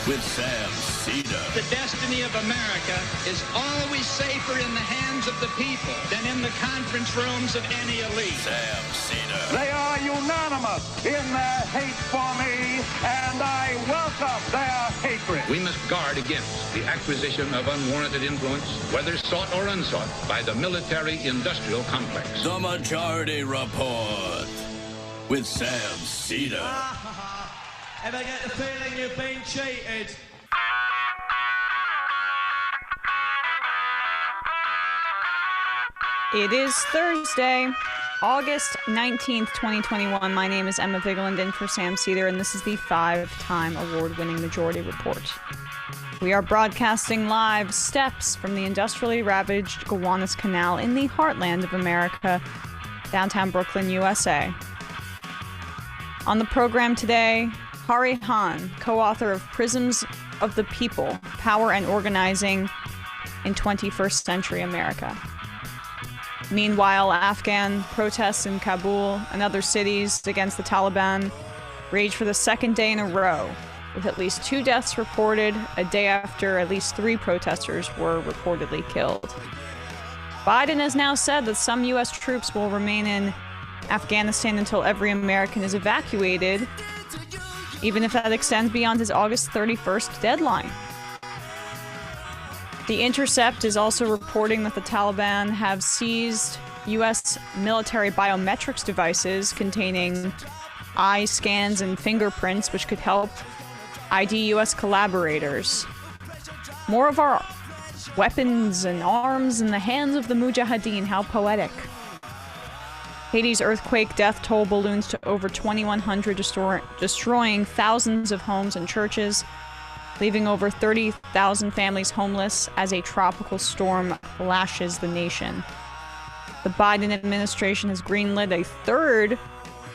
with Sam Seder. The destiny of America is always safer in the hands of the people than in the conference rooms of any elite. Sam Seder. They are unanimous in their hate for me, and I welcome their hatred. We must guard against the acquisition of unwarranted influence, whether sought or unsought, by the military-industrial complex. The Majority Report with Sam Seder. Ever get the feeling you've been cheated? It is Thursday, August 19th, 2021. My name is Emma Vigeland in for Sam Seder, and this is the 5-time award-winning Majority Report. We are broadcasting live steps from the industrially ravaged Gowanus Canal in the heartland of America, downtown Brooklyn, USA. On the program today, Hahrie Han, co-author of Prisms of the People, Power and Organizing in 21st Century America. Meanwhile, Afghan protests in Kabul and other cities against the Taliban rage for the second day in a row, with at least 2 deaths reported a day after at least 3 protesters were reportedly killed. Biden has now said that some U.S. troops will remain in Afghanistan until every American is evacuated, even if that extends beyond his August 31st deadline. The Intercept is also reporting that the Taliban have seized U.S. military biometrics devices containing eye scans and fingerprints, which could help ID U.S. collaborators. More of our weapons and arms in the hands of the Mujahideen. How poetic. Haiti's earthquake death toll balloons to over 2,100, destroying thousands of homes and churches, leaving over 30,000 families homeless as a tropical storm lashes the nation. The Biden administration has greenlit a third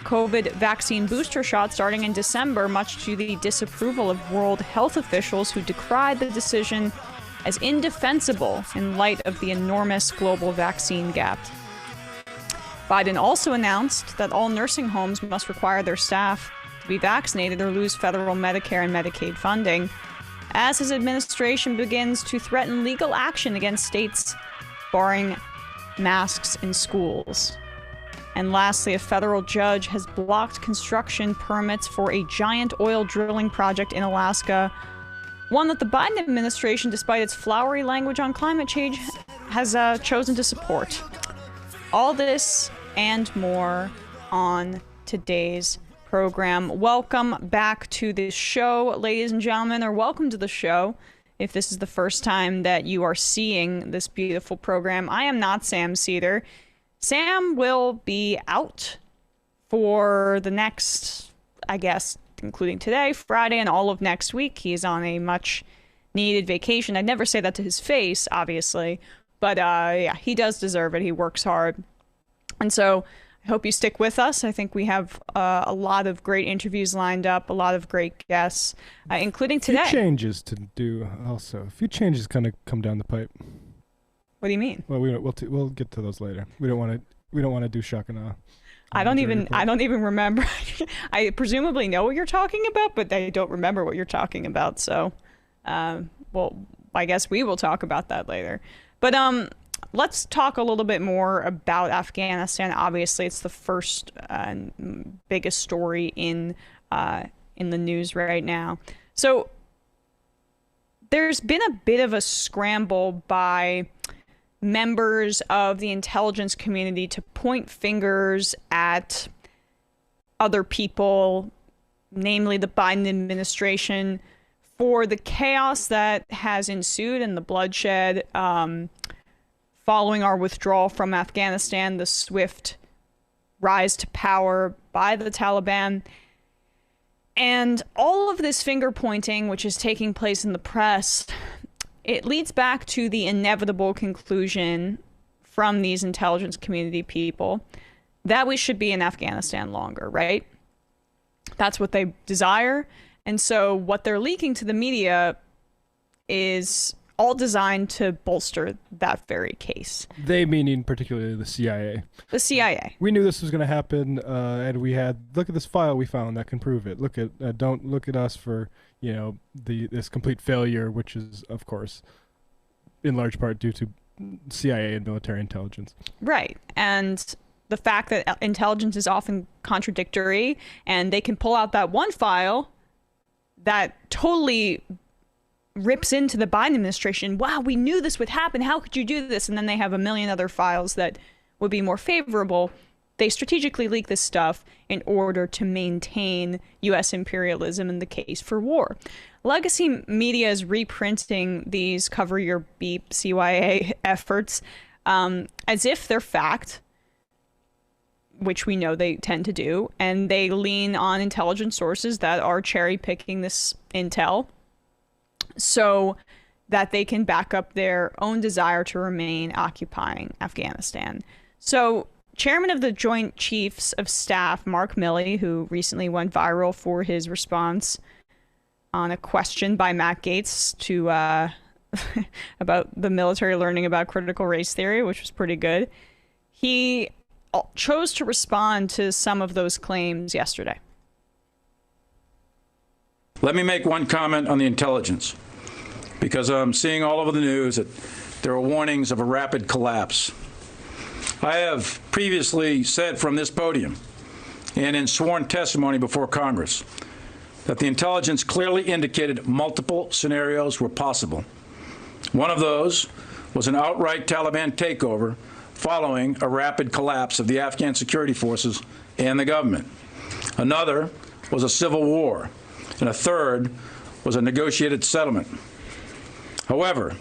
COVID vaccine booster shot starting in December, much to the disapproval of World Health officials who decried the decision as indefensible in light of the enormous global vaccine gap. Biden also announced that all nursing homes must require their staff to be vaccinated or lose federal Medicare and Medicaid funding, as his administration begins to threaten legal action against states barring masks in schools. And lastly, a federal judge has blocked construction permits for a giant oil drilling project in Alaska, one that the Biden administration, despite its flowery language on climate change, has chosen to support. All this and more on today's program. Welcome back to the show, ladies and gentlemen, or welcome to the show if this is the first time that you are seeing this beautiful program. I am not Sam Seder. Sam will be out for the next, I guess, including today, Friday, and all of next week. He is on a much needed vacation. I'd never say that to his face, obviously, but yeah, he does deserve it. He works hard. And so I hope you stick with us. I think we have a lot of great interviews lined up, a lot of great guests, including today. A few changes to do also. A few changes kind of come down the pipe. What do you mean? Well, we'll get to those later. We don't want to do shock and awe. I don't even remember. I presumably know what you're talking about, but I don't remember what you're talking about. So, well, I guess we will talk about that later. But let's talk a little bit more about Afghanistan. Obviously, it's the first biggest story in the news right now. So there's been a bit of a scramble by members of the intelligence community to point fingers at other people, namely the Biden administration, for the chaos that has ensued and the bloodshed following our withdrawal from Afghanistan, the swift rise to power by the Taliban. And all of this finger pointing, which is taking place in the press, it leads back to the inevitable conclusion from these intelligence community people that we should be in Afghanistan longer, right? That's what they desire. And so what they're leaking to the media is all designed to bolster that very case. They meaning particularly the CIA. The CIA. We knew this was going to happen, and we had, look at this file we found that can prove it. Don't look at us for, you know, this complete failure, which is, of course, in large part due to CIA and military intelligence. Right. And the fact that intelligence is often contradictory, and they can pull out that one file that totally rips into the Biden administration. Wow, we knew this would happen. How could you do this? And then they have a million other files that would be more favorable. They strategically leak this stuff in order to maintain U.S. imperialism in the case for war. Legacy media is reprinting these cover your beep CYA efforts as if they're fact, which we know they tend to do, and they lean on intelligence sources that are cherry picking this intel so that they can back up their own desire to remain occupying Afghanistan. So Chairman of the Joint Chiefs of Staff, Mark Milley, who recently went viral for his response on a question by Matt Gaetz to about the military learning about critical race theory, which was pretty good, he chose to respond to some of those claims yesterday. Let me make one comment on the intelligence, because I'm seeing all over the news that there are warnings of a rapid collapse. I have previously said from this podium and in sworn testimony before Congress that the intelligence clearly indicated multiple scenarios were possible. One of those was an outright Taliban takeover following a rapid collapse of the Afghan security forces and the government. Another was a civil war, and a third was a negotiated settlement. However,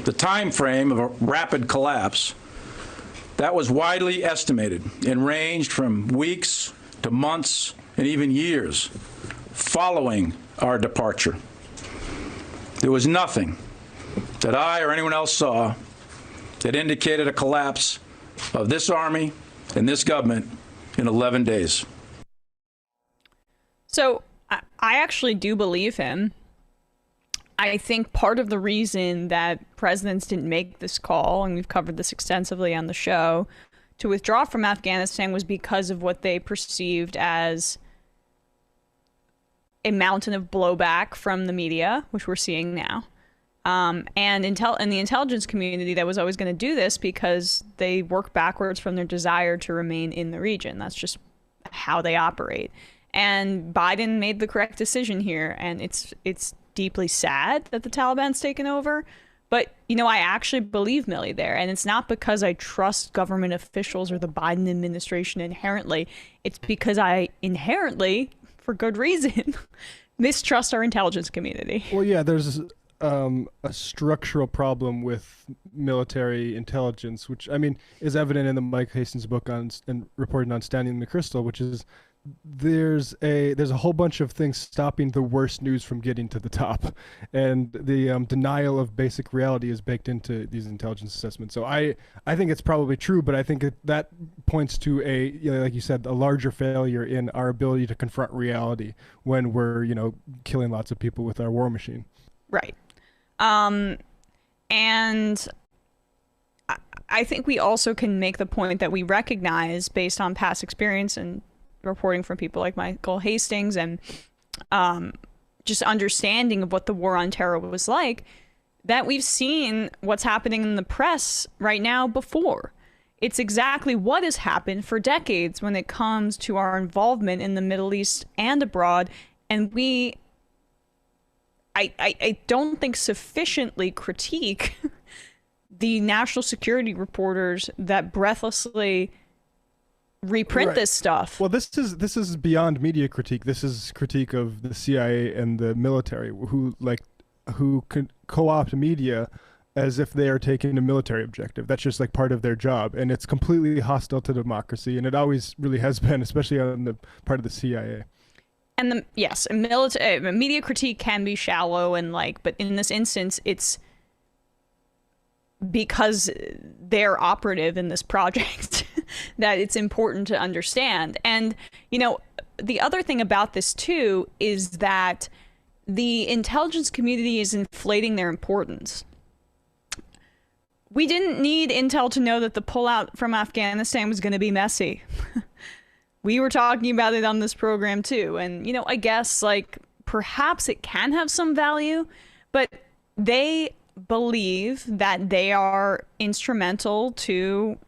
the time frame of a rapid collapse, that was widely estimated and ranged from weeks to months and even years following our departure. There was nothing that I or anyone else saw that indicated a collapse of this army and this government in 11 days. So I actually do believe him. I think part of the reason that presidents didn't make this call, and we've covered this extensively on the show, to withdraw from Afghanistan was because of what they perceived as a mountain of blowback from the media, which we're seeing now. And the intelligence community that was always going to do this because they work backwards from their desire to remain in the region. That's just how they operate. And Biden made the correct decision here, and it's deeply sad that the Taliban's taken over. But, you know, I actually believe Milley there, and it's not because I trust government officials or the Biden administration inherently. It's because I inherently, for good reason, mistrust our intelligence community. Well, yeah, there's a structural problem with military intelligence, which, I mean, is evident in the Mike Hastings book on and reported on Standing the Crystal, which is there's a whole bunch of things stopping the worst news from getting to the top, and the denial of basic reality is baked into these intelligence assessments. So I think it's probably true, but I think that points to a, you know, like you said, a larger failure in our ability to confront reality when we're, you know, killing lots of people with our war machine. Right. And I think we also can make the point that we recognize, based on past experience and reporting from people like Michael Hastings and just understanding of what the war on terror was like, that we've seen what's happening in the press right now before. It's exactly what has happened for decades when it comes to our involvement in the Middle East and abroad. And I don't think sufficiently critique the national security reporters that breathlessly reprint this stuff. Well, this is beyond media critique. This is critique of the CIA and the military, who co-opt media as if they are taking a military objective. That's just like part of their job, and it's completely hostile to democracy, and it always really has been, especially on the part of the CIA. And media critique can be shallow and but in this instance, it's because they're operative in this project that it's important to understand. And, you know, the other thing about this too is that the intelligence community is inflating their importance. we didn't need intel to know that the pullout from Afghanistan was going to be messy. We were talking about it on this program too. And, you know, I guess like perhaps it can have some value, but they believe that they are instrumental to.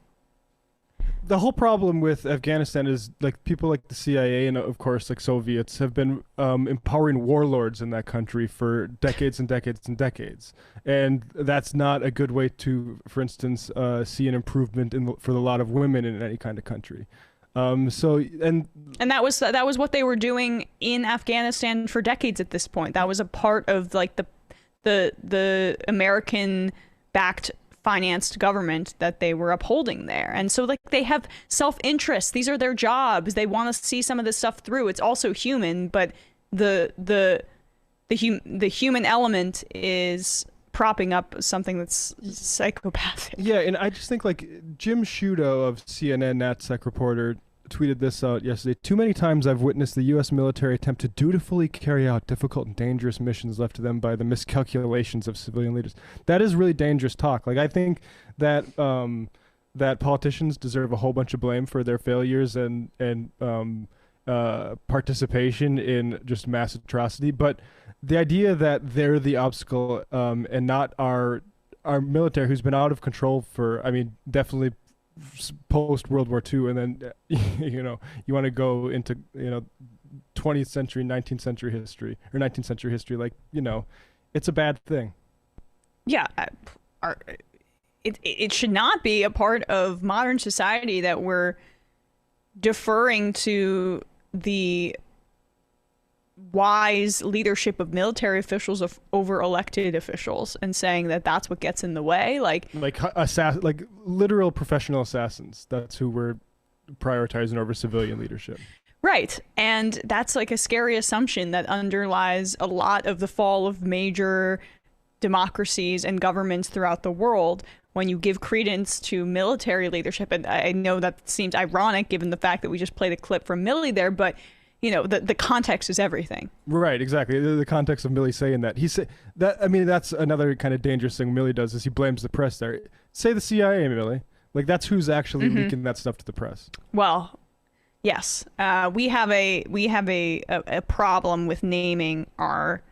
The whole problem with Afghanistan is like people like the CIA and of course like Soviets have been empowering warlords in that country for decades and decades and decades, and that's not a good way to, for instance, see an improvement for a lot of women in any kind of country. And that was what they were doing in Afghanistan for decades at this point. That was a part of like the American backed financed government that they were upholding there. And so like they have self-interest. These are their jobs. They want to see some of this stuff through. It's also human, but the human element is propping up something that's psychopathic. Yeah, and I just think like Jim Sciutto of CNN NatSec reporter tweeted this out yesterday. Too many times I've witnessed the U.S. military attempt to dutifully carry out difficult and dangerous missions left to them by the miscalculations of civilian leaders. That is really dangerous talk. Like I think that that politicians deserve a whole bunch of blame for their failures and participation in just mass atrocity. But the idea that they're the obstacle and not our military, who's been out of control for, I mean, definitely post World War II, and then you know, you want to go into, you know, 20th century, 19th century history, or 19th century history, like, you know, it's a bad thing. Yeah, it should not be a part of modern society that we're deferring to the wise leadership of military officials over elected officials and saying that that's what gets in the way. Like literal professional assassins. That's who we're prioritizing over civilian leadership. Right. And that's like a scary assumption that underlies a lot of the fall of major democracies and governments throughout the world when you give credence to military leadership. And I know that seems ironic given the fact that we just played a clip from Milley there, but you know, the context is everything. Right, exactly. The context of Milley saying that. He said that, I mean, that's another kind of dangerous thing Milley does is he blames the press there. Say the CIA, Milley. Like that's who's actually leaking that stuff to the press. Well, yes. We have a problem with naming our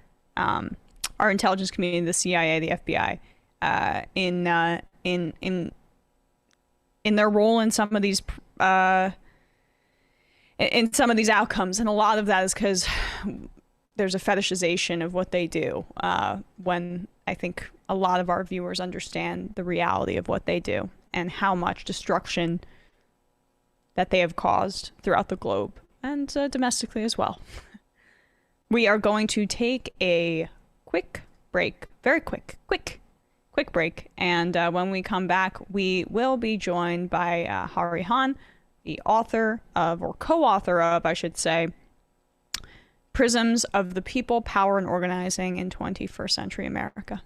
intelligence community, the CIA, the FBI, in their role in some of these outcomes. And a lot of that is because there's a fetishization of what they do when I think a lot of our viewers understand the reality of what they do and how much destruction that they have caused throughout the globe and domestically as well. We are going to take a quick break, very quick break. And when we come back, we will be joined by Hahrie Han, the author of, or co-author of, I should say, Prisms of the People, Power, and Organizing in 21st Century America.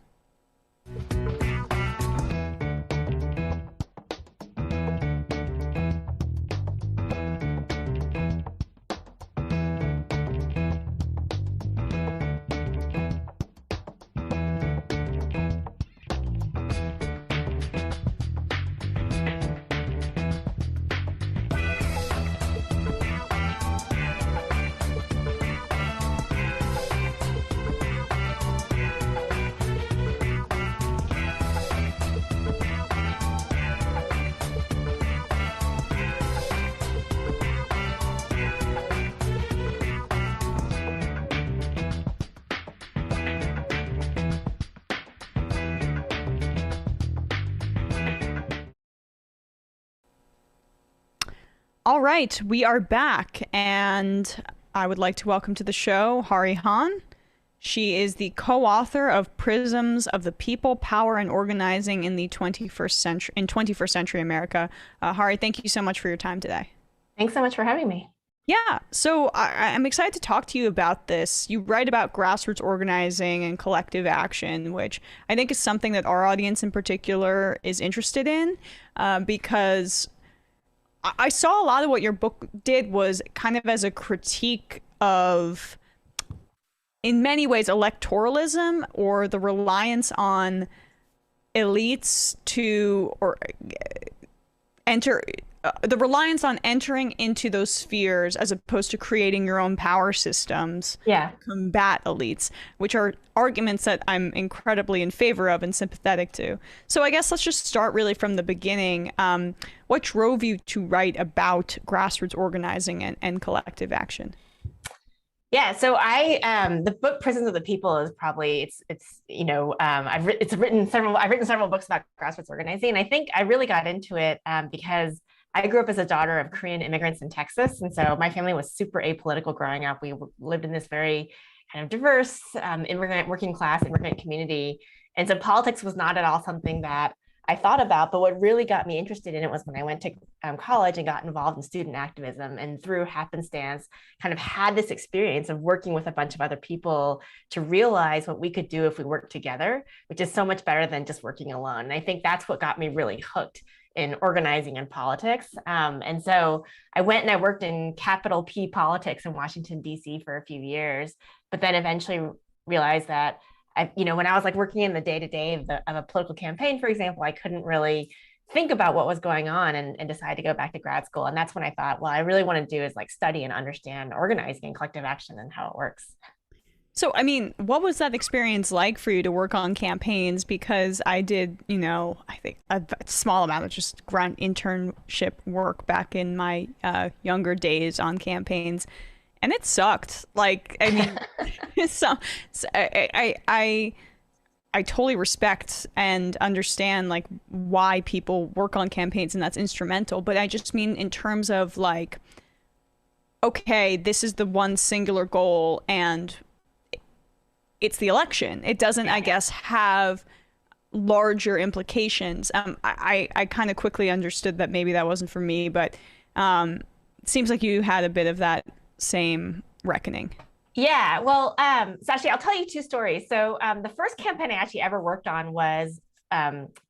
All right, we are back, and I would like to welcome to the show Hahrie Han. She is the co-author of Prisms of the People, Power, and Organizing in the 21st Century America. Hahrie, thank you so much for your time today. Thanks so much for having me. Yeah, so I'm excited to talk to you about this. You write about grassroots organizing and collective action, which I think is something that our audience in particular is interested in, because I saw a lot of what your book did was kind of as a critique of, in many ways, electoralism or the reliance on elites to or enter the reliance on entering into those spheres as opposed to creating your own power systems Yeah. combat elites, which are arguments that I'm incredibly in favor of and sympathetic to. So I guess let's just start really from the beginning. What drove you to write about grassroots organizing and collective action? Yeah, so the book Prisms of the People is probably I've written several books about grassroots organizing, and I think I really got into it because I grew up as a daughter of Korean immigrants in Texas, and so my family was super apolitical growing up. We lived in this very kind of diverse working class immigrant community, and so politics was not at all something that I thought about. But what really got me interested in it was when I went to college and got involved in student activism, and through happenstance kind of had this experience of working with a bunch of other people to realize what we could do if we worked together, which is so much better than just working alone. And I think that's what got me really hooked in organizing and politics. And so I went and I worked in capital P politics in Washington, D.C. for a few years, but then eventually realized that when I was like working in the day-to-day of a political campaign, for example, I couldn't really think about what was going on and decided to go back to grad school. And that's when I thought, well, I really want to do is like study and understand organizing and collective action and how it works. So, I mean, what was that experience like for you to work on campaigns? Because I did, I think a small amount of just ground internship work back in my younger days on campaigns. And it sucked. Like, I mean, I totally respect and understand like why people work on campaigns, and that's instrumental. But I just mean in terms of like, okay, this is the one singular goal and it's the election. It doesn't, I guess, have larger implications. I kind of quickly understood that maybe that wasn't for me, but it seems like you had a bit of that same reckoning. Yeah, well, so actually, I'll tell you two stories. So the first campaign I actually ever worked on was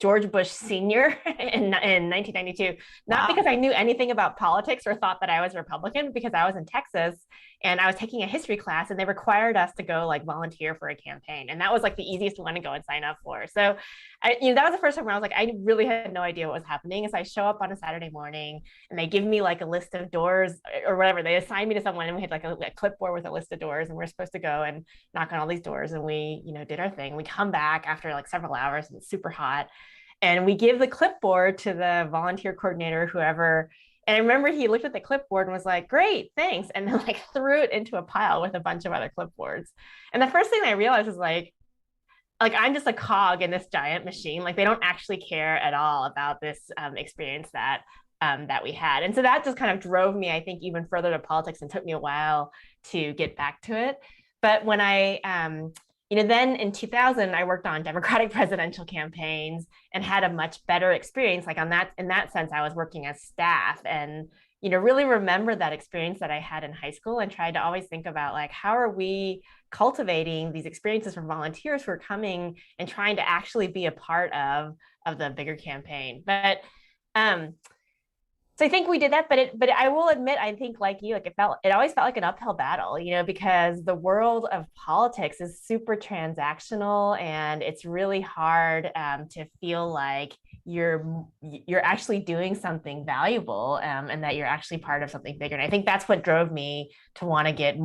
George Bush Sr. in 1992, not because I knew anything about politics or thought that I was Republican, because I was in Texas and I was taking a history class and they required us to go like volunteer for a campaign. And that was like the easiest one to go and sign up for. So that was the first time where I was like, I really had no idea what was happening. So I show up on a Saturday morning and they give me like a list of doors or whatever. They assigned me to someone and we had like a clipboard with a list of doors and we're supposed to go and knock on all these doors. And we, did our thing. We come back after like several hours and it's super hot. And we give the clipboard to the volunteer coordinator, whoever. And I remember he looked at the clipboard and was like, great, thanks. And then like threw it into a pile with a bunch of other clipboards. And the first thing I realized was like I'm just a cog in this giant machine. Like they don't actually care at all about this experience that we had. And so that just kind of drove me, I think, even further to politics and took me a while to get back to it. But when I, then in 2000, I worked on Democratic presidential campaigns and had a much better experience. Like in that sense, I was working as staff and, really remember that experience that I had in high school and tried to always think about like, how are we cultivating these experiences from volunteers who are coming and trying to actually be a part of the bigger campaign. But so I think we did that, but I will admit, I think like you, like it always felt like an uphill battle, because the world of politics is super transactional and it's really hard to feel like you're actually doing something valuable and that you're actually part of something bigger. And I think that's what drove me to want to get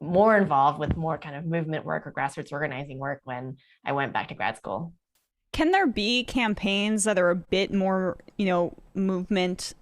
more involved with more kind of movement work or grassroots organizing work when I went back to grad school. Can there be campaigns that are a bit more, movement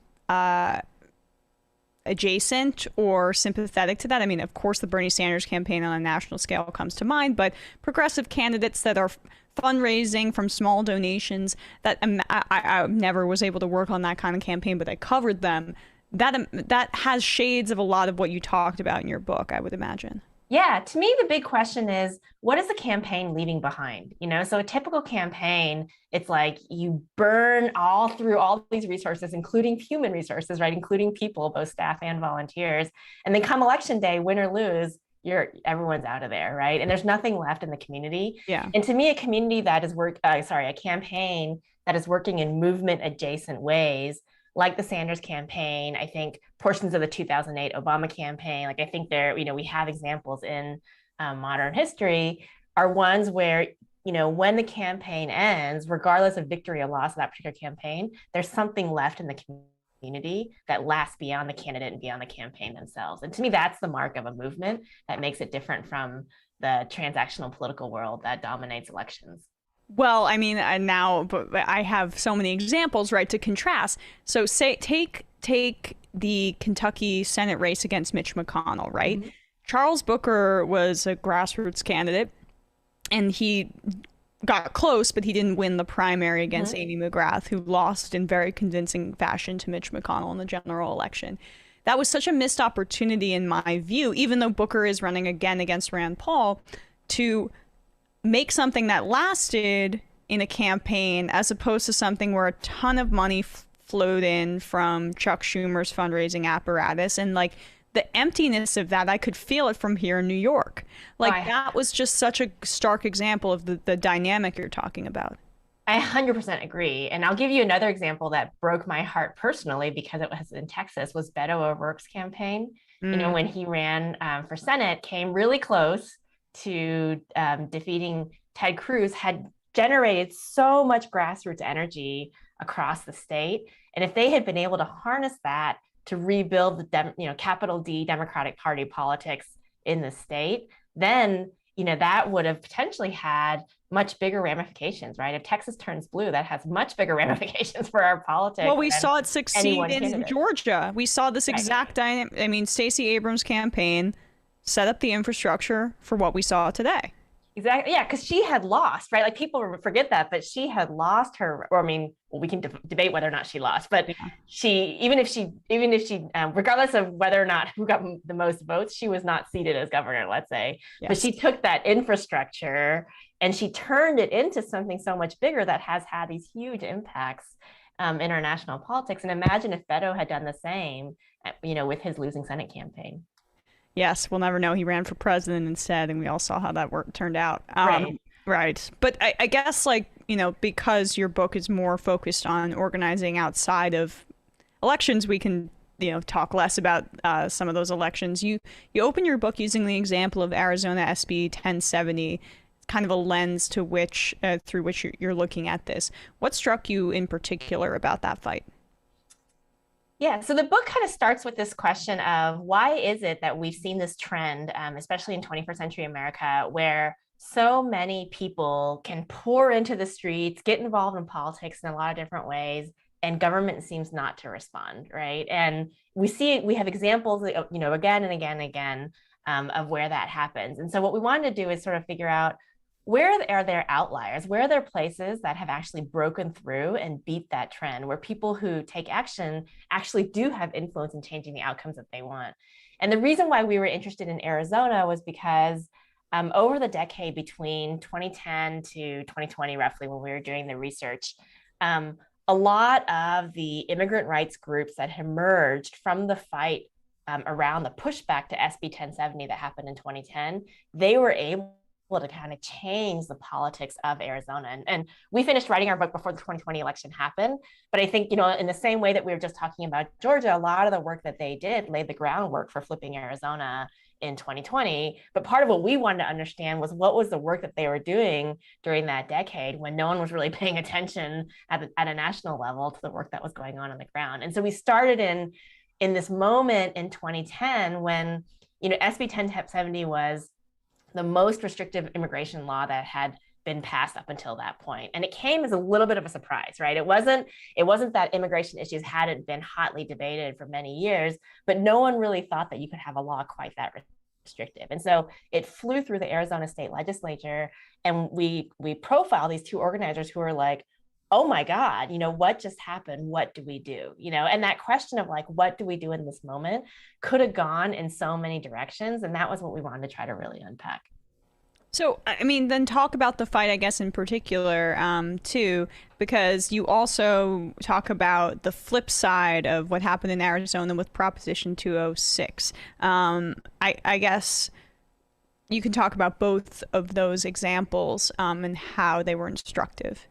adjacent or sympathetic to that? I mean, of course, the Bernie Sanders campaign on a national scale comes to mind, but progressive candidates that are fundraising from small donations that I never was able to work on that kind of campaign, but I covered them. That has shades of a lot of what you talked about in your book, I would imagine. Yeah, to me, the big question is, what is the campaign leaving behind? So a typical campaign, it's like you burn through all these resources, including human resources, right? Including people, both staff and volunteers. And then come election day, win or lose, everyone's out of there, right? And there's nothing left in the community. Yeah. And to me, a community that is a campaign that is working in movement adjacent ways, like the Sanders campaign, I think portions of the 2008 Obama campaign, like I think we have examples in modern history, are ones where when the campaign ends, regardless of victory or loss of that particular campaign, there's something left in the community that lasts beyond the candidate and beyond the campaign themselves. And to me, that's the mark of a movement that makes it different from the transactional political world that dominates elections. Well, I mean, but I have so many examples, right, to contrast. So take the Kentucky Senate race against Mitch McConnell, right? Mm-hmm. Charles Booker was a grassroots candidate, and he got close, but he didn't win the primary against Amy McGrath, who lost in very convincing fashion to Mitch McConnell in the general election. That was such a missed opportunity in my view, even though Booker is running again against Rand Paul, to make something that lasted in a campaign as opposed to something where a ton of money flowed in from Chuck Schumer's fundraising apparatus. And like the emptiness of that, I could feel it from here in New York. Like that was just such a stark example of the dynamic you're talking about. I 100% agree. And I'll give you another example that broke my heart personally because it was in Texas, was Beto O'Rourke's campaign. When he ran for Senate, came really close to defeating Ted Cruz, had generated so much grassroots energy across the state. And if they had been able to harness that to rebuild the capital D Democratic Party politics in the state, then that would have potentially had much bigger ramifications, right? If Texas turns blue, that has much bigger ramifications for our politics. Well, we saw it succeed in Georgia. We saw this exact dynamic. I mean, Stacey Abrams' campaign set up the infrastructure for what we saw today. Exactly. Yeah, because she had lost, right? Like people forget that, but she had lost her. Or I mean, we can debate whether or not she lost, but even if she, regardless of whether or not who got the most votes, she was not seated as governor, let's say. Yes. But she took that infrastructure and she turned it into something so much bigger that has had these huge impacts in our national politics. And imagine if Beto had done the same, with his losing Senate campaign. Yes, we'll never know. He ran for president instead, and we all saw how that turned out. Right. But I guess, because your book is more focused on organizing outside of elections, we can, talk less about some of those elections. You open your book using the example of Arizona SB 1070, kind of a lens to through which you're looking at this. What struck you in particular about that fight? Yeah, so the book kind of starts with this question of why is it that we've seen this trend, especially in 21st century America, where so many people can pour into the streets, get involved in politics in a lot of different ways, and government seems not to respond, right? And we have examples, again and again and again of where that happens. And so what we wanted to do is sort of figure out, where are there outliers? Where are there places that have actually broken through and beat that trend, where people who take action actually do have influence in changing the outcomes that they want? And the reason why we were interested in Arizona was because over the decade between 2010 to 2020, roughly, when we were doing the research, a lot of the immigrant rights groups that emerged from the fight around the pushback to SB 1070 that happened in 2010, they were able to kind of change the politics of Arizona. And we finished writing our book before the 2020 election happened. But I think, in the same way that we were just talking about Georgia, a lot of the work that they did laid the groundwork for flipping Arizona in 2020. But part of what we wanted to understand was what was the work that they were doing during that decade when no one was really paying attention at a national level to the work that was going on the ground. And so we started in this moment in 2010 when, SB 1070 was the most restrictive immigration law that had been passed up until that point. And it came as a little bit of a surprise, right? It wasn't that immigration issues hadn't been hotly debated for many years, but no one really thought that you could have a law quite that restrictive. And so it flew through the Arizona state legislature, and we profiled these two organizers who were like, oh my God, what just happened? What do we do? And that question of what do we do in this moment could have gone in so many directions. And that was what we wanted to try to really unpack. So, I mean, then talk about the fight, I guess, in particular, too, because you also talk about the flip side of what happened in Arizona with Proposition 206. I guess you can talk about both of those examples and how they were instructive.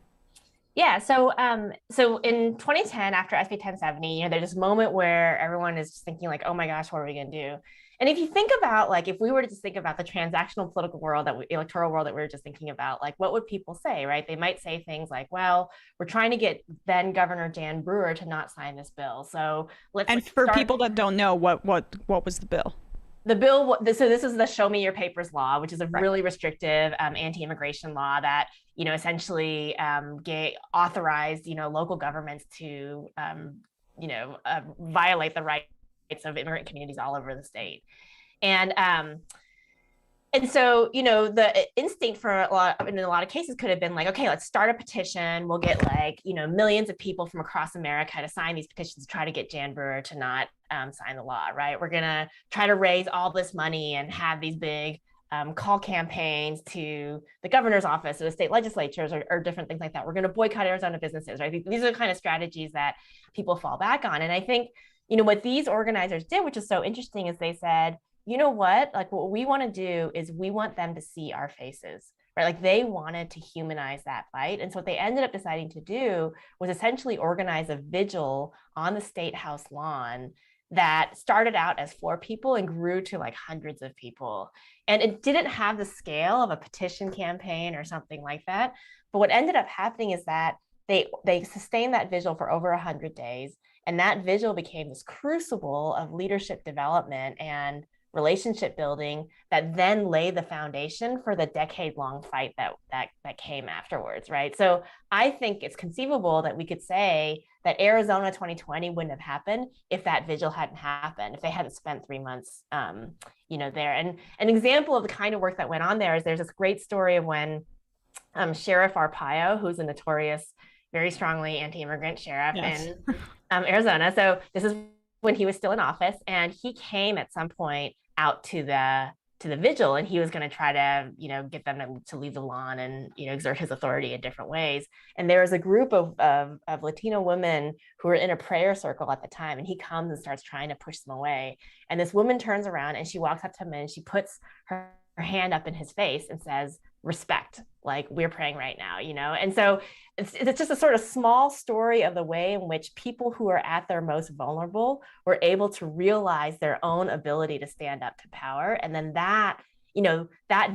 Yeah, so in 2010, after SB 1070, there's this moment where everyone is just thinking like, oh my gosh, what are we gonna do? And if you think about like, if we were to just think about the transactional political world electoral world that we were just thinking about, like, what would people say, right? They might say things like, well, we're trying to get then Governor Jan Brewer to not sign this bill. So let's. And for people that don't know, what was the bill? The bill, so this is the Show Me Your Papers law, which is a really restrictive anti-immigration law that, essentially authorized, local governments to, violate the rights of immigrant communities all over the state. And so, the instinct in a lot of cases could have been like, okay, let's start a petition. We'll get like, millions of people from across America to sign these petitions to try to get Jan Brewer to not sign the law, right? We're going to try to raise all this money and have these big call campaigns to the governor's office or the state legislatures or different things like that. We're going to boycott Arizona businesses, right? These are the kind of strategies that people fall back on. And I think, what these organizers did, which is so interesting, is they said, you know what, like what we want to do is we want them to see our faces, right? Like they wanted to humanize that fight. And so what they ended up deciding to do was essentially organize a vigil on the State House lawn that started out as 4 people and grew to like hundreds of people. And it didn't have the scale of a petition campaign or something like that. But what ended up happening is that they sustained that vigil for over 100 days. And that vigil became this crucible of leadership development and relationship building that then laid the foundation for the decade-long fight that came afterwards, right? So I think it's conceivable that we could say that Arizona 2020 wouldn't have happened if that vigil hadn't happened, if they hadn't spent 3 months, there. And an example of the kind of work that went on there is there's this great story of when Sheriff Arpaio, who's a notorious, very strongly anti-immigrant sheriff in Arizona. So this is when he was still in office, and he came at some point out to the vigil, and he was going to try to get them to leave the lawn and exert his authority in different ways. And there was a group of Latino women who were in a prayer circle at the time, and he comes and starts trying to push them away. And this woman turns around and she walks up to him and she puts her hand up in his face and says, respect, like we're praying right now, And so it's just a sort of small story of the way in which people who are at their most vulnerable were able to realize their own ability to stand up to power. And then that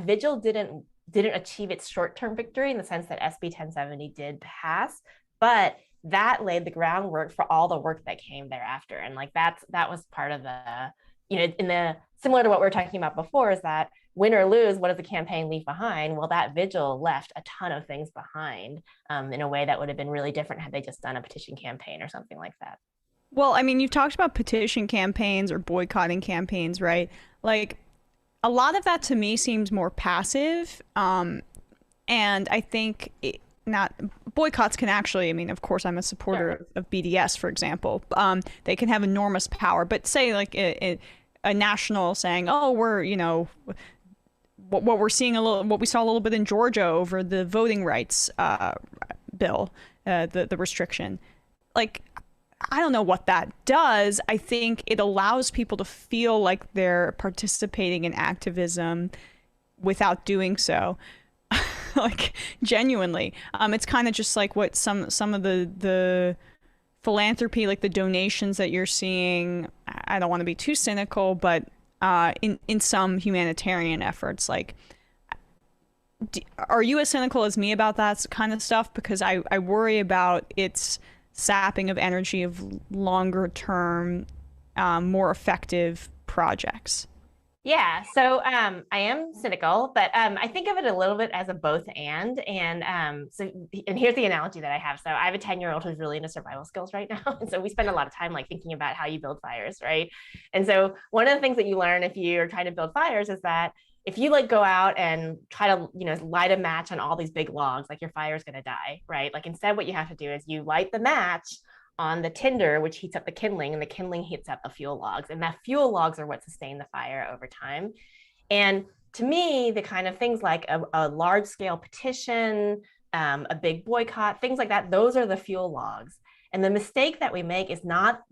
vigil didn't achieve its short-term victory in the sense that SB 1070 did pass, but that laid the groundwork for all the work that came thereafter. And like that was part of the, similar to what we were talking about before, is that win or lose, what does the campaign leave behind? Well, that vigil left a ton of things behind in a way that would have been really different had they just done a petition campaign or something like that. Well, I mean, you've talked about petition campaigns or boycotting campaigns, right? Like, a lot of that to me seems more passive. And I think boycotts can actually, I mean, of course, I'm a supporter of BDS, for example. They can have enormous power, but say like a national saying, oh, we're, what we're seeing what we saw a little bit in Georgia over the voting rights bill, the restriction. Like, I don't know what that does. I think it allows people to feel like they're participating in activism without doing so. Like, genuinely. It's kind of just like what some of the philanthropy, like the donations that you're seeing, I don't want to be too cynical, but in some humanitarian efforts, like, are you as cynical as me about that kind of stuff? Because I worry about its sapping of energy of longer term, more effective projects. Yeah, so I am cynical, but I think of it a little bit as a both and here's the analogy that I have. So I have a 10-year-old who's really into survival skills right now. And so we spend a lot of time like thinking about how you build fires, right? And so one of the things that you learn if you're trying to build fires is that if you like go out and try to, light a match on all these big logs, like your fire is going to die, right? Like instead what you have to do is you light the match on the tinder, which heats up the kindling, and the kindling heats up the fuel logs. And that fuel logs are what sustain the fire over time. And to me, the kind of things like a large scale petition, a big boycott, things like that, those are the fuel logs. And the mistake that we make is not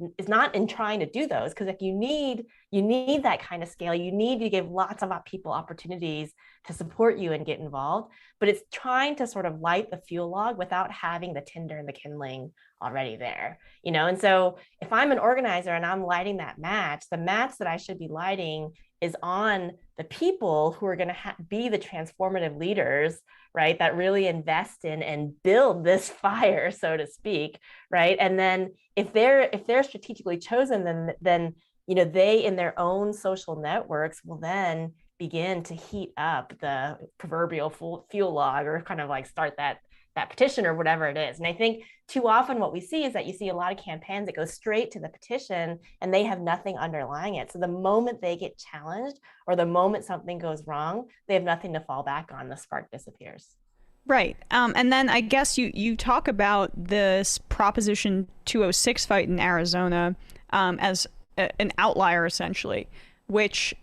in trying to do those, because if you need that kind of scale, you need to give lots of people opportunities to support you and get involved, but it's trying to sort of light the fuel log without having the tinder and the kindling already there, you know? And so if I'm an organizer and I'm lighting that match, the match that I should be lighting is on the people who are going to be the transformative leaders, right, that really invest in and build this fire, so to speak, right? And then if they're strategically chosen, then you know, they in their own social networks will then begin to heat up the proverbial fuel log, or kind of like start that petition or whatever it is. And I think too often what we see is that you see a lot of campaigns that go straight to the petition and they have nothing underlying it. So the moment they get challenged or the moment something goes wrong, they have nothing to fall back on. The spark disappears. Right. And then I guess you talk about this Proposition 206 fight in Arizona as an outlier, essentially, which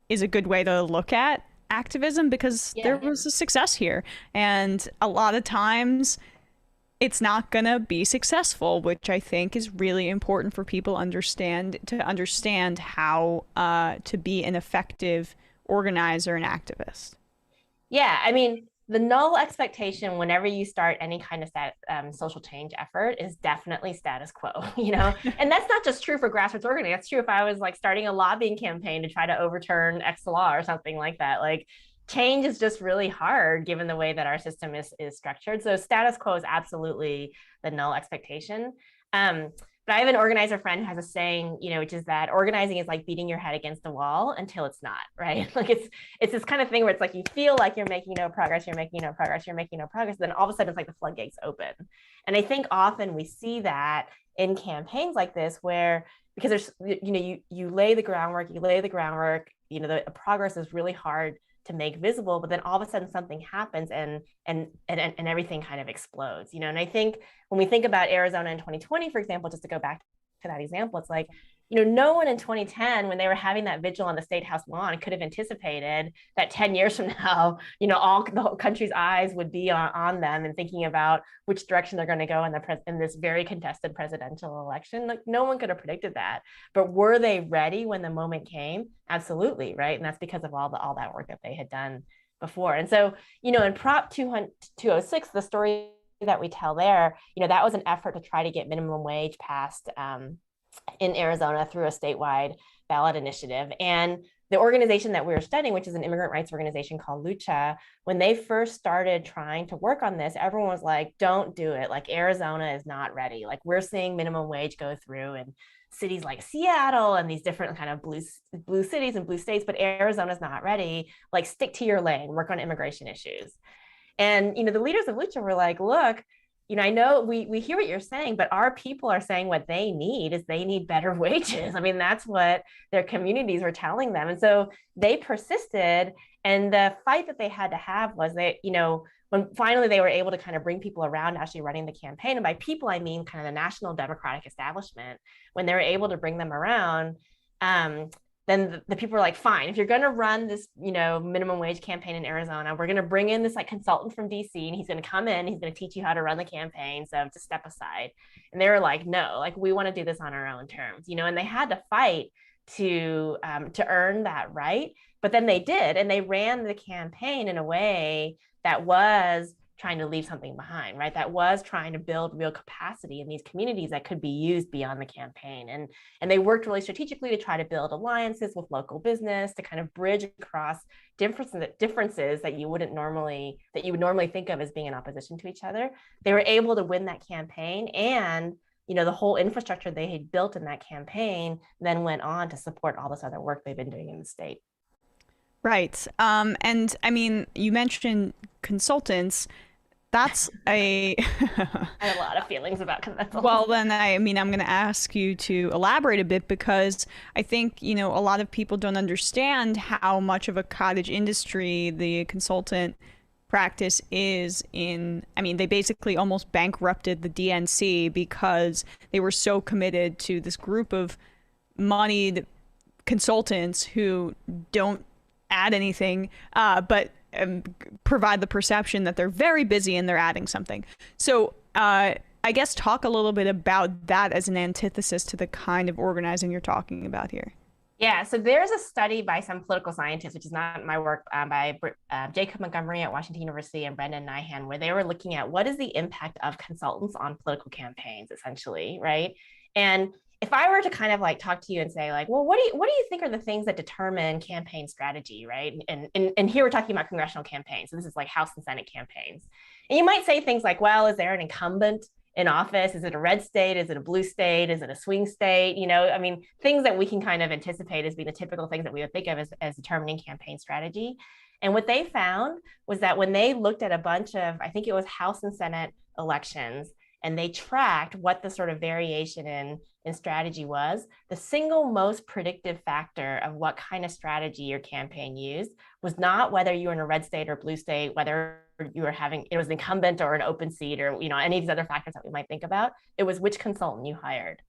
is a good way to look at activism, because there was a success here. And a lot of times it's not going to be successful, which I think is really important for people to understand how to be an effective organizer and activist. Yeah, I mean, the null expectation whenever you start any kind of social change effort is definitely status quo, you know? And that's not just true for grassroots organizing. That's true if I was like starting a lobbying campaign to try to overturn X law or something like that. Like, change is just really hard given the way that our system is structured. So status quo is absolutely the null expectation. But I have an organizer friend who has a saying, you know, which is that organizing is like beating your head against the wall until it's not, right? Like it's this kind of thing where it's like you feel like you're making no progress, you're making no progress, you're making no progress. Then all of a sudden it's like the floodgates open. And I think often we see that in campaigns like this where, because there's, you know, you lay the groundwork, you know, the progress is really hard to make visible, but then all of a sudden something happens and everything kind of explodes, you know? And I think when we think about Arizona in 2020, for example, just to go back to that example, it's like, you know, no one in 2010, when they were having that vigil on the State House lawn, could have anticipated that 10 years from now, you know, all the whole country's eyes would be on them and thinking about which direction they're going to go in this very contested presidential election. Like, no one could have predicted that. But were they ready when the moment came? Absolutely, right? And that's because of all that work that they had done before. And so, you know, in Prop 206, the story that we tell there, you know, that was an effort to try to get minimum wage passed in Arizona through a statewide ballot initiative. And the organization that we were studying, which is an immigrant rights organization called Lucha, when they first started trying to work on this, everyone was like, don't do it. Like, Arizona is not ready. Like, we're seeing minimum wage go through in cities like Seattle and these different kind of blue cities and blue states, but Arizona's not ready. Like, stick to your lane, work on immigration issues. And, you know, the leaders of Lucha were like, look, you know, I know we hear what you're saying, but our people are saying what they need is they need better wages. I mean, that's what their communities were telling them. And so they persisted. And the fight that they had to have was you know, when finally they were able to kind of bring people around actually running the campaign. And by people, I mean kind of the national Democratic establishment. When they were able to bring them around, then the people were like, fine, if you're going to run this, you know, minimum wage campaign in Arizona, we're going to bring in this like consultant from DC, and he's going to come in, he's going to teach you how to run the campaign. So just step aside. And they were like, no, like, we want to do this on our own terms, you know, and they had to fight to earn that right. But then they did, and they ran the campaign in a way that was trying to leave something behind, right? That was trying to build real capacity in these communities that could be used beyond the campaign. And they worked really strategically to try to build alliances with local business to kind of bridge across differences that you would normally think of as being in opposition to each other. They were able to win that campaign, and, you know, the whole infrastructure they had built in that campaign then went on to support all this other work they've been doing in the state. Right. And I mean, you mentioned consultants. That's I have a lot of feelings about consultants. Well, then, I mean, I'm going to ask you to elaborate a bit, because I think, you know, a lot of people don't understand how much of a cottage industry the consultant practice is in. I mean, they basically almost bankrupted the DNC because they were so committed to this group of moneyed consultants who don't add anything, but provide the perception that they're very busy and they're adding something. So I guess talk a little bit about that as an antithesis to the kind of organizing you're talking about here. Yeah, so there's a study by some political scientists, which is not my work, by Jacob Montgomery at Washington University and Brendan Nyhan, where they were looking at what is the impact of consultants on political campaigns, essentially, right? And if I were to kind of like talk to you and say like, well, what do you think are the things that determine campaign strategy, right? And here we're talking about congressional campaigns. So this is like House and Senate campaigns. And you might say things like, well, is there an incumbent in office? Is it a red state? Is it a blue state? Is it a swing state? You know, I mean, things that we can kind of anticipate as being the typical things that we would think of as determining campaign strategy. And what they found was that when they looked at a bunch of, I think it was House and Senate elections, and they tracked what the sort of variation in strategy was, the single most predictive factor of what kind of strategy your campaign used was not whether you were in a red state or blue state, whether you were having, it was an incumbent or an open seat or, you know, any of these other factors that we might think about. It was which consultant you hired,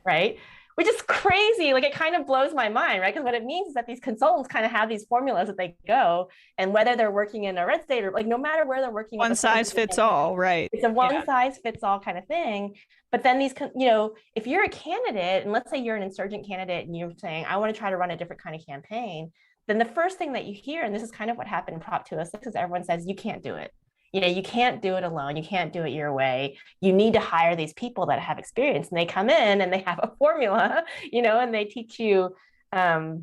right? Which is crazy. Like, it kind of blows my mind, right? Because what it means is that these consultants kind of have these formulas that they go, and whether they're working in a red state or like, no matter where they're working, one size fits all, right? It's a one size fits all kind of thing. But then these, you know, if you're a candidate, and let's say you're an insurgent candidate and you're saying, I want to try to run a different kind of campaign, then the first thing that you hear, and this is kind of what happened in Prop 206, is everyone says, you can't do it. You know, you can't do it alone. You can't do it your way. You need to hire these people that have experience, and they come in and they have a formula, you know, and they teach you how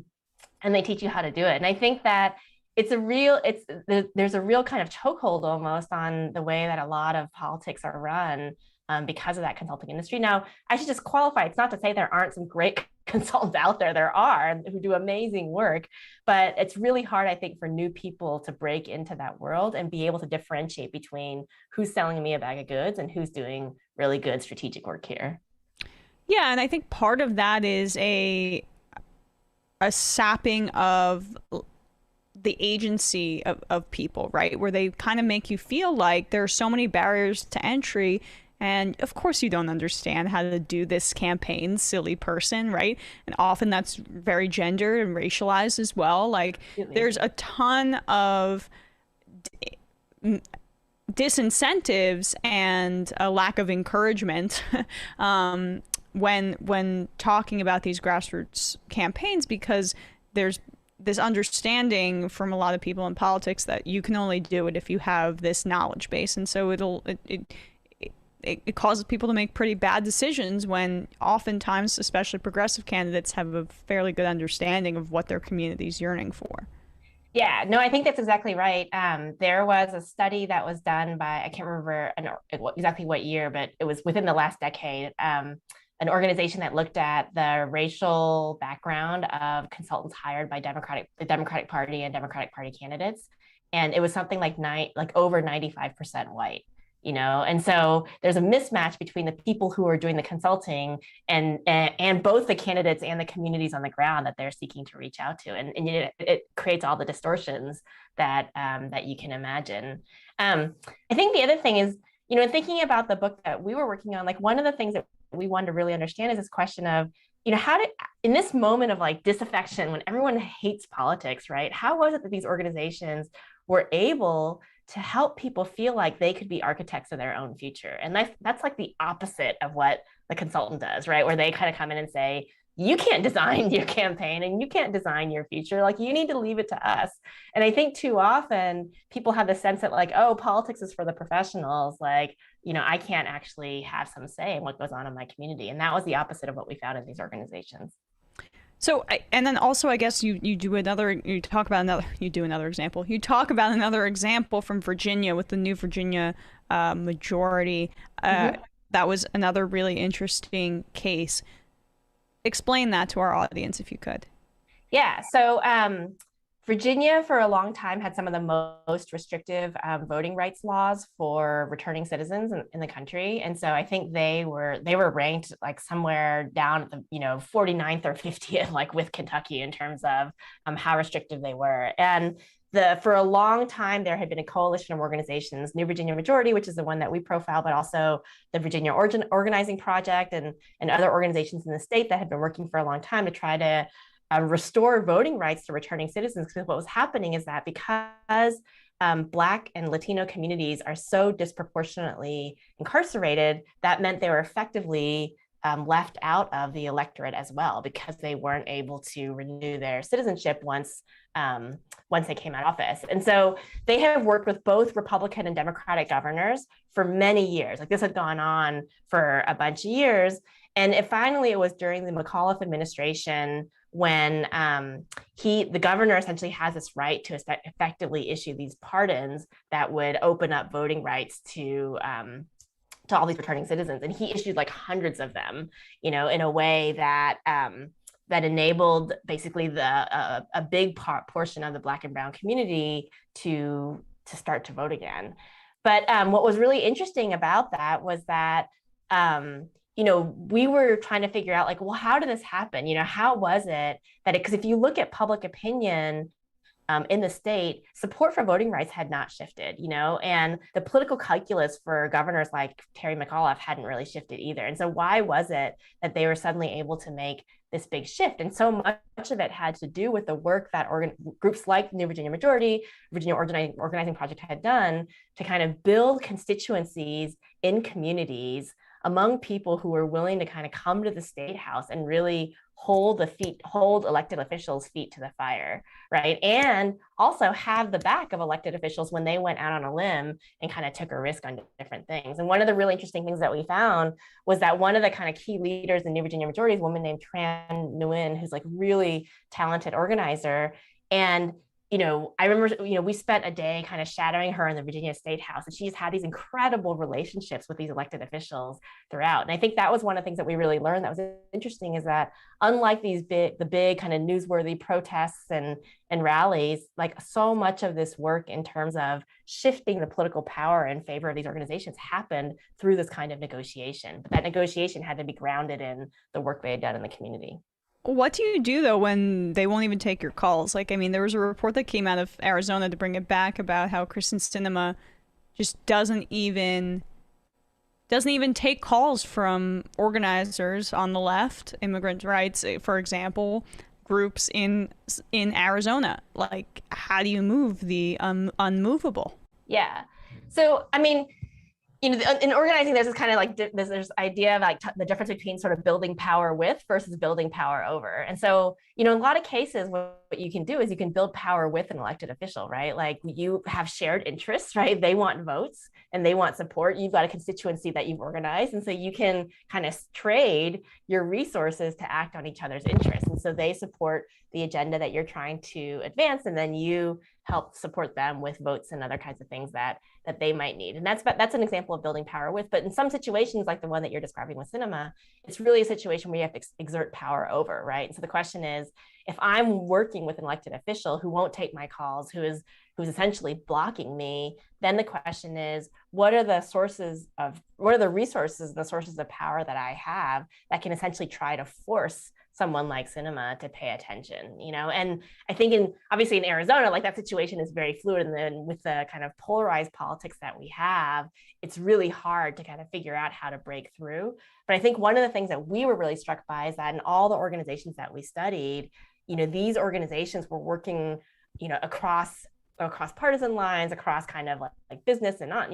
to do it. And I think that there's a real kind of chokehold almost on the way that a lot of politics are run because of that consulting industry. Now, I should just qualify. It's not to say there aren't some great consultants out there. There are, who do amazing work, but it's really hard, I think, for new people to break into that world and be able to differentiate between who's selling me a bag of goods and who's doing really good strategic work here. Yeah, and I think part of that is a sapping of the agency of people, right? Where they kind of make you feel like there are so many barriers to entry. And of course you don't understand how to do this campaign, silly person, right? And often that's very gendered and racialized as well. Like, there's a ton of disincentives and a lack of encouragement when talking about these grassroots campaigns, because there's this understanding from a lot of people in politics that you can only do it if you have this knowledge base. And so it causes people to make pretty bad decisions when oftentimes, especially progressive candidates, have a fairly good understanding of what their community is yearning for. Yeah, no, I think that's exactly right. There was a study that was done by, I can't remember exactly what year, but it was within the last decade, an organization that looked at the racial background of consultants hired by the Democratic Party and Democratic Party candidates. And it was something like over 95% white. You know, and so there's a mismatch between the people who are doing the consulting and both the candidates and the communities on the ground that they're seeking to reach out to, and it creates all the distortions that you can imagine. I think the other thing is, you know, in thinking about the book that we were working on, like, one of the things that we wanted to really understand is this question of, you know, in this moment of like disaffection, when everyone hates politics, right? How was it that these organizations were able to help people feel like they could be architects of their own future? And that's like the opposite of what the consultant does, right? Where they kind of come in and say, you can't design your campaign and you can't design your future. Like, you need to leave it to us. And I think too often people have the sense that like, oh, politics is for the professionals. Like, you know, I can't actually have some say in what goes on in my community. And that was the opposite of what we found in these organizations. So, and then also, I guess you talk about another example. You talk about another example from Virginia with the new Virginia majority. That was another really interesting case. Explain that to our audience, if you could. Yeah. So Virginia, for a long time, had some of the most restrictive voting rights laws for returning citizens in the country, and so I think they were ranked like somewhere down at the 49th or 50th, like with Kentucky, in terms of how restrictive they were. And for a long time, there had been a coalition of organizations, New Virginia Majority, which is the one that we profile, but also the Virginia Organizing Project and other organizations in the state that had been working for a long time to try to restore voting rights to returning citizens. Because what was happening is that because Black and Latino communities are so disproportionately incarcerated, that meant they were effectively left out of the electorate as well, because they weren't able to renew their citizenship once they came out of office. And so they have worked with both Republican and Democratic governors for many years. Like, this had gone on for a bunch of years. And finally, it was during the McAuliffe administration when the governor essentially has this right to effectively issue these pardons that would open up voting rights to all these returning citizens. And he issued like hundreds of them, in a way that that enabled basically a big portion of the Black and Brown community to start to vote again. But what was really interesting about that was that we were trying to figure out, like, well, how did this happen? How was it that because if you look at public opinion in the state, support for voting rights had not shifted, and the political calculus for governors like Terry McAuliffe hadn't really shifted either. And so why was it that they were suddenly able to make this big shift? And so much of it had to do with the work that groups like New Virginia Majority, Virginia Organizing Project had done to kind of build constituencies in communities among people who were willing to kind of come to the state house and really hold elected officials' feet to the fire, right? And also have the back of elected officials when they went out on a limb and kind of took a risk on different things. And one of the really interesting things that we found was that one of the kind of key leaders in New Virginia Majority is a woman named Tran Nguyen, who's like really talented organizer. And I remember, we spent a day kind of shadowing her in the Virginia State House, and she's had these incredible relationships with these elected officials throughout. And I think that was one of the things that we really learned that was interesting, is that unlike the big kind of newsworthy protests and rallies, like, so much of this work in terms of shifting the political power in favor of these organizations happened through this kind of negotiation. But that negotiation had to be grounded in the work they had done in the community. What do you do, though, when they won't even take your calls? Like, I mean, there was a report that came out of Arizona, to bring it back, about how Kristen Sinema just doesn't even take calls from organizers on the left, immigrant rights, for example, groups in Arizona. Like, how do you move the unmovable? Yeah. So, I mean, in organizing, there's this kind of like there's idea of like the difference between sort of building power with versus building power over. And so, in a lot of cases, what you can do is you can build power with an elected official, right? Like, you have shared interests, right? They want votes and they want support. You've got a constituency that you've organized. And so you can kind of trade your resources to act on each other's interests. And so they support the agenda that you're trying to advance, and then you help support them with votes and other kinds of things that they might need. And that's an example of building power with. But in some situations, like the one that you're describing with Sinema, it's really a situation where you have to exert power over, right? And so the question is, if I'm working with an elected official who won't take my calls, who's essentially blocking me, then the question is, what are the resources and the sources of power that I have that can essentially try to force someone like Sinema to pay attention, And I think obviously in Arizona, like, that situation is very fluid. And then with the kind of polarized politics that we have, it's really hard to kind of figure out how to break through. But I think one of the things that we were really struck by is that in all the organizations that we studied, these organizations were working, across partisan lines, across kind of like business and not,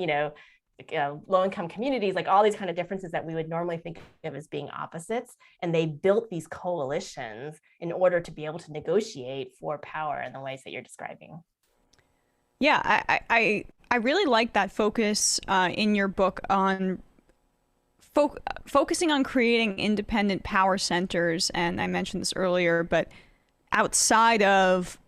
low-income communities, like all these kind of differences that we would normally think of as being opposites. And they built these coalitions in order to be able to negotiate for power in the ways that you're describing. Yeah, I really like that focus in your book on focusing on creating independent power centers. And I mentioned this earlier, but outside of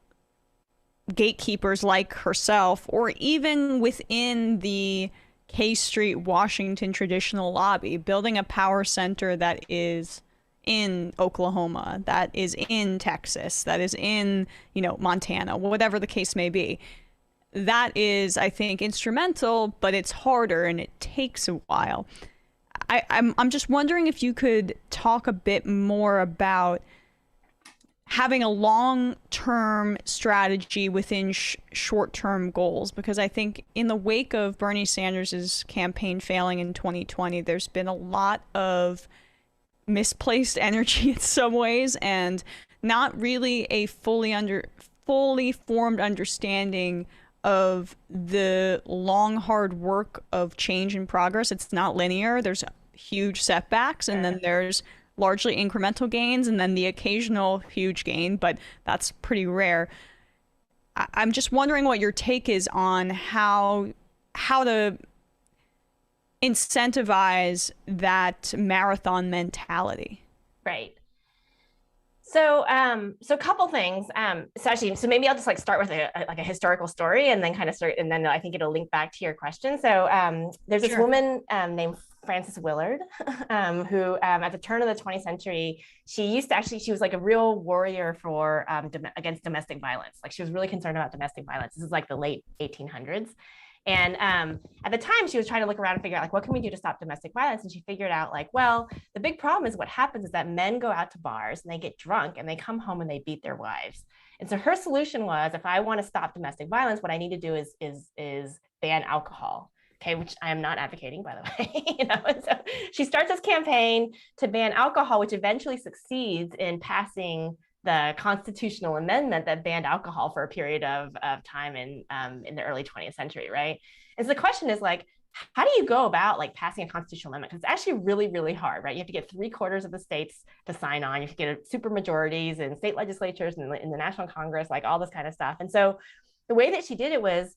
gatekeepers like herself, or even within the K Street, Washington traditional lobby, building a power center that is in Oklahoma, that is in Texas, that is in, Montana, whatever the case may be. That is, I think, instrumental, but it's harder and it takes a while. I'm just wondering if you could talk a bit more about having a long-term strategy within short-term goals, because I think in the wake of Bernie Sanders' campaign failing in 2020, there's been a lot of misplaced energy in some ways, and not really a fully formed understanding of the long, hard work of change and progress. It's not linear. There's huge setbacks, and then there's largely incremental gains, and then the occasional huge gain, but that's pretty rare. I'm just wondering what your take is on how to incentivize that marathon mentality. Right. So, so a couple things. So maybe I'll just like start with a historical story, and then kind of start, and then I think it'll link back to your question. So, there's this woman named Frances Willard, who at the turn of the 20th century, she was like a real warrior for against domestic violence. Like she was really concerned about domestic violence. This is like the late 1800s. And at the time, she was trying to look around and figure out, like, what can we do to stop domestic violence? And she figured out, like, well, the big problem is what happens is that men go out to bars and they get drunk and they come home and they beat their wives. And so her solution was, if I want to stop domestic violence, what I need to do is ban alcohol. Okay, which I am not advocating, by the way. And so she starts this campaign to ban alcohol, which eventually succeeds in passing the constitutional amendment that banned alcohol for a period of time in the early 20th century, right? And so the question is, like, how do you go about like passing a constitutional amendment? Because it's actually really, really hard, right? You have to get 3/4 of the states to sign on. You have to get super majorities in state legislatures and in the National Congress, like all this kind of stuff. And so the way that she did it was,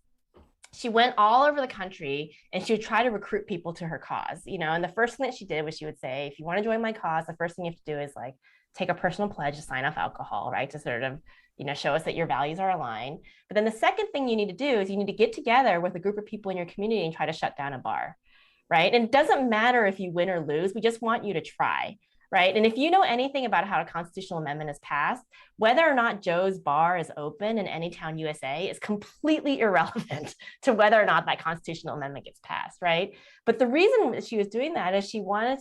she went all over the country and she would try to recruit people to her cause, and the first thing that she did was she would say, if you want to join my cause, the first thing you have to do is like take a personal pledge to sign off alcohol, right? To sort of, show us that your values are aligned. But then the second thing you need to do is you need to get together with a group of people in your community and try to shut down a bar, right? And it doesn't matter if you win or lose, we just want you to try, right? And if you know anything about how a constitutional amendment is passed, whether or not Joe's bar is open in any town USA is completely irrelevant to whether or not that constitutional amendment gets passed, right? But the reason that she was doing that is she wanted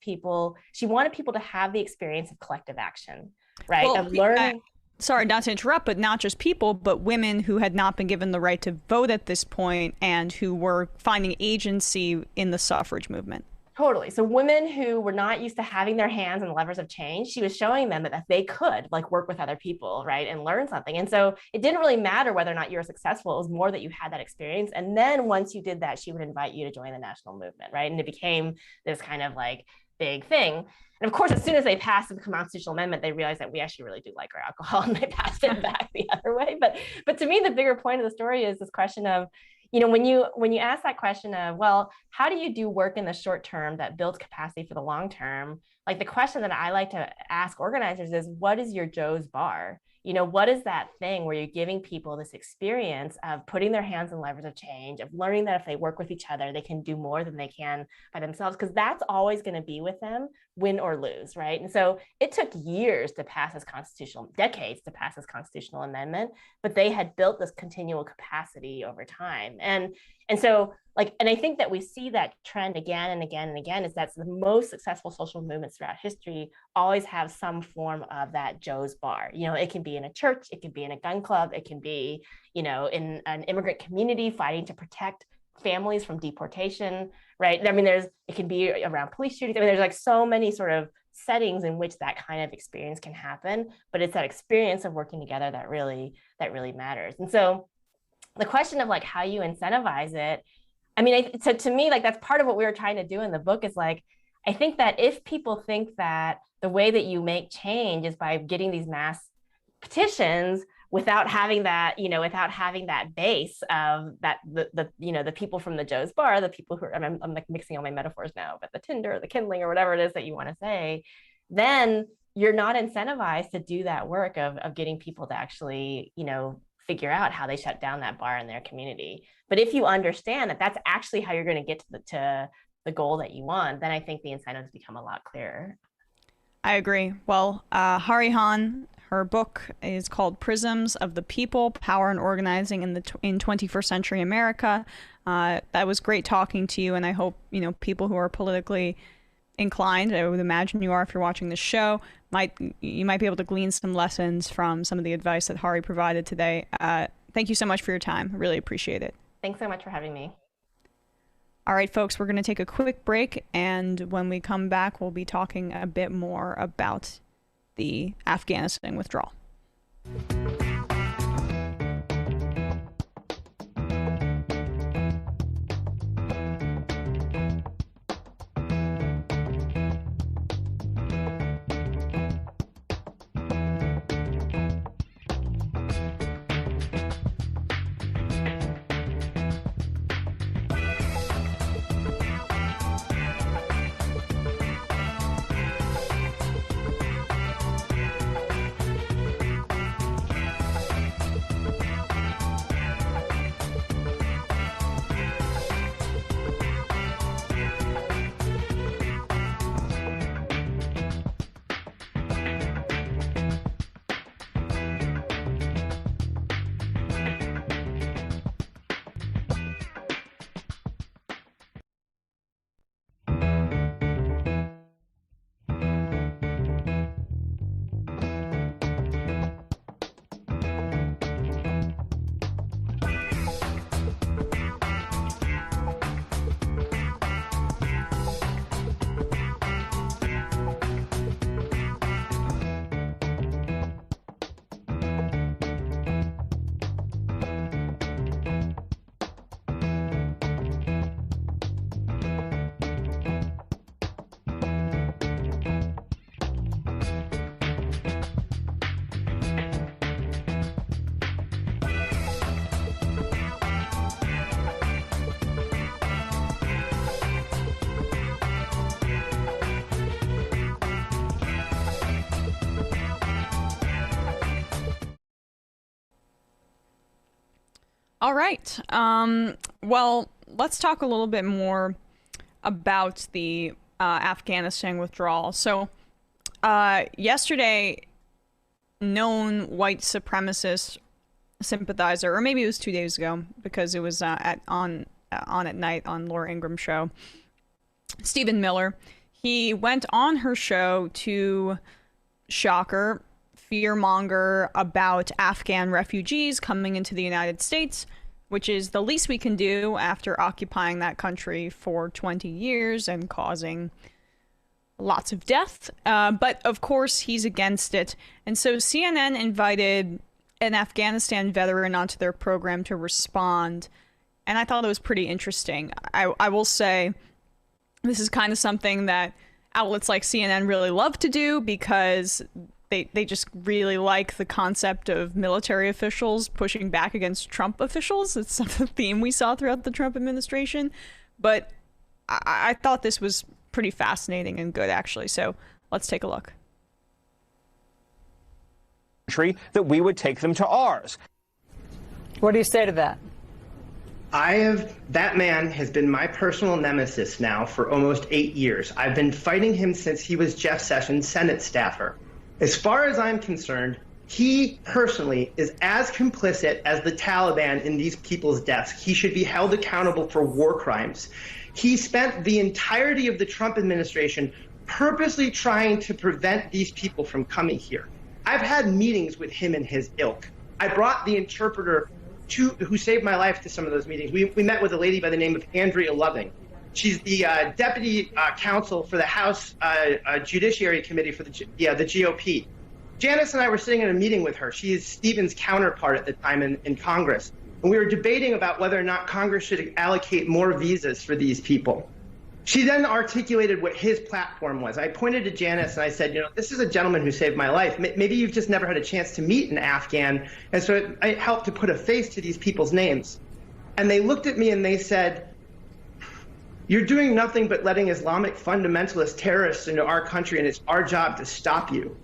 people to have the experience of collective action, right? Well, of learning. Sorry, not to interrupt, but not just people, but women who had not been given the right to vote at this point and who were finding agency in the suffrage movement. Totally. So women who were not used to having their hands on the levers of change, she was showing them that they could like work with other people, right, and learn something. And so it didn't really matter whether or not you were successful. It was more that you had that experience. And then once you did that, she would invite you to join the national movement, right? And it became this kind of like big thing. And of course, as soon as they passed the constitutional amendment, they realized that we actually really do like our alcohol, and they passed it back the other way. But to me, the bigger point of the story is this question of, when you ask that question of, well, how do you do work in the short term that builds capacity for the long term? Like the question that I like to ask organizers is, what is your Joe's bar? What is that thing where you're giving people this experience of putting their hands on levers of change, of learning that if they work with each other, they can do more than they can by themselves, because that's always going to be with them, win or lose, right? And so it took decades to pass this constitutional amendment, but they had built this continual capacity over time. And so I think that we see that trend again and again and again, is that the most successful social movements throughout history always have some form of that Joe's bar. It can be in a church, it can be in a gun club, it can be, in an immigrant community fighting to protect families from deportation, right? I mean, it can be around police shootings. I mean, there's like so many sort of settings in which that kind of experience can happen, but it's that experience of working together that really matters. And so the question of like how you incentivize it, I mean, so to me, like that's part of what we were trying to do in the book is like, I think that if people think that the way that you make change is by getting these mass petitions without having that, without having that base of that, the people from the Joe's bar, the people who are, I'm like mixing all my metaphors now, but the Tinder, the Kindling, or whatever it is that you want to say, then you're not incentivized to do that work of getting people to actually, figure out how they shut down that bar in their community. But if you understand that that's actually how you're going to get to the goal that you want, then I think the incentives become a lot clearer. I agree. Well, Hahrie Han, her book is called Prisms of the People, Power and Organizing in 21st Century America. That was great talking to you, and I hope, people who are politically inclined, I would imagine you are if you're watching this show, you might be able to glean some lessons from some of the advice that Hahrie provided today. Thank you so much for your time. I really appreciate it. Thanks so much for having me. All right, folks, we're going to take a quick break, and when we come back, we'll be talking a bit more about the Afghanistan withdrawal. All right. Well, let's talk a little bit more about the Afghanistan withdrawal. So, yesterday, known white supremacist sympathizer, or maybe it was 2 days ago, because it was on at night on Laura Ingram's show, Stephen Miller, he went on her show to, shocker, fearmonger about Afghan refugees coming into the United States, which is the least we can do after occupying that country for 20 years and causing lots of death. But of course, he's against it. And so CNN invited an Afghanistan veteran onto their program to respond. And I thought it was pretty interesting. I will say this is kind of something that outlets like CNN really love to do, because they just really like the concept of military officials pushing back against Trump officials. It's a theme we saw throughout the Trump administration. But I thought this was pretty fascinating and good, actually. So let's take a look. That we would take them to ours. What do you say to that? That man has been my personal nemesis now for almost 8 years. I've been fighting him since he was Jeff Sessions' Senate staffer. As far as I'm concerned, he personally is as complicit as the Taliban in these people's deaths. He should be held accountable for war crimes. He spent the entirety of the Trump administration purposely trying to prevent these people from coming here. I've had meetings with him and his ilk. I brought the interpreter who saved my life to some of those meetings. We met with a lady by the name of Andrea Loving. She's the deputy counsel for the House Judiciary Committee for the GOP. Janice and I were sitting in a meeting with her. She is Stephen's counterpart at the time in Congress. And we were debating about whether or not Congress should allocate more visas for these people. She then articulated what his platform was. I pointed to Janice and I said, this is a gentleman who saved my life. Maybe you've just never had a chance to meet an Afghan. And so it helped to put a face to these people's names. And they looked at me and they said, you're doing nothing but letting Islamic fundamentalist terrorists into our country, and it's our job to stop you.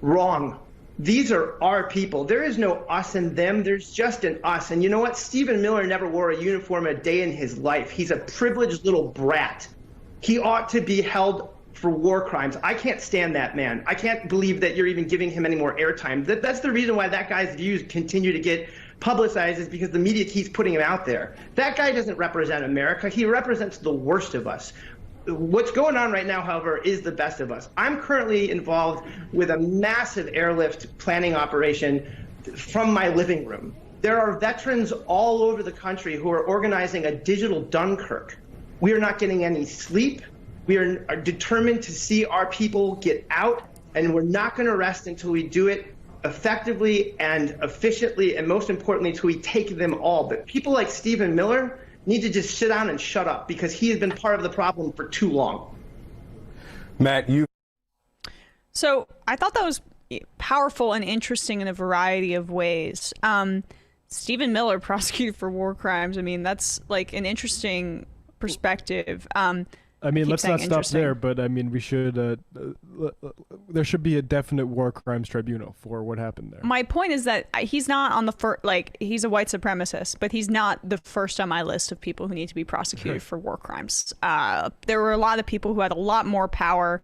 Wrong. These are our people. There is no us and them. There's just an us. And you know what? Stephen Miller never wore a uniform a day in his life. He's a privileged little brat. He ought to be held for war crimes. I can't stand that man. I can't believe that you're even giving him any more airtime. That's the reason why that guy's views continue to get publicized, is because the media keeps putting him out there. That guy doesn't represent America. He represents the worst of us. What's going on right now, however, is the best of us. I'm currently involved with a massive airlift planning operation from my living room. There are veterans all over the country who are organizing a digital Dunkirk. We are not getting any sleep. We are determined to see our people get out, and we're not going to rest until we do it effectively and efficiently, and most importantly, until we take them all. But people like Stephen Miller need to just sit down and shut up, because he has been part of the problem for too long. Matt, So I thought that was powerful and interesting in a variety of ways. Stephen Miller prosecuted for war crimes. I mean, that's like an interesting perspective. I mean, let's not stop there, but I mean, we should, there should be a definite war crimes tribunal for what happened there. My point is that he's not on the first, he's a white supremacist, but he's not the first on my list of people who need to be prosecuted for war crimes. There were a lot of people who had a lot more power,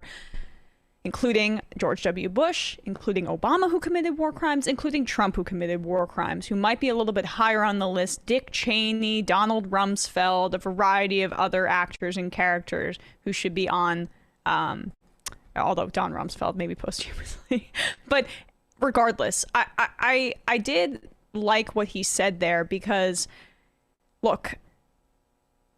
including George W. Bush, including Obama, who committed war crimes, including Trump, who committed war crimes, who might be a little bit higher on the list. Dick Cheney, Donald Rumsfeld, a variety of other actors and characters who should be on, although Don Rumsfeld maybe posthumously. But regardless, I did like what he said there, because, look,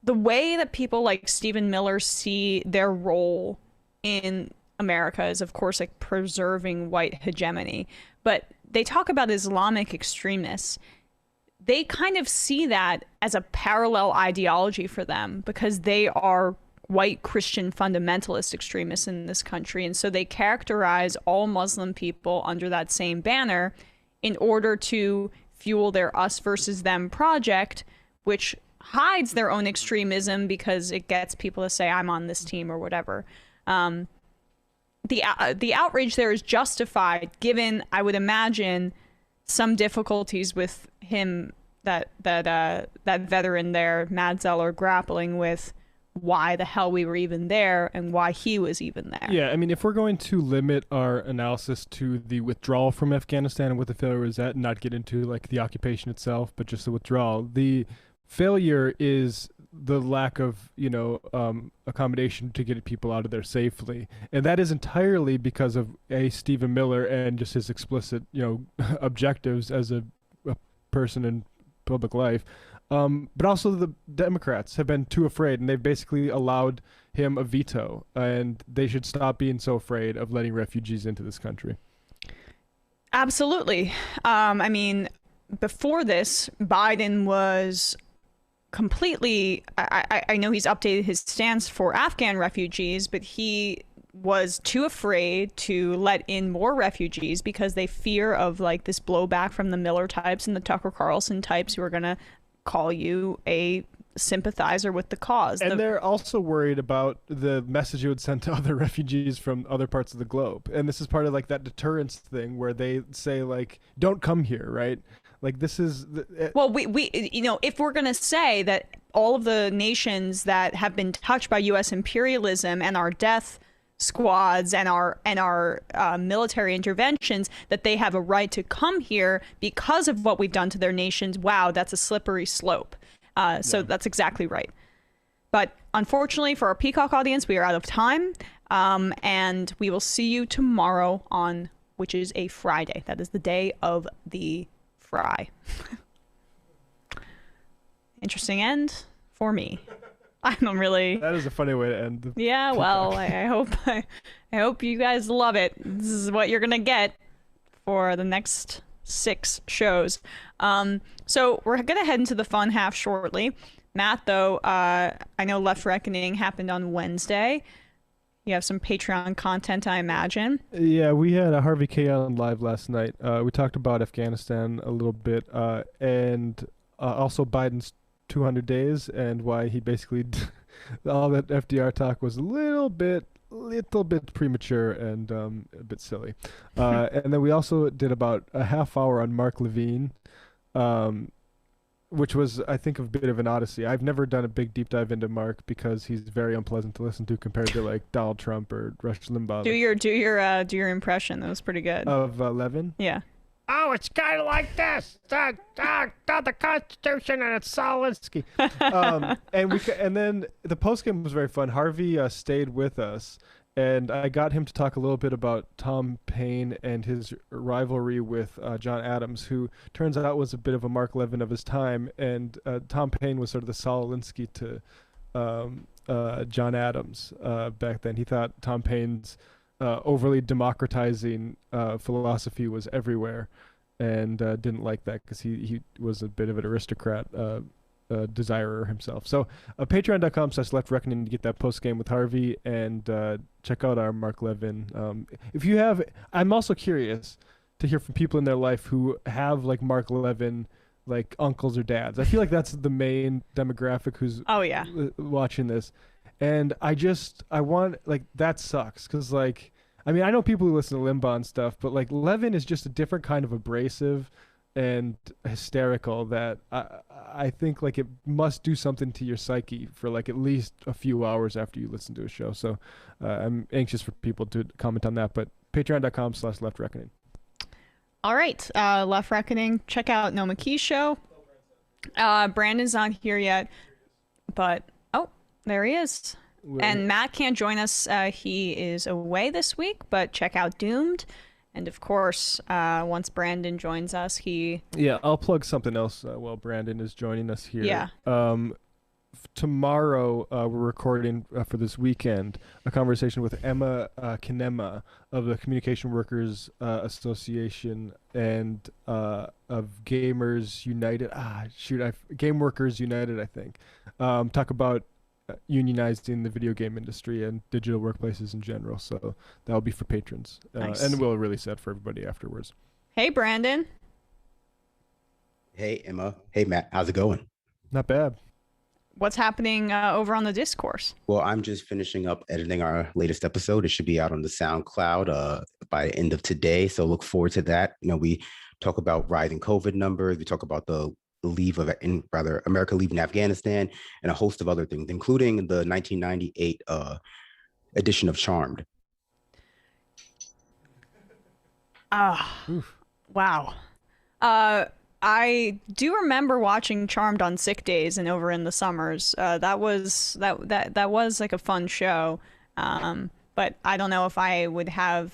the way that people like Stephen Miller see their role in America is, of course, like preserving white hegemony, but they talk about Islamic extremists. They kind of see that as a parallel ideology for them, because they are white Christian fundamentalist extremists in this country, and so they characterize all Muslim people under that same banner in order to fuel their us versus them project, which hides their own extremism because it gets people to say, I'm on this team or whatever. The outrage there is justified, given, I would imagine, some difficulties with him that veteran there, Matt Zeller, grappling with why the hell we were even there and why he was even there. Yeah, I mean, if we're going to limit our analysis to the withdrawal from Afghanistan and what the failure was at, and not get into like the occupation itself, but just the withdrawal, the failure is the lack of, accommodation to get people out of there safely. And that is entirely because of Stephen Miller and just his explicit, objectives as a person in public life. But also the Democrats have been too afraid, and they've basically allowed him a veto, and they should stop being so afraid of letting refugees into this country. Absolutely. I mean, before this, Biden was completely, I know he's updated his stance for Afghan refugees, but he was too afraid to let in more refugees because they fear of like this blowback from the Miller types and the Tucker Carlson types who are going to call you a sympathizer with the cause. And they're also worried about the message it would send to other refugees from other parts of the globe. And this is part of like that deterrence thing where they say like, don't come here, right? Like this is well, we if we're going to say that all of the nations that have been touched by U.S. imperialism and our death squads and our military interventions, that they have a right to come here because of what we've done to their nations, wow, that's a slippery slope. So that's exactly right. But unfortunately for our Peacock audience, we are out of time. And we will see you tomorrow which is a Friday. That is the day of the fry. Interesting end for me. I don't really. That is a funny way to end. Yeah, well, I hope you guys love it. This is what you're gonna get for the next 6 shows. So we're gonna head into the fun half shortly. Matt, though, I know Left Reckoning happened on Wednesday. You have some Patreon content, I imagine. Yeah, we had a Harvey K on live last night. We talked about Afghanistan a little bit, and also Biden's 200 days and why he basically all that FDR talk was a little bit premature and a bit silly. And then we also did about a half hour on Mark Levine, which was, I think, a bit of an odyssey. I've never done a big deep dive into Mark because he's very unpleasant to listen to compared to like Donald Trump or Rush Limbaugh. Do your impression. That was pretty good. Of Levin? Yeah. Oh, it's kind of like this. The Constitution and it's Solinsky. And then the postgame was very fun. Harvey stayed with us, and I got him to talk a little bit about Tom Paine and his rivalry with John Adams, who turns out was a bit of a Mark Levin of his time. And Tom Paine was sort of the Solinsky to John Adams back then. He thought Tom Paine's overly democratizing philosophy was everywhere, and didn't like that because he was a bit of an aristocrat desirer himself. So patreon.com/leftreckoning to get that post game with Harvey, and check out our Mark Levin. If you have, I'm also curious to hear from people in their life who have like Mark Levin, like uncles or dads. I feel like that's the main demographic who's watching this. And I want, like, that sucks. Because, like, I mean, I know people who listen to Limbaugh and stuff, but, like, Levin is just a different kind of abrasive and hysterical that I think, like, it must do something to your psyche for, like, at least a few hours after you listen to a show. So I'm anxious for people to comment on that. But patreon.com/leftreckoning. All right. Left Reckoning. Check out No McKee Show. Brandon's not here yet, but... there he is. And Matt can't join us. He is away this week, but check out Doomed. And of course, once Brandon joins us, Yeah, I'll plug something else while Brandon is joining us here. Yeah. Tomorrow, we're recording for this weekend a conversation with Emma Kinema of the Communication Workers Association and of Gamers United. Game Workers United, I think. Talk about unionizing the video game industry and digital workplaces in general. So that'll be for patrons. Nice. And we'll release that for everybody afterwards. Hey, Brandon. Hey, Emma. Hey, Matt. How's it going? Not bad. What's happening over on the Discourse? Well, I'm just finishing up editing our latest episode. It should be out on the SoundCloud by the end of today. So look forward to that. We talk about rising COVID numbers. We talk about the America leaving Afghanistan, and a host of other things, including the 1998 edition of Charmed. Wow. I do remember watching Charmed on sick days and over in the summers. That was like a fun show. But I don't know if I would have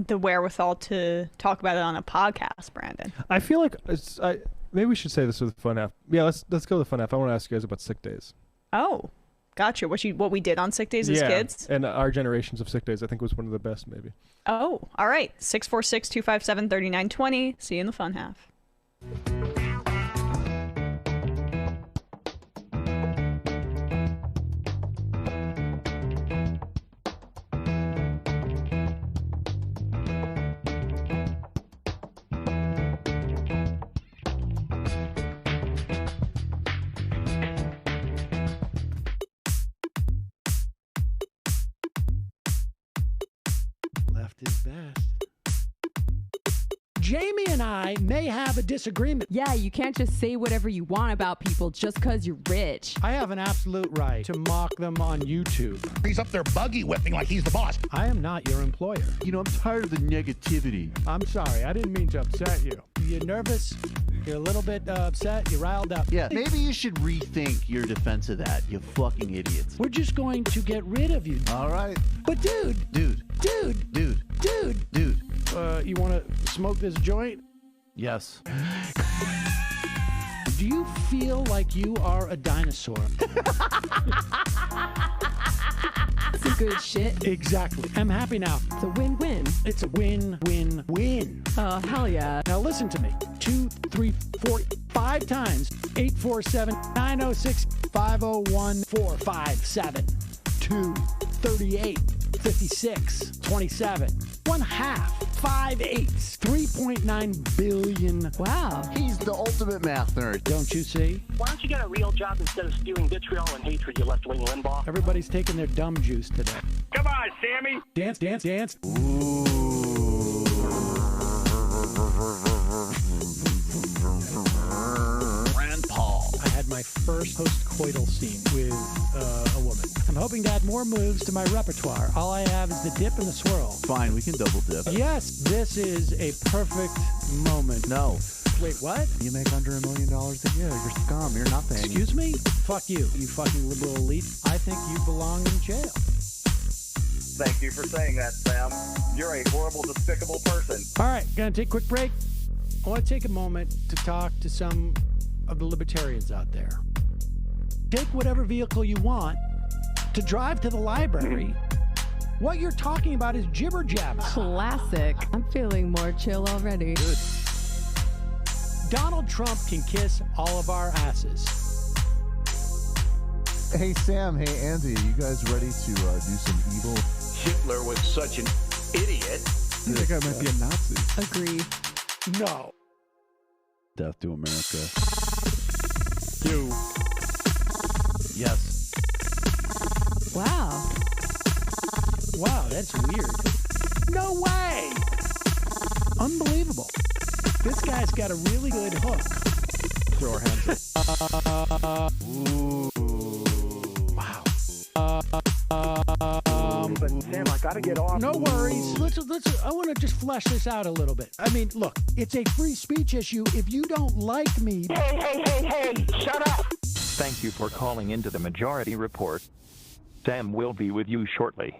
the wherewithal to talk about it on a podcast, Brandon. I feel like maybe we should say this with the fun half. Yeah, let's go to the fun half. I want to ask you guys about sick days. Oh, gotcha. What we did on sick days as kids? And our generations of sick days, I think, was one of the best, maybe. Oh, all right. 646-257-3920. See you in the fun half. Left is best. Jamie and I may have a disagreement. Yeah, you can't just say whatever you want about people just because you're rich. I have an absolute right to mock them on YouTube. He's up there buggy whipping like he's the boss. I am not your employer. You know, I'm tired of the negativity. I'm sorry, I didn't mean to upset you. You're nervous? You're a little bit upset? You're riled up? Yeah, maybe you should rethink your defense of that, you fucking idiots. We're just going to get rid of you. All right. But dude, you want to smoke this joint? Yes. Do you feel like you are a dinosaur? That's some good shit. Exactly. I'm happy now. It's a win-win. It's a win-win-win. Oh, hell yeah. Now listen to me. 2, 3, 4, 5 times. 847-906-501-457. 2, 38, 56, 27. 1/2. 5 eighths. 3.9 billion. Wow. He's the ultimate math nerd. Don't you see? Why don't you get a real job instead of spewing vitriol and hatred, you left-wing Limbaugh? Everybody's taking their dumb juice today. Come on, Sammy! Dance, dance, dance. Rand Paul. I had my first post-coital scene with a woman. I'm hoping to add more moves to my repertoire. All I have is the dip and the swirl. Fine, we can double dip. Yes, this is a perfect moment. No. Wait, what? You make under $1 million a year. You're scum. You're nothing. Excuse me? Fuck you, you fucking liberal elite. I think you belong in jail. Thank you for saying that, Sam. You're a horrible, despicable person. All right, gonna take a quick break. I want to take a moment to talk to some of the libertarians out there. Take whatever vehicle you want to drive to the library. What you're talking about is jibber jabber. Classic. I'm feeling more chill already. Good. Donald Trump can kiss all of our asses. Hey, Sam. Hey, Andy. You guys ready to do some evil? Hitler was such an idiot. That guy might be a Nazi. Agree. No. Death to America. You. Yes. Wow. Wow, that's weird. No way! Unbelievable. This guy's got a really good hook. Throw our hands up. Ooh. Wow. But Sam, I gotta get off. No worries. Let's. I want to just flesh this out a little bit. I mean, look, it's a free speech issue. If you don't like me... Hey, shut up! Thank you for calling into the Majority Report. Sam will be with you shortly.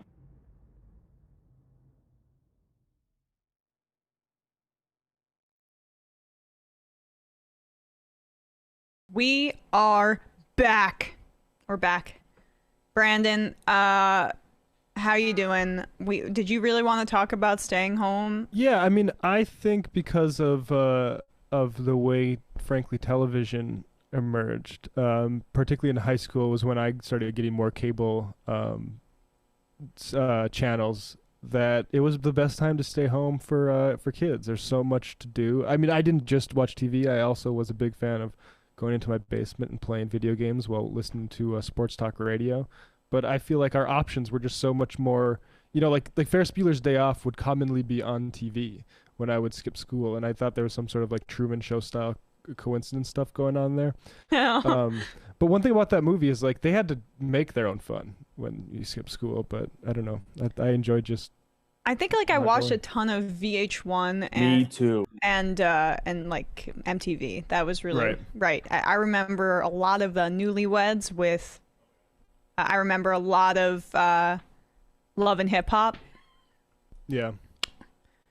We are back. We're back. Brandon, how you doing? Did you really want to talk about staying home? Yeah, I mean, I think because of the way, frankly, television emerged, particularly in high school, was when I started getting more cable channels, that it was the best time to stay home for kids. There's so much to do. I mean, I didn't just watch TV. I also was a big fan of going into my basement and playing video games while listening to sports talk radio. But I feel like our options were just so much more, like Ferris Bueller's Day Off would commonly be on TV when I would skip school. And I thought there was some sort of like Truman Show style coincidence stuff going on there. But one thing about that movie is like they had to make their own fun when you skip school. But I don't know. I enjoyed just. I think like I watched a ton of VH1 and Me too. and like MTV. That was really Right. I remember a lot of the Newlyweds with. I remember a lot of Love and Hip Hop. Yeah.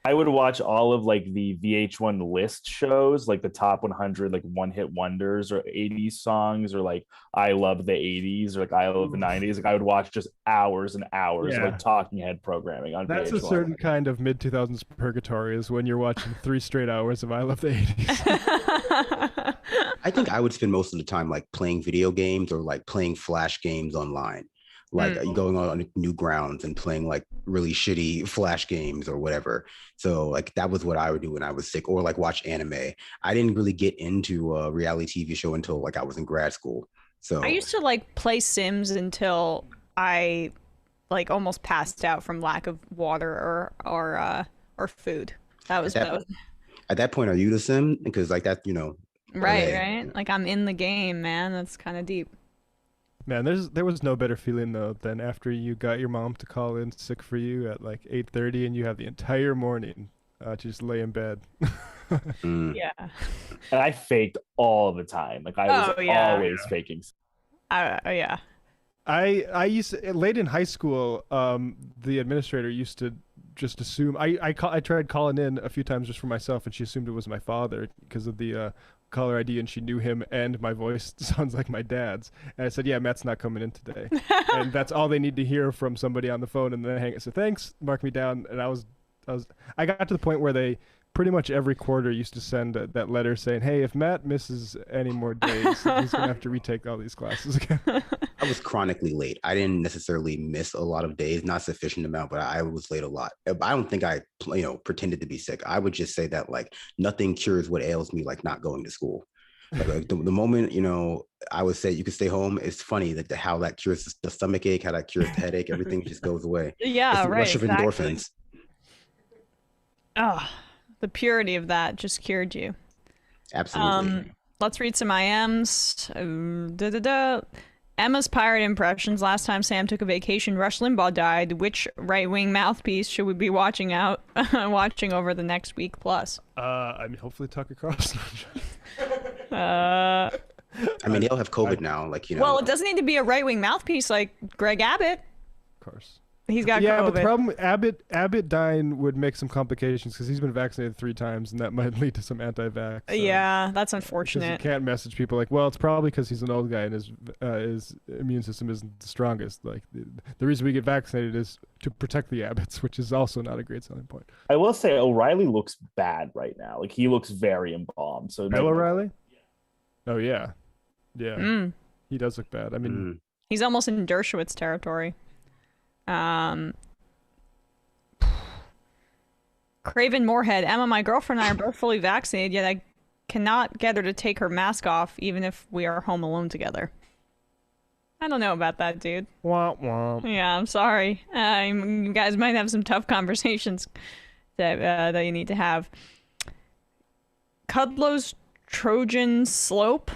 I would watch all of like the VH1 list shows, like the top 100 like one-hit wonders or 80s songs, or like I love the 80s or like I love the 90s. Like I would watch just hours and hours of like talking head programming on That's VH1. a certain kind of mid-2000s purgatory is when you're watching 3 straight hours of I Love the 80s. I think I would spend most of the time like playing video games or like playing flash games online. Like going on new grounds and playing like really shitty flash games or whatever. So like that was what I would do when I was sick, or like watch anime. I didn't really get into a reality TV show until like I was in grad school. So I used to like play Sims until I like almost passed out from lack of water or food. That was at that point, are you the sim? Because like that, you know. Right. Like I'm in the game, man. That's kind of deep. Man, there was no better feeling though than after you got your mom to call in sick for you at like 8:30 and you have the entire morning to just lay in bed. Yeah. And I faked all the time. Like I was always faking. Yeah. I used to, late in high school, the administrator used to just assume I tried calling in a few times just for myself, and she assumed it was my father because of the caller ID, and she knew him and my voice sounds like my dad's. And I said, yeah, Matt's not coming in today. And that's all they need to hear from somebody on the phone. And then I hang it. So thanks, mark me down. And I got to the point where they pretty much every quarter used to send that letter saying, hey, if Matt misses any more days, he's going to have to retake all these classes again. I was chronically late. I didn't necessarily miss a lot of days, not sufficient amount, but I was late a lot. I don't think I, pretended to be sick. I would just say that like nothing cures what ails me, like not going to school. Like the moment, I would say you could stay home. It's funny that how that cures the stomach ache, how that cures the headache, everything just goes away. Yeah, it's the rush of exactly. endorphins. Oh, the purity of that just cured you. Absolutely. Let's read some IMs. Emma's pirate impressions. Last time Sam took a vacation, Rush Limbaugh died. Which right-wing mouthpiece should we be watching over the next week plus? I mean, hopefully Tucker Carlson. I mean, they'll have COVID now, Well, it doesn't need to be a right-wing mouthpiece like Greg Abbott. Of course. He's got COVID. But the problem, Abbott dying would make some complications because he's been vaccinated 3 times, and that might lead to some anti-vax. Yeah, that's unfortunate. You can't message people like, well, it's probably because he's an old guy and his immune system isn't the strongest. Like the reason we get vaccinated is to protect the Abbotts, which is also not a great selling point. I will say O'Reilly looks bad right now. Like he looks very embalmed. So Bill O'Reilly? Oh yeah. He does look bad. I mean, he's almost in Dershowitz territory. Craven Moorhead, Emma, my girlfriend and I are both fully vaccinated, yet I cannot get her to take her mask off even if we are home alone together. I don't know about that, dude. Womp womp. Yeah, I'm sorry. You guys might have some tough conversations that you need to have. Cudlow's Trojan Slope?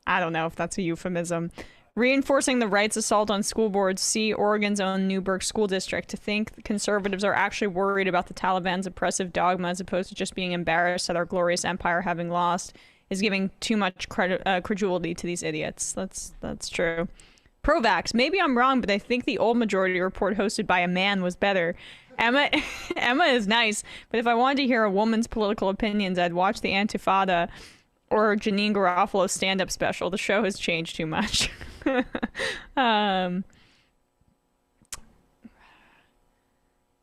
I don't know if that's a euphemism. Reinforcing the rights assault on school boards. See Oregon's own Newburgh School District. To think conservatives are actually worried about the Taliban's oppressive dogma as opposed to just being embarrassed at our glorious empire having lost is giving too much credulity to these idiots. That's true. Pro-vax. Maybe I'm wrong, but I think the old Majority Report hosted by a man was better. Emma is nice, but if I wanted to hear a woman's political opinions, I'd watch the Antifada or Janine Garofalo's stand-up special. The show has changed too much.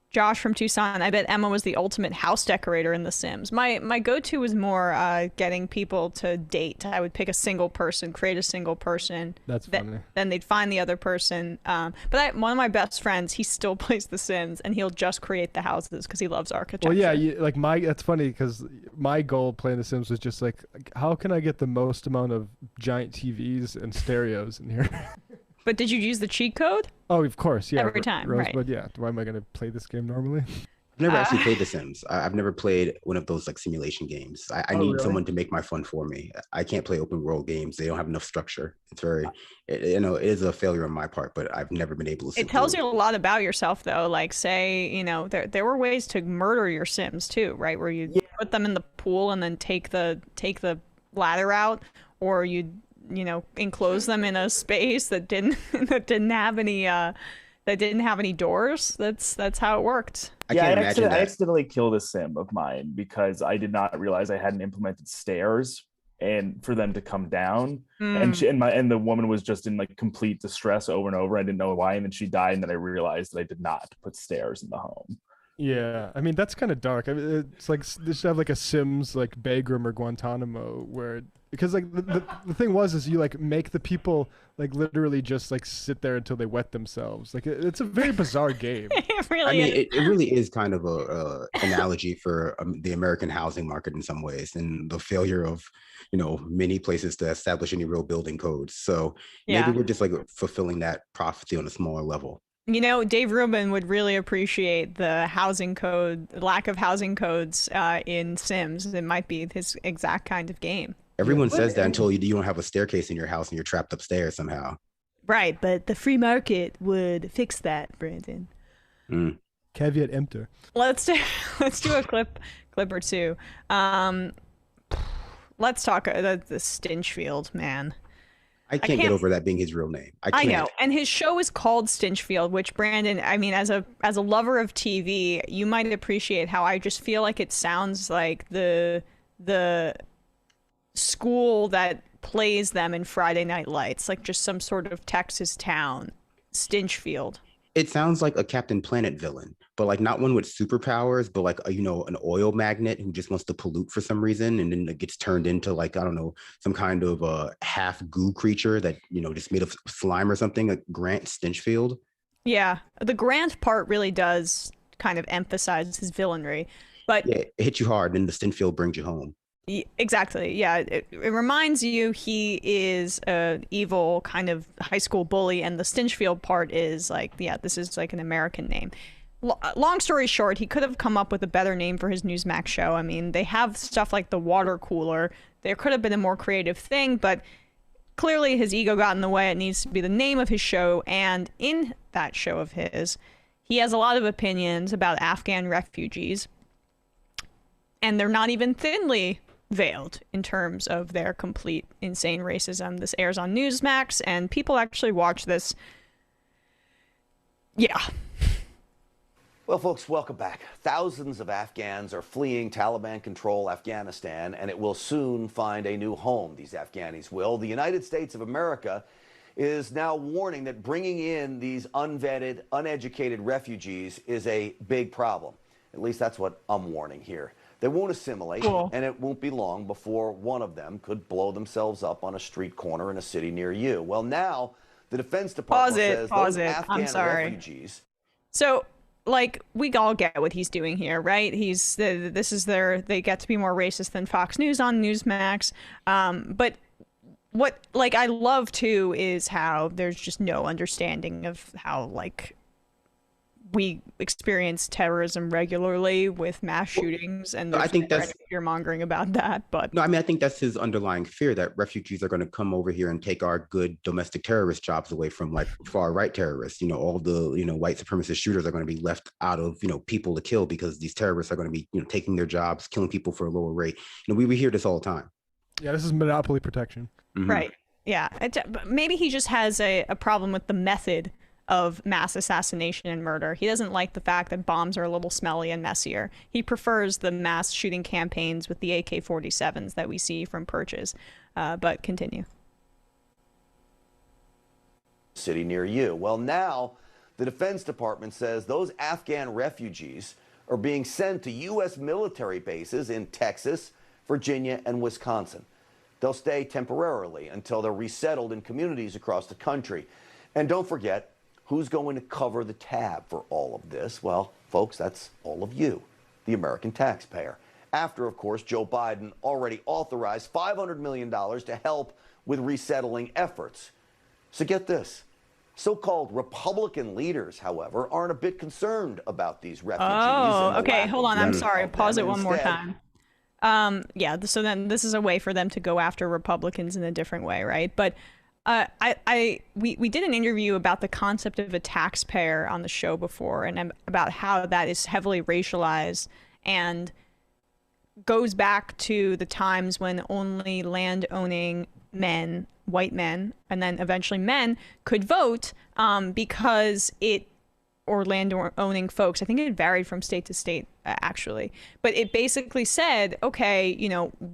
Josh from Tucson, I bet Emma was the ultimate house decorator in The Sims. My go-to was more getting people to date. I would pick a single person, create a single person. That's funny. Then they'd find the other person. But one of my best friends, he still plays The Sims, and he'll just create the houses because he loves architecture. Well, yeah, that's funny because my goal playing The Sims was just like, how can I get the most amount of giant TVs and stereos in here? But did you use the cheat code? Oh, of course, yeah. Every time, right. But yeah, why am I going to play this game normally? I've never actually played The Sims. I've never played one of those like simulation games. I need really? someone to make my fun for me. I can't play open world games. They don't have enough structure. It's very, you know, it is a failure on my part, but I've never been able to. It tells you a lot about yourself, though. Like, say, you know, there were ways to murder your Sims too, right? Where you put them in the pool and then take the ladder out, or you know, enclose them in a space that didn't have any doors. That's how it worked. I accidentally killed a sim of mine because I did not realize I hadn't implemented stairs and for them to come down. And the woman was just in like complete distress over and over. I didn't know why, and then she died, and then I realized that I did not put stairs in the home. Yeah, I mean that's kind of dark. I mean, it's like they should have like a Sims like Bagram or Guantanamo where, because like the thing is you like make the people like literally just like sit there until they wet themselves. Like it's a very bizarre game. It really I mean, is. it really is kind of a analogy for the American housing market in some ways, and the failure of, you know, many places to establish any real building codes. So maybe we're just like fulfilling that prophecy on a smaller level. You know, Dave Rubin would really appreciate the lack of housing codes in Sims. It might be his exact kind of game. Everyone says that until you don't have a staircase in your house and you're trapped upstairs somehow. Right, but the free market would fix that, Brandon. Caveat emptor. Let's do a clip or two. Let's talk the Stinchfield man. I can't get over that being his real name. I know, and his show is called Stinchfield, which, Brandon, I mean, as a lover of TV, you might appreciate how I just feel like it sounds like the school that plays them in Friday Night Lights, like just some sort of Texas town, Stinchfield. It sounds like a Captain Planet villain, but like not one with superpowers, but like you know, an oil magnate who just wants to pollute for some reason, and then it gets turned into like, I don't know, some kind of half goo creature that, you know, just made of slime or something. Like Grant Stinchfield. Yeah, the Grant part really does kind of emphasize his villainry, but it hits you hard, and the Stinchfield brings you home. Exactly. Yeah. It reminds you he is a evil kind of high school bully, and the Stinchfield part is like, this is like an American name. Long story short, he could have come up with a better name for his Newsmax show. I mean, they have stuff like the water cooler. There could have been a more creative thing, but clearly his ego got in the way. It needs to be the name of his show. And in that show of his, he has a lot of opinions about Afghan refugees, and they're not even thinly veiled in terms of their complete insane racism. This airs on Newsmax, and people actually watch this. Yeah. Well, folks, welcome back. Thousands of Afghans are fleeing Taliban control Afghanistan, and it will soon find a new home. These Afghanis will. The United States of America is now warning that bringing in these unvetted, uneducated refugees is a big problem. At least that's what I'm warning here. They won't assimilate, and it won't be long before one of them could blow themselves up on a street corner in a city near you. Well, now the Defense Department says those Afghan refugees. So, like, we all get what he's doing here, right? They get to be more racist than Fox News on Newsmax. But what, like, I love too is how there's just no understanding of how, like, we experience terrorism regularly with mass shootings, and I think that's fear-mongering about that. But no, I mean, I think that's his underlying fear that refugees are going to come over here and take our good domestic terrorist jobs away from like far-right terrorists. You know, all the, you know, white supremacist shooters are going to be left out of, you know, people to kill because these terrorists are going to be, you know, taking their jobs, killing people for a lower rate. You know, we hear this all the time. Yeah, this is monopoly protection. Right. Yeah. Maybe he just has a problem with the method of mass assassination and murder. He doesn't like the fact that bombs are a little smelly and messier. He prefers the mass shooting campaigns with the AK-47s that we see from Purchase. But continue. City near you. Well, now the Defense Department says those Afghan refugees are being sent to U.S. military bases in Texas, Virginia, and Wisconsin. They'll stay temporarily until they're resettled in communities across the country. And don't forget, who's going to cover the tab for all of this? Well, folks, that's all of you, the American taxpayer. After, of course, Joe Biden already authorized $500 million to help with resettling efforts. So get this, So-called Republican leaders, however, aren't a bit concerned about these refugees. Oh, and the okay. lack Hold of on. I'm them sorry. of Pause them. it one more Instead, time. Yeah. So then this is a way for them to go after Republicans in a different way, right? But we did an interview about the concept of a taxpayer on the show before, and about how that is heavily racialized and goes back to the times when only land-owning men, white men, and then eventually men could vote, because or land-owning folks. I think it varied from state to state, actually. But it basically said, okay,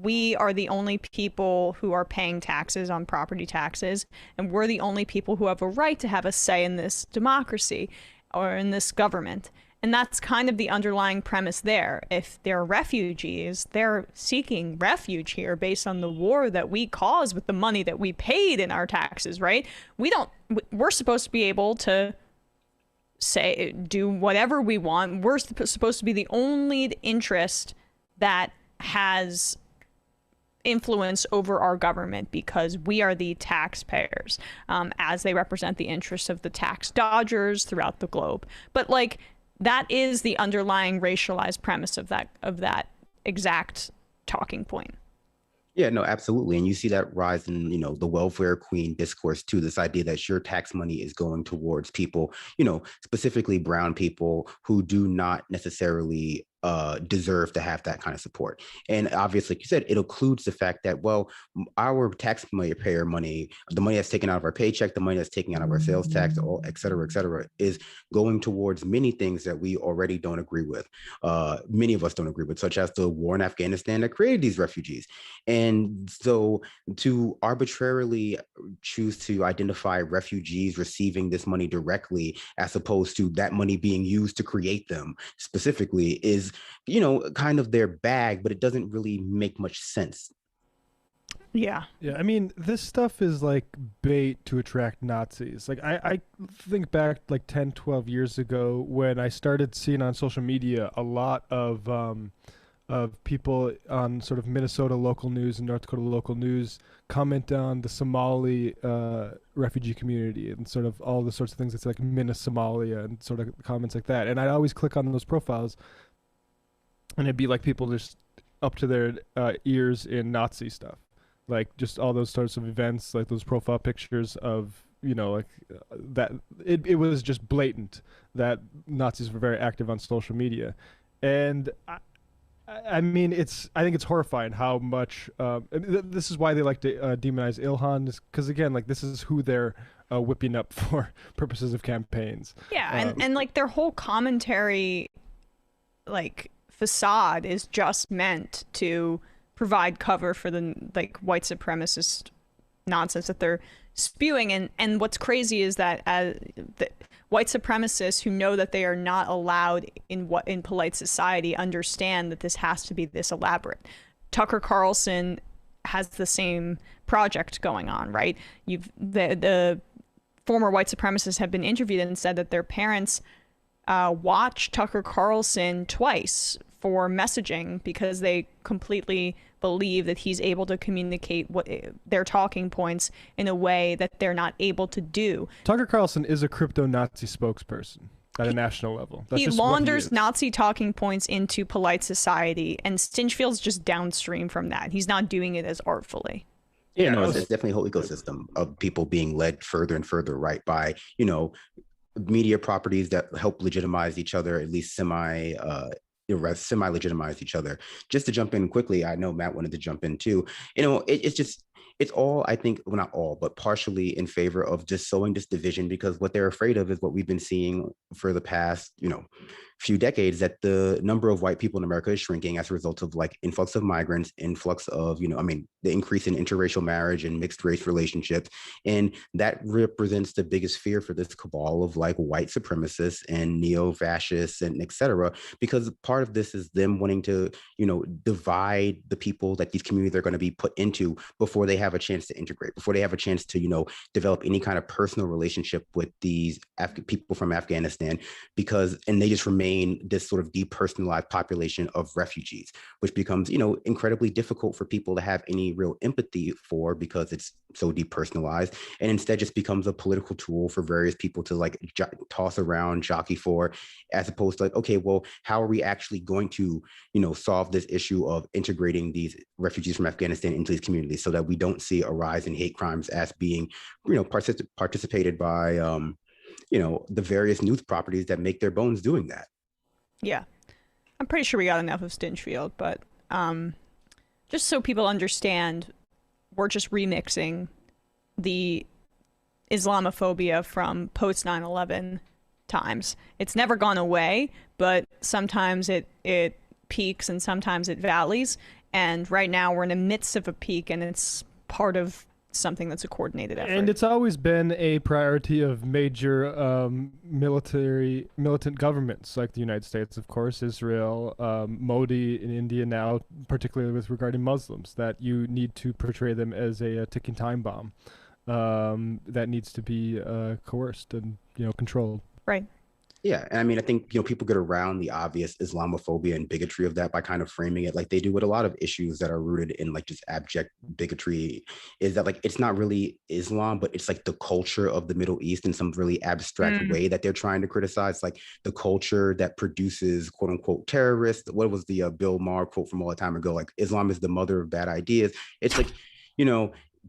we are the only people who are paying taxes on property taxes, and we're the only people who have a right to have a say in this democracy or in this government. And that's kind of the underlying premise there. If they're refugees, they're seeking refuge here based on the war that we caused with the money that we paid in our taxes, right? We're supposed to be able to do whatever we want. We're supposed to be the only interest that has influence over our government because we are the taxpayers, as they represent the interests of the tax dodgers throughout the globe. But that is the underlying racialized premise of that exact talking point. Yeah, no, absolutely. And you see that rise in, the welfare queen discourse too, this idea that your tax money is going towards people, specifically brown people who do not necessarily deserve to have that kind of support. And obviously, like you said, it includes the fact that, well, our taxpayer money, the money that's taken out of our paycheck, the money that's taken out of our sales tax, et cetera, is going towards many things that we already don't agree with. Many of us don't agree with, such as the war in Afghanistan that created these refugees. And so to arbitrarily choose to identify refugees receiving this money directly, as opposed to that money being used to create them specifically, is kind of their bag, but it doesn't really make much sense. Yeah. I mean, this stuff is like bait to attract Nazis. I think back 10, 12 years ago when I started seeing on social media a lot of people on sort of Minnesota local news and North Dakota local news comment on the Somali refugee community and sort of all the sorts of things that's like Somalia and sort of comments like that. And I'd always click on those profiles, and it'd be like people just up to their ears in Nazi stuff, just all those sorts of events, like those profile pictures of that. It was just blatant that Nazis were very active on social media, and I mean, I think it's horrifying how much. This is why they like to demonize Ilhan, because again, this is who they're whipping up for purposes of campaigns. Yeah, and their whole commentary, facade is just meant to provide cover for the white supremacist nonsense that they're spewing. And what's crazy is that the white supremacists who know that they are not allowed in polite society understand that this has to be this elaborate. Tucker Carlson has the same project going on, right? The former white supremacists have been interviewed and said that their parents watch Tucker Carlson twice for messaging because they completely believe that he's able to communicate their talking points in a way that they're not able to do. Tucker Carlson is a crypto-Nazi spokesperson at a national level. He launders Nazi talking points into polite society, and Stinchfield's just downstream from that. He's not doing it as artfully. Yeah, no, it's definitely a whole ecosystem of people being led further and further right by, media properties that help legitimize each other, at least semi-legitimize each other. Just to jump in quickly, I know Matt wanted to jump in too. It's all, I think, well, not all, but partially in favor of just sowing this division, because what they're afraid of is what we've been seeing for the past, few decades, that the number of white people in America is shrinking as a result of influx of migrants, influx of, the increase in interracial marriage and mixed race relationships. And that represents the biggest fear for this cabal of white supremacists and neo-fascists and et cetera, because part of this is them wanting to, divide the people that these communities are going to be put into before they have a chance to integrate, before they have a chance to, develop any kind of personal relationship with these people from Afghanistan, and they just remain contain this sort of depersonalized population of refugees, which becomes, incredibly difficult for people to have any real empathy for because it's so depersonalized, and instead just becomes a political tool for various people to like toss around, jockey for, as opposed to like, okay, well, how are we actually going to, solve this issue of integrating these refugees from Afghanistan into these communities so that we don't see a rise in hate crimes as being, participated by, the various news properties that make their bones doing that. Yeah. I'm pretty sure we got enough of Stinchfield, but just so people understand, we're just remixing the Islamophobia from post 9/11 times. It's never gone away, but sometimes it peaks and sometimes it valleys. And right now we're in the midst of a peak, and it's part of something that's a coordinated effort. And it's always been a priority of major militant governments like the United States, of course, Israel, Modi in India now, particularly with regarding Muslims, that you need to portray them as a ticking time bomb that needs to be coerced and controlled. Right. Yeah, and I mean, I think, people get around the obvious Islamophobia and bigotry of that by kind of framing it like they do with a lot of issues that are rooted in like just abject bigotry, is that like it's not really Islam, but it's like the culture of the Middle East in some really abstract way that they're trying to criticize, like the culture that produces quote unquote terrorists. What was the Bill Maher quote from all the time ago? Like, Islam is the mother of bad ideas. It's like,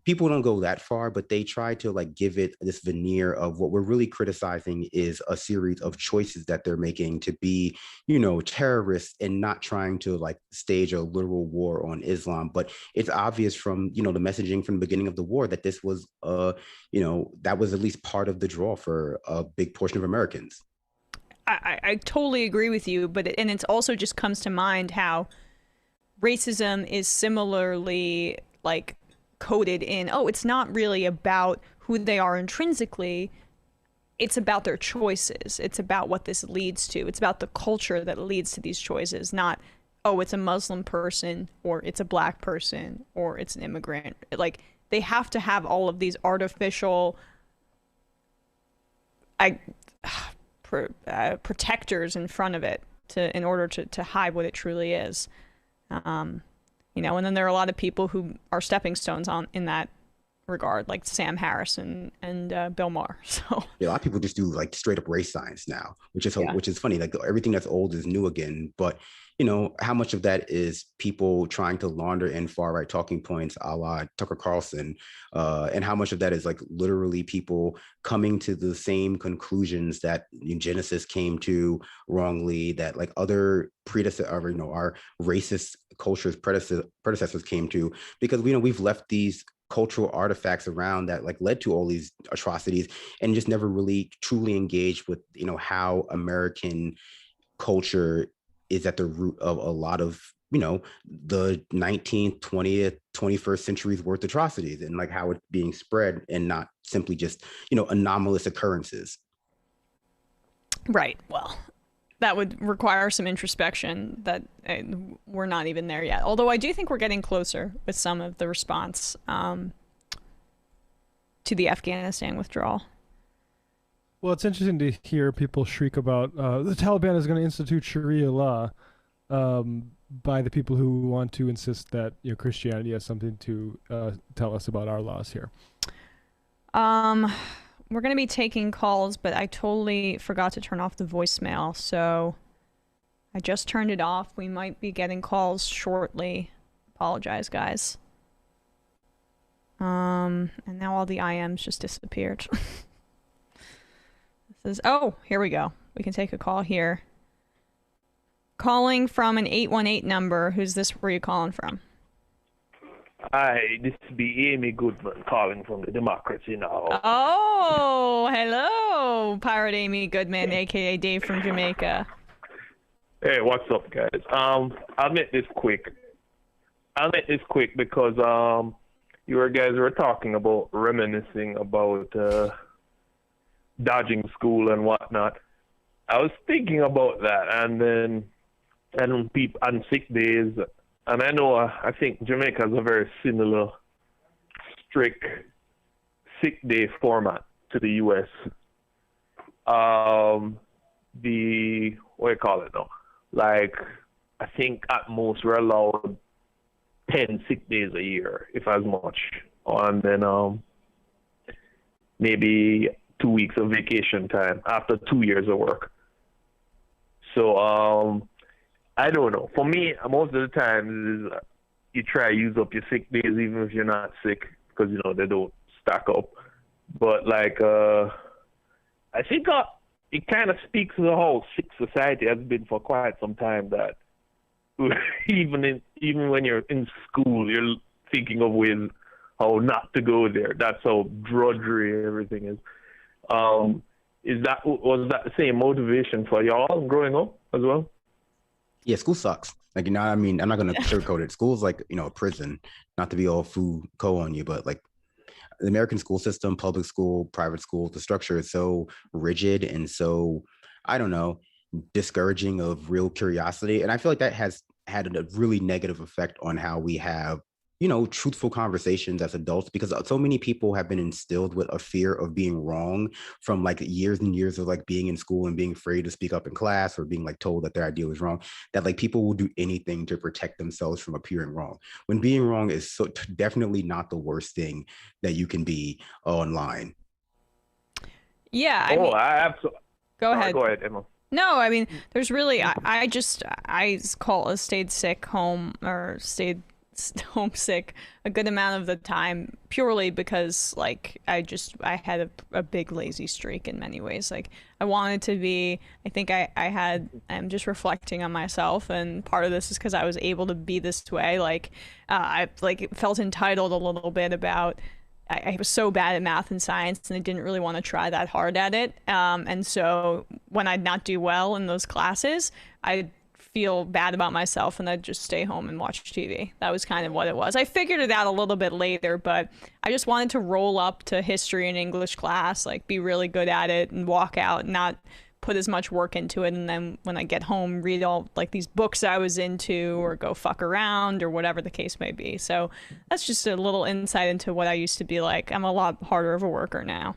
people don't go that far, but they try to like give it this veneer of what we're really criticizing is a series of choices that they're making to be, terrorists, and not trying to like stage a literal war on Islam. But it's obvious from, the messaging from the beginning of the war that this was, that was at least part of the draw for a big portion of Americans. I totally agree with you, but it also just comes to mind how racism is similarly like coded in, it's not really about who they are intrinsically, it's about their choices, it's about what this leads to, it's about the culture that leads to these choices, not it's a Muslim person or it's a black person or it's an immigrant. Like, they have to have all of these artificial protectors in front of it in order to hide what it truly is. And then there are a lot of people who are stepping stones in that regard, like Sam Harris and Bill Maher. So a lot of people just do like straight up race science now, which is funny. Like, everything that's old is new again. But how much of that is people trying to launder in far right talking points, a la Tucker Carlson, and how much of that is like literally people coming to the same conclusions that eugenicists came to wrongly, that like other our racist culture's predecessors came to, because we've left these cultural artifacts around that like led to all these atrocities, and just never really truly engaged with how American culture is at the root of a lot of the 19th, 20th, 21st century's worth atrocities, and like how it's being spread, and not simply just anomalous occurrences. Right. Well, that would require some introspection that we're not even there yet. Although I do think we're getting closer with some of the response to the Afghanistan withdrawal. Well, it's interesting to hear people shriek about the Taliban is going to institute Sharia law by the people who want to insist that Christianity has something to tell us about our laws here. We're going to be taking calls, but I totally forgot to turn off the voicemail, so I just turned it off. We might be getting calls shortly. Apologize, guys. And now all the IMs just disappeared. Here we go. We can take a call here. Calling from an 818 number. Who's this? Where are you calling from? Hi, this is Amy Goodman calling from the Democracy Now! Oh, hello, Pirate Amy Goodman, aka Dave from Jamaica. Hey, what's up, guys? I'll make this quick. Because you guys were talking about reminiscing about dodging school and whatnot. I was thinking about that, and people on sick days. And I think Jamaica has a very similar strict sick day format to the U.S. what do you call it now? Like, I think at most we're allowed 10 sick days a year, if as much. And then maybe 2 weeks of vacation time after 2 years of work. So I don't know. For me, most of the time, you try to use up your sick days even if you're not sick, because, you know, they don't stack up. But, like, I think it kind of speaks to the whole sick society has been for quite some time, that even when you're in school, you're thinking of ways how not to go there. That's how drudgery everything is. Was that the same motivation for y'all growing up as well? Yeah, school sucks. Like, you know what I mean? I'm not gonna sugarcoat it. School's like, you know, a prison. Not to be all Foucault on you, but like the American school system, public school, private school, the structure is so rigid and so, I don't know, discouraging of real curiosity. And I feel like that has had a really negative effect on how we have, you know, truthful conversations as adults, because so many people have been instilled with a fear of being wrong from like years and years of like being in school and being afraid to speak up in class or being like told that their idea was wrong, that like people will do anything to protect themselves from appearing wrong, when being wrong is so definitely not the worst thing that you can be online. Yeah. I absolutely. Go ahead. Go ahead, Emma. No, I mean, there's really, I stayed sick home or stayed homesick a good amount of the time, purely because like I had a big lazy streak in many ways. Like I wanted to be, I think I'm just reflecting on myself, and part of this is because I was able to be this way. Like I felt entitled a little bit about, I was so bad at math and science, and I didn't really want to try that hard at it. And so when I'd not do well in those classes, I'd feel bad about myself, and I'd just stay home and watch TV. That was kind of what it was. I figured it out a little bit later, but I just wanted to roll up to history and English class, like be really good at it and walk out, not put as much work into it. And then when I get home, read all like these books I was into, or go fuck around, or whatever the case may be. So that's just a little insight into what I used to be like. I'm a lot harder of a worker now.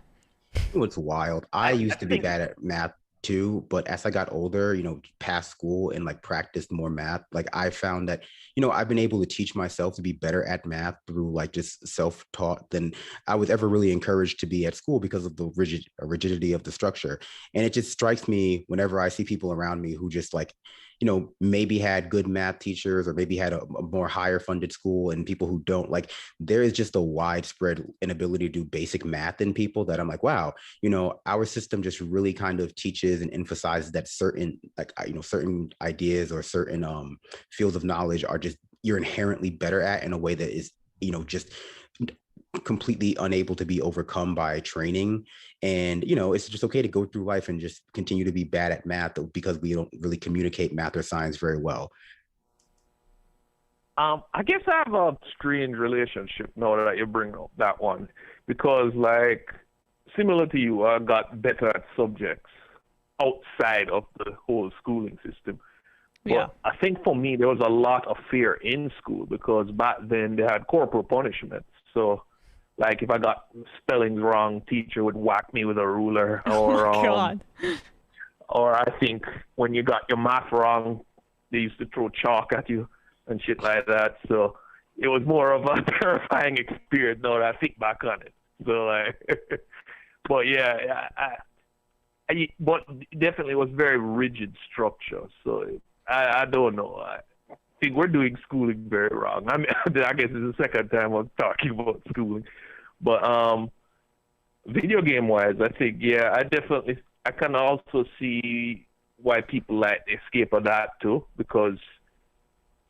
It's wild. I used to be bad at math too, but as I got older, you know, past school and like practiced more math, like I found that, you know, I've been able to teach myself to be better at math through like just self-taught than I was ever really encouraged to be at school, because of the rigidity of the structure. And it just strikes me whenever I see people around me who just like, you know, maybe had good math teachers or maybe had a more higher funded school, and people who don't, like, there is just a widespread inability to do basic math in people that I'm like, wow, you know, our system just really kind of teaches and emphasizes that certain, like, you know, certain ideas or certain fields of knowledge are just, you're inherently better at in a way that is, you know, just completely unable to be overcome by training. And, you know, it's just okay to go through life and just continue to be bad at math because we don't really communicate math or science very well. I guess I have a strange relationship now that you bring up that one, because like similar to you, I got better at subjects outside of the whole schooling system. But yeah. I think for me, there was a lot of fear in school, because back then they had corporal punishments. So like if I got spellings wrong, teacher would whack me with a ruler. Or, God. Or I think when you got your math wrong, they used to throw chalk at you and shit like that. So it was more of a terrifying experience now that I think back on it. So like, but yeah, but definitely was very rigid structure. So I don't know. I think we're doing schooling very wrong. I mean, I guess it's the second time I'm talking about schooling. But video game wise, I think, yeah, I can also see why people like the escape of that too, because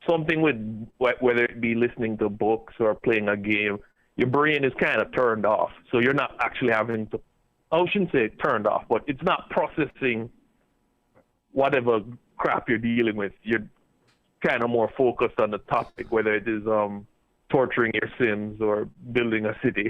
something with whether it be listening to books or playing a game, your brain is kind of turned off. So you're not actually having to, I shouldn't say turned off, but it's not processing whatever crap you're dealing with. You're kind of more focused on the topic, whether it is torturing your Sims or building a city.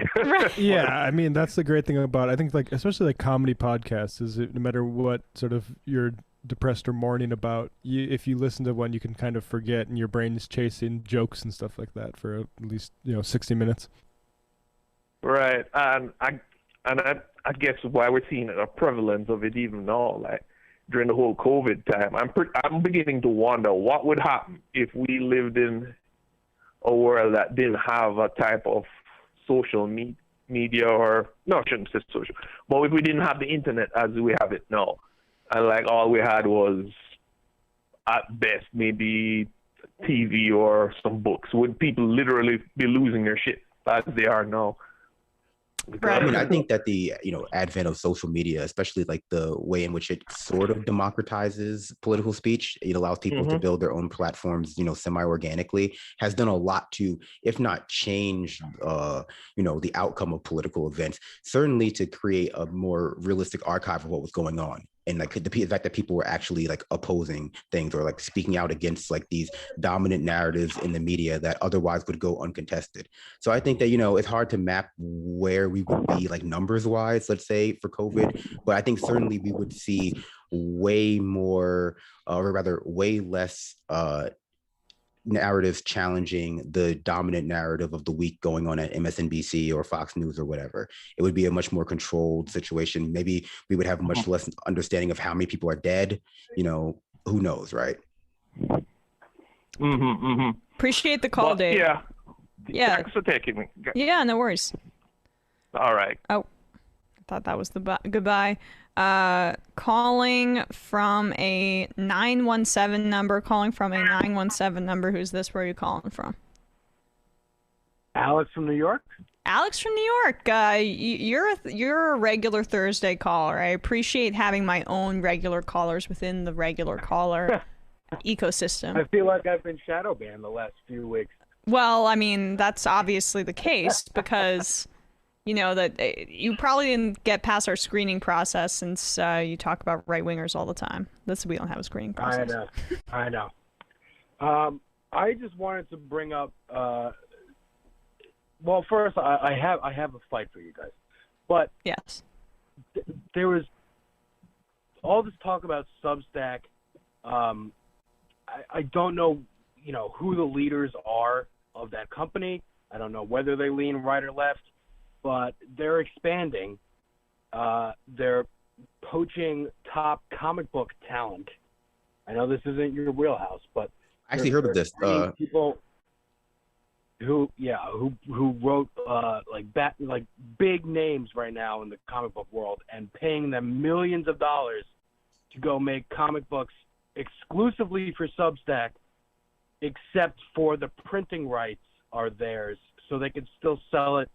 Yeah, I mean, that's the great thing about, I think, like, especially like comedy podcasts, is no matter what sort of you're depressed or mourning about, if you listen to one, you can kind of forget, and your brain is chasing jokes and stuff like that for at least, 60 minutes. Right, and I guess why we're seeing a prevalence of it even now, like during the whole COVID time. I'm beginning to wonder what would happen if we lived in a world that didn't have a type of social media, or no, I shouldn't say social, but if we didn't have the internet as we have it now, and like all we had was at best maybe TV or some books, would people literally be losing their shit as they are now? I mean, I think that the advent of social media, especially like the way in which it sort of democratizes political speech, it allows people to build their own platforms, semi-organically, has done a lot to, if not change, the outcome of political events, certainly to create a more realistic archive of what was going on. And like the fact that people were actually like opposing things or like speaking out against like these dominant narratives in the media that otherwise would go uncontested. So I think that, it's hard to map where we would be like numbers wise, let's say for COVID, but I think certainly we would see way more, or rather way less narratives challenging the dominant narrative of the week going on at MSNBC or Fox News or whatever. It would be a much more controlled situation. Maybe we would have much less understanding of how many people are dead. Who knows, right? Appreciate the call, Dave. Yeah. Thanks for taking me. Yeah, no worries. All right. Oh, I thought that was the goodbye. Calling from a 917 number. Who's this? Where are you calling from? Alex from New York. Alex from New York. You're a regular Thursday caller. I appreciate having my own regular callers within the regular caller ecosystem. I feel like I've been shadow banned the last few weeks. Well, I mean, that's obviously the case because that you probably didn't get past our screening process since you talk about right-wingers all the time. We don't have a screening process. I know. I just wanted to bring up, well, first, I have a fight for you guys. But yes, there was all this talk about Substack. I don't know, who the leaders are of that company. I don't know whether they lean right or left. But they're expanding. They're poaching top comic book talent. I know this isn't your wheelhouse, but I actually heard of this. People who wrote like big names right now in the comic book world, and paying them millions of dollars to go make comic books exclusively for Substack, except for the printing rights are theirs, so they can still sell it.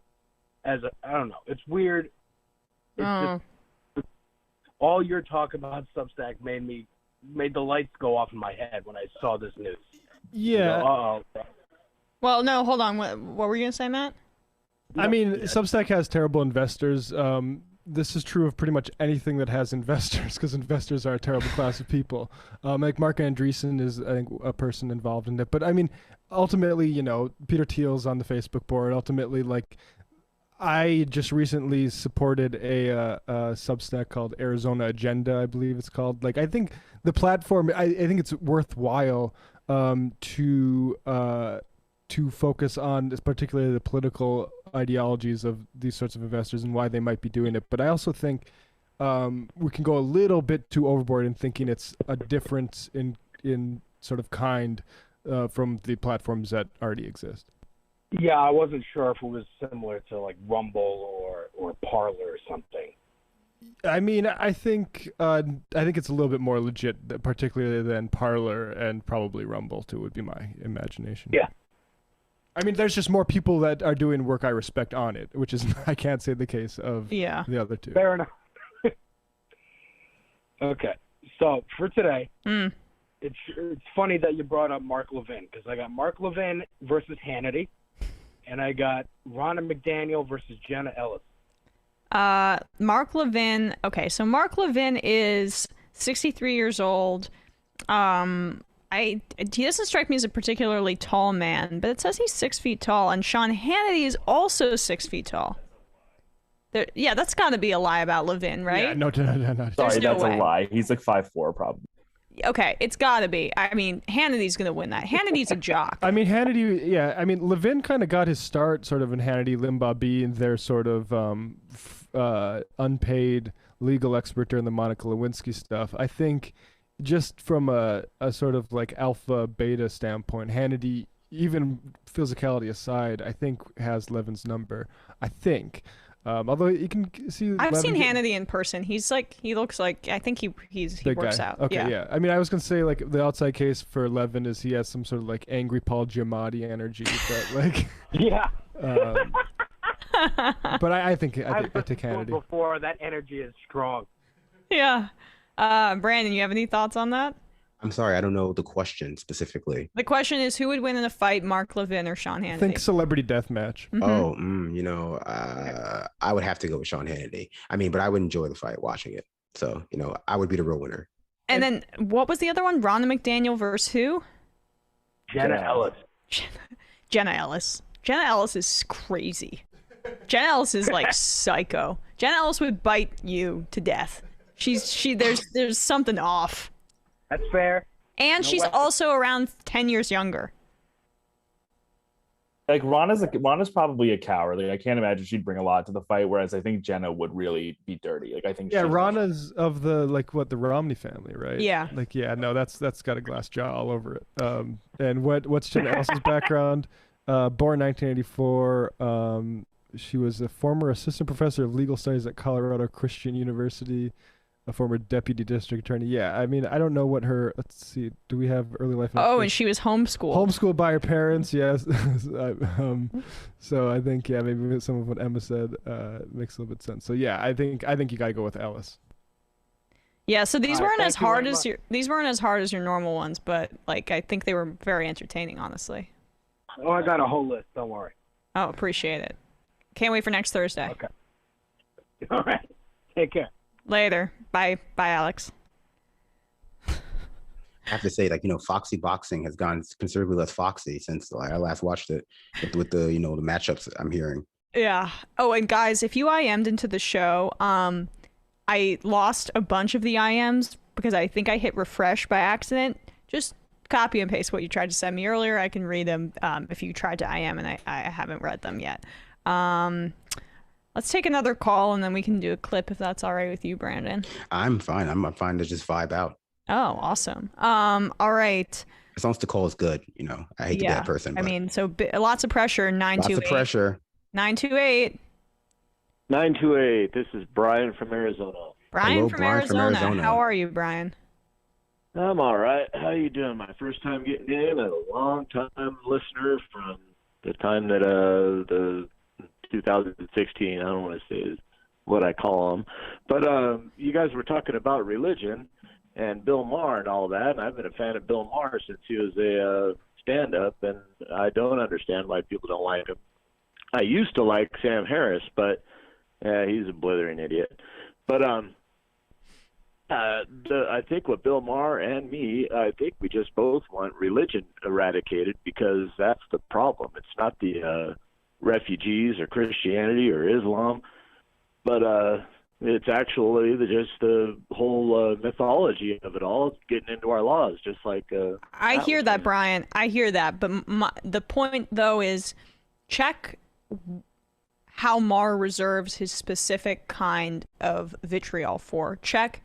I don't know. It's weird. It's just, all your talk about Substack made the lights go off in my head when I saw this news. Yeah. Well, no, hold on. What were you gonna say, Matt? I mean, Substack has terrible investors. This is true of pretty much anything that has investors, because investors are a terrible class of people. Like Mark Andreessen is, I think, a person involved in it. But I mean, ultimately, Peter Thiel's on the Facebook board. Ultimately, like, I just recently supported a Substack called Arizona Agenda, I believe it's called. Like, I think the platform, I think it's worthwhile to focus on particularly the political ideologies of these sorts of investors and why they might be doing it. But I also think we can go a little bit too overboard in thinking it's a difference in sort of kind from the platforms that already exist. Yeah, I wasn't sure if it was similar to like Rumble or Parler or something. I mean, I think it's a little bit more legit, particularly than Parler and probably Rumble too, would be my imagination. Yeah. I mean, there's just more people that are doing work I respect on it, which is, I can't say the case of the other two. Fair enough. Okay, so for today, it's funny that you brought up Mark Levin, because I got Mark Levin versus Hannity, and I got Ronna McDaniel versus Jenna Ellis. Mark Levin. Okay, so Mark Levin is 63 years old. He doesn't strike me as a particularly tall man, but it says he's 6 feet tall, and Sean Hannity is also 6 feet tall. Yeah, that's got to be a lie about Levin, right? Yeah, no. Sorry, that's a lie. He's like 5'4", probably. Okay, it's got to be. I mean, Hannity's going to win that. Hannity's a jock. I mean, Hannity, yeah. I mean, Levin kind of got his start sort of in Hannity, Limbaugh being their sort of unpaid legal expert during the Monica Lewinsky stuff. I think just from a sort of like alpha beta standpoint, Hannity, even physicality aside, I think has Levin's number. I think. Although you can see, I've Levin seen Hannity in person. He looks like, I think he works guy. out. Okay, yeah. I mean, I was gonna say like the outside case for Levin is he has some sort of like angry Paul Giamatti energy, but like yeah. But I think I take Hannity. Before that energy is strong. Yeah. Brandon, you have any thoughts on that? I'm sorry, I don't know the question specifically. The question is, who would win in a fight, Mark Levin or Sean Hannity? I think celebrity death match. I would have to go with Sean Hannity. I mean, but I would enjoy the fight watching it. So, I would be the real winner. And then what was the other one? Rhonda McDaniel versus who? Jenna Ellis. Jenna Ellis. Jenna Ellis is crazy. Jenna Ellis is like psycho. Jenna Ellis would bite you to death. There's something off. That's fair. And she's also around 10 years younger. Like Rana's probably a coward. Like I can't imagine she'd bring a lot to the fight, whereas I think Jenna would really be dirty. Like I think Rana's of the the Romney family, right? Yeah. Like that's got a glass jaw all over it. And what's Jenna Ellis's background? Born 1984. She was a former assistant professor of legal studies at Colorado Christian University. A former deputy district attorney. Yeah, I mean, I don't know what her. Let's see. Do we have early life? And she was homeschooled. Homeschooled by her parents. Yes. So I think maybe some of what Emma said makes a little bit of sense. So yeah, I think you gotta go with Ellis. Yeah. So these weren't as hard as your normal ones, but like I think they were very entertaining, honestly. Oh, I got a whole list. Don't worry. Oh, appreciate it. Can't wait for next Thursday. Okay. All right. Take care. Later. Bye, Alex. I have to say, Foxy Boxing has gone considerably less foxy since I last watched it with the the matchups I'm hearing. Yeah. Oh, and guys, if you IM'd into the show, I lost a bunch of the IMs because I think I hit refresh by accident. Just copy and paste what you tried to send me earlier. I can read them if you tried to IM and I haven't read them yet. Let's take another call and then we can do a clip if that's all right with you, Brandon. I'm fine. I'm fine to just vibe out. Oh, awesome. All right. As long as the call is good, I hate to be that person. I mean, so lots of pressure. 928. Lots of pressure. 928. 928. This is Brian from Arizona. Brian from Arizona. How are you, Brian? I'm all right. How you doing? My first time getting in, a long time listener from the time that the 2016, I don't want to say what I call them, but you guys were talking about religion and Bill Maher and all that, and I've been a fan of Bill Maher since he was a stand-up, and I don't understand why people don't like him. I used to like Sam Harris, but he's a blithering idiot. But I think with Bill Maher and me, I think we just both want religion eradicated because that's the problem. It's not the refugees or Christianity or Islam, but it's actually just the whole mythology of it all getting into our laws, just like I hear that, Brian. I hear that, but the point though is check how Maher reserves his specific kind of vitriol for. Check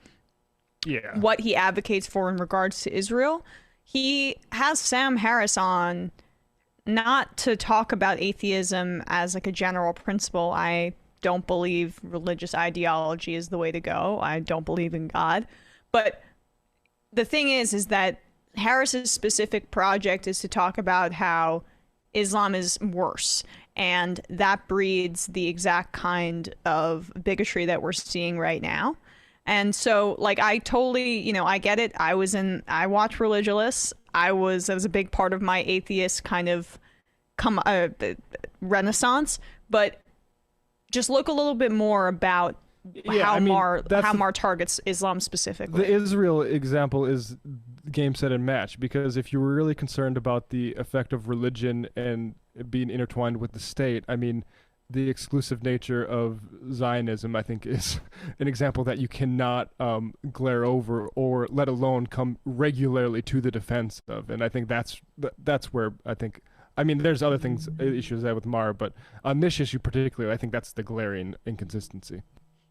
what he advocates for in regards to Israel. He has Sam Harris on not to talk about atheism as like a general principle. I don't believe religious ideology is the way to go. I don't believe in God. But the thing is that Harris's specific project is to talk about how Islam is worse. And that breeds the exact kind of bigotry that we're seeing right now. And so, like, I totally, I get it. I watch Religious. That was a big part of my atheist kind of renaissance. But just look a little bit more about how Maher targets Islam specifically. The Israel example is game, set, and match, because if you were really concerned about the effect of religion and being intertwined with the state, I mean, the exclusive nature of Zionism, I think, is an example that you cannot glare over or let alone come regularly to the defense of. And I think that's where I mean, there's other things, issues there with Maher, but on this issue particularly, I think that's the glaring inconsistency.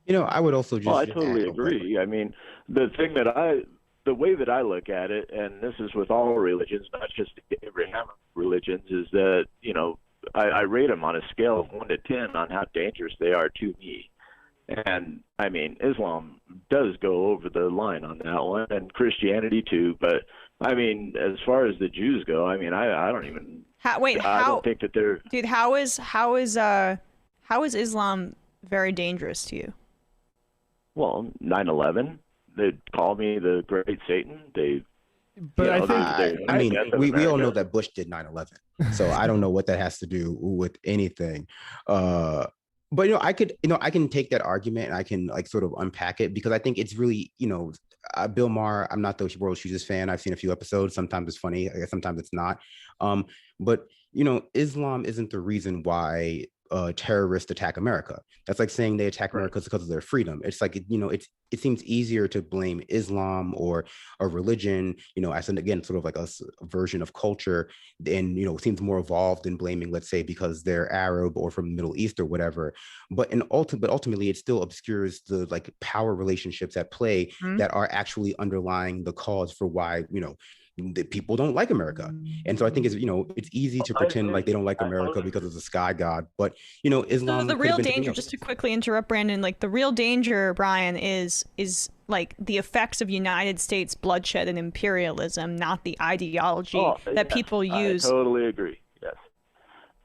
I would also just. Well, I totally agree. I mean, the way that I look at it, and this is with all religions, not just the Abrahamic religions, is that, I rate them on a scale of 1 to 10 on how dangerous they are to me. And I mean, Islam does go over the line on that one, and Christianity too. But I mean, as far as the Jews go, I mean, I don't even. I don't think that they're. Dude, how is Islam very dangerous to you? Well, 9/11. They call me the Great Satan. But I mean, we all know that Bush did 9/11, so I don't know what that has to do with anything. But I can take that argument and I can sort of unpack it, because I think it's really, Bill Maher, I'm not the World Shooters fan. I've seen a few episodes. Sometimes it's funny, I guess sometimes it's not. But Islam isn't the reason why terrorists attack America. That's like saying they attack America because of their freedom. It's like, it seems easier to blame Islam or a religion, as again, sort of like a version of culture, and, it seems more evolved than blaming, let's say, because they're Arab or from the Middle East or whatever. But ultimately, it still obscures the power relationships at play that are actually underlying the cause for why, that people don't like America. And so I think it's easy to pretend like they don't like America because of the sky god, but Islam. So the real danger, just to quickly interrupt Brandon, the real danger, Brian, is the effects of United States bloodshed and imperialism, not the ideology that people use. I totally agree. Yes,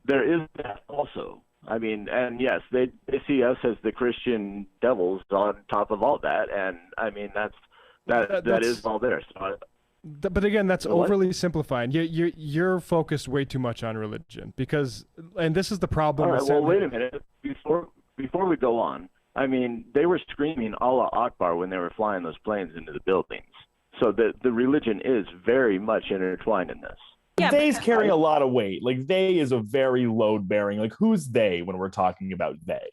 there is that also. I mean, and yes, they see us as the Christian devils on top of all that, and I mean that is all there. So but again, that's overly simplifying. You're focused way too much on religion, and this is the problem. All right, well, wait a minute. Before we go on, I mean, they were screaming Allah Akbar when they were flying those planes into the buildings. So the religion is very much intertwined in this. Yeah, they's carrying a lot of weight. They is a very load-bearing. Who's they when we're talking about they?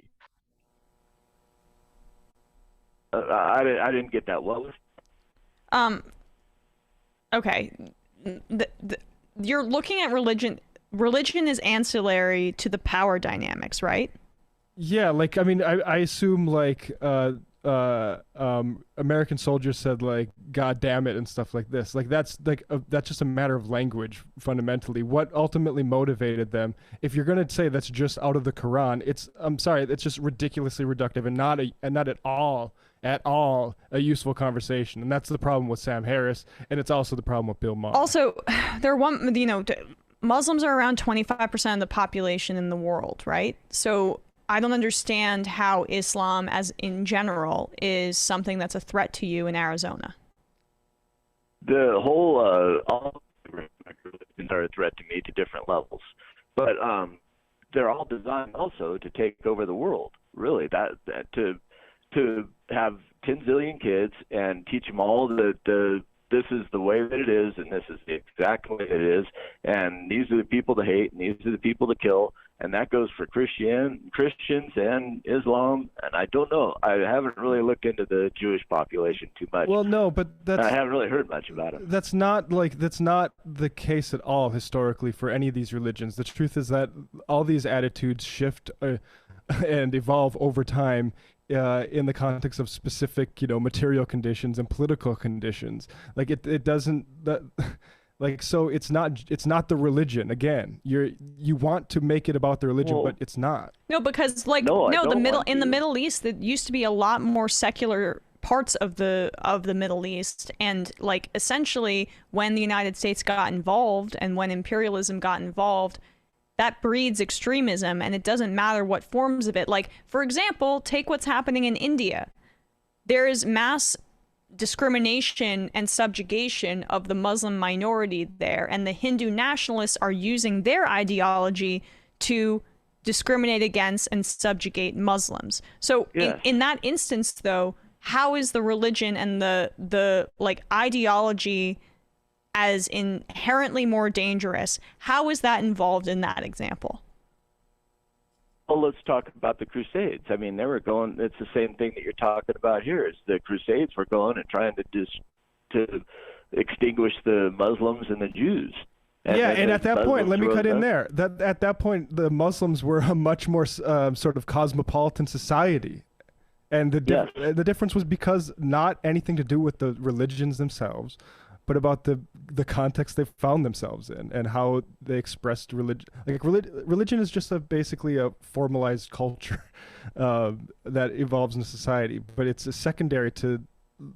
I didn't get that. What was? Okay, you're looking at religion. Religion is ancillary to the power dynamics, right? Yeah, I mean, I assume American soldiers said "God damn it" and stuff like this. That's just a matter of language fundamentally. What ultimately motivated them? If you're gonna say that's just out of the Quran, I'm sorry, it's just ridiculously reductive and not at all a useful conversation. And that's the problem with Sam Harris, and it's also the problem with Bill Maher. Also, Muslims are around 25% of the population in the world, right? So I don't understand how Islam, as in general, is something that's a threat to you in Arizona. The whole all religions are a threat to me to different levels, but they're all designed also to take over the world. Really, that to have 10 zillion kids and teach them all that this is the way that it is, and this is the exact way that it is, and these are the people to hate, and these are the people to kill, and that goes for Christians and Islam. And I don't know. I haven't really looked into the Jewish population too much. Well, no, but I haven't really heard much about it. That's not the case at all historically for any of these religions. The truth is that all these attitudes shift and evolve over time. In the context of specific, material conditions and political conditions, it doesn't so it's not the religion. Again, you want to make it about the religion, but it's not. No, because in the Middle East, it used to be a lot more secular parts of the Middle East, and essentially when the United States got involved and when imperialism got involved, that breeds extremism, and it doesn't matter what forms of it. For example, take what's happening in India. There is mass discrimination and subjugation of the Muslim minority there, and the Hindu nationalists are using their ideology to discriminate against and subjugate Muslims. So in that instance, though, how is the religion and the ideology as inherently more dangerous? How is that involved in that example? Well, let's talk about the Crusades. I mean, they were going. It's the same thing that you're talking about here. Is the Crusades were going and trying to extinguish the Muslims and the Jews. And at that point, let me cut in there. At that point, the Muslims were a much more sort of cosmopolitan society. And the difference was because not anything to do with the religions themselves, but about the context they found themselves in and how they expressed religion. Like religion is just basically a formalized culture that evolves in society, but it's a secondary to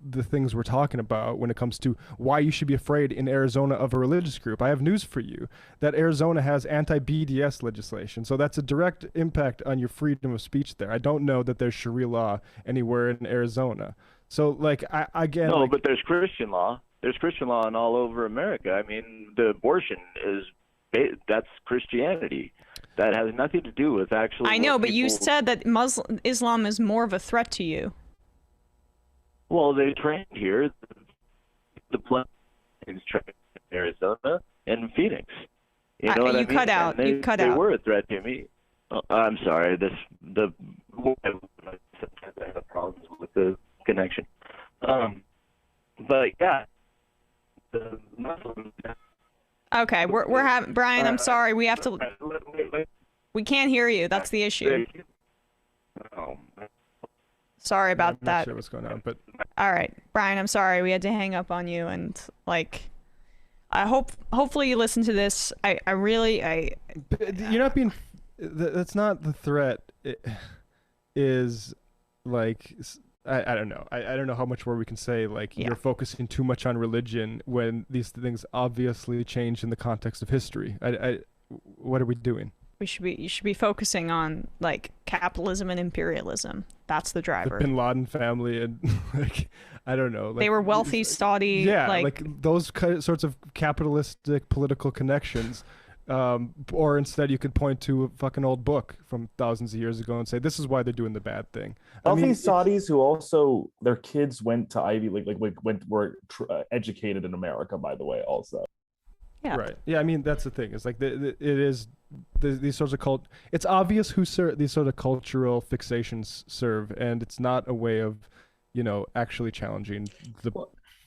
the things we're talking about when it comes to why you should be afraid in Arizona of a religious group. I have news for you that Arizona has anti-BDS legislation, so that's a direct impact on your freedom of speech there. I don't know that there's Sharia law anywhere in Arizona. So like but there's Christian law. There's Christian law in all over America. I mean, the abortion that's Christianity. That has nothing to do with actually. I know, but you said that Islam is more of a threat to you. Well, they trained here. The plan is trained in Arizona and Phoenix. You know what I mean? Cut out. They, you cut out. They were a threat to me. I'm sorry. Sometimes I have problems with the connection. But yeah, the Muslims. Okay, we're having Brian. I'm sorry. We have to. We can't hear you. That's the issue. Sorry about that. Not sure what's going on, but all right, Brian. I'm sorry. We had to hang up on you, and like, hopefully you listen to this. You're not being. That's not the threat. It is like I don't know. I don't know how much more we can say. Like you're focusing too much on religion when these things obviously change in the context of history. What are we doing? You should be focusing on like capitalism and imperialism. That's the driver. The Bin Laden family and like I don't know. Like, they were wealthy, Saudi. Yeah, like those sorts of capitalistic political connections. Or instead, you could point to a fucking old book from thousands of years ago and say this is why they're doing the bad thing. These Saudis who also their kids went to Ivy League, were educated in America, by the way, also. Yeah. Right. Yeah. I mean, that's the thing. It's like these sorts of it's obvious who these sort of cultural fixations serve, and it's not a way of, actually challenging the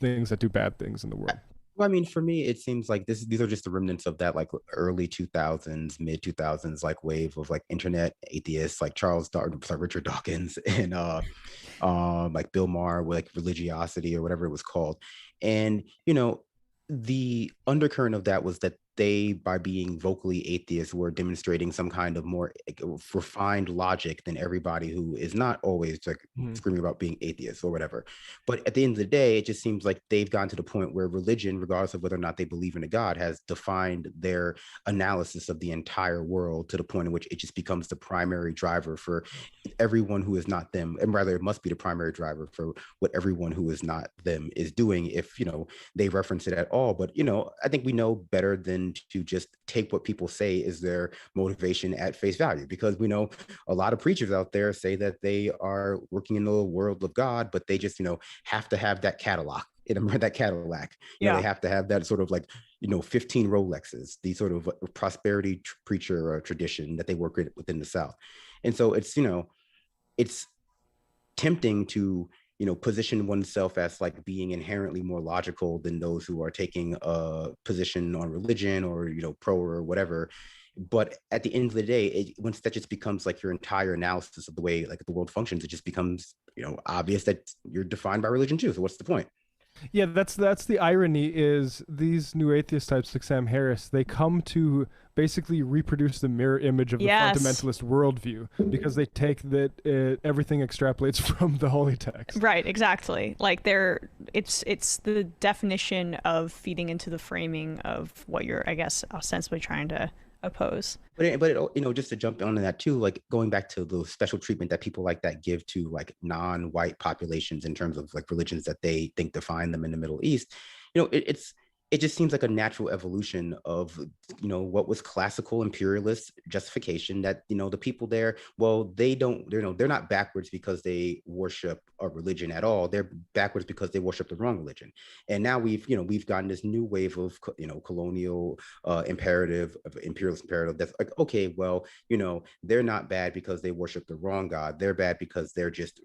things that do bad things in the world. Well, I mean, for me, it seems like these are just the remnants of that like early 2000s, mid 2000s like wave of like internet atheists like Richard Dawkins and like Bill Maher with like religiosity or whatever it was called, and the undercurrent of that was that they, by being vocally atheists, were demonstrating some kind of more refined logic than everybody who is not always like screaming about being atheists or whatever. But at the end of the day, it just seems like they've gotten to the point where religion, regardless of whether or not they believe in a God, has defined their analysis of the entire world to the point in which it just becomes the primary driver for everyone who is not them. And rather, it must be the primary driver for what everyone who is not them is doing, if, they reference it at all. But, I think we know better than to just take what people say is their motivation at face value, because we know a lot of preachers out there say that they are working in the world of God, but they just have to have that Cadillac. They have to have that sort of like 15 Rolexes, the sort of prosperity preacher tradition that they work within the South. And so it's it's tempting to position oneself as like being inherently more logical than those who are taking a position on religion or, pro or whatever. But at the end of the day, once that just becomes like your entire analysis of the way like the world functions, it just becomes, obvious that you're defined by religion too. So what's the point? Yeah, that's the irony is these new atheist types like Sam Harris, they come to basically reproduce the mirror image of the fundamentalist worldview because they take that everything extrapolates from the holy text. Right, exactly. Like it's the definition of feeding into the framing of what you're, I guess, ostensibly trying to oppose. But just to jump onto that too, like going back to the special treatment that people like that give to like non-white populations in terms of like religions that they think define them in the Middle East, it just seems like a natural evolution of, what was classical imperialist justification that, the people there, well, they're not backwards because they worship a religion at all. They're backwards because they worship the wrong religion. And now we've gotten this new wave of, colonial imperative, imperialist imperative that's like, okay, well, they're not bad because they worship the wrong God. They're bad because they're just,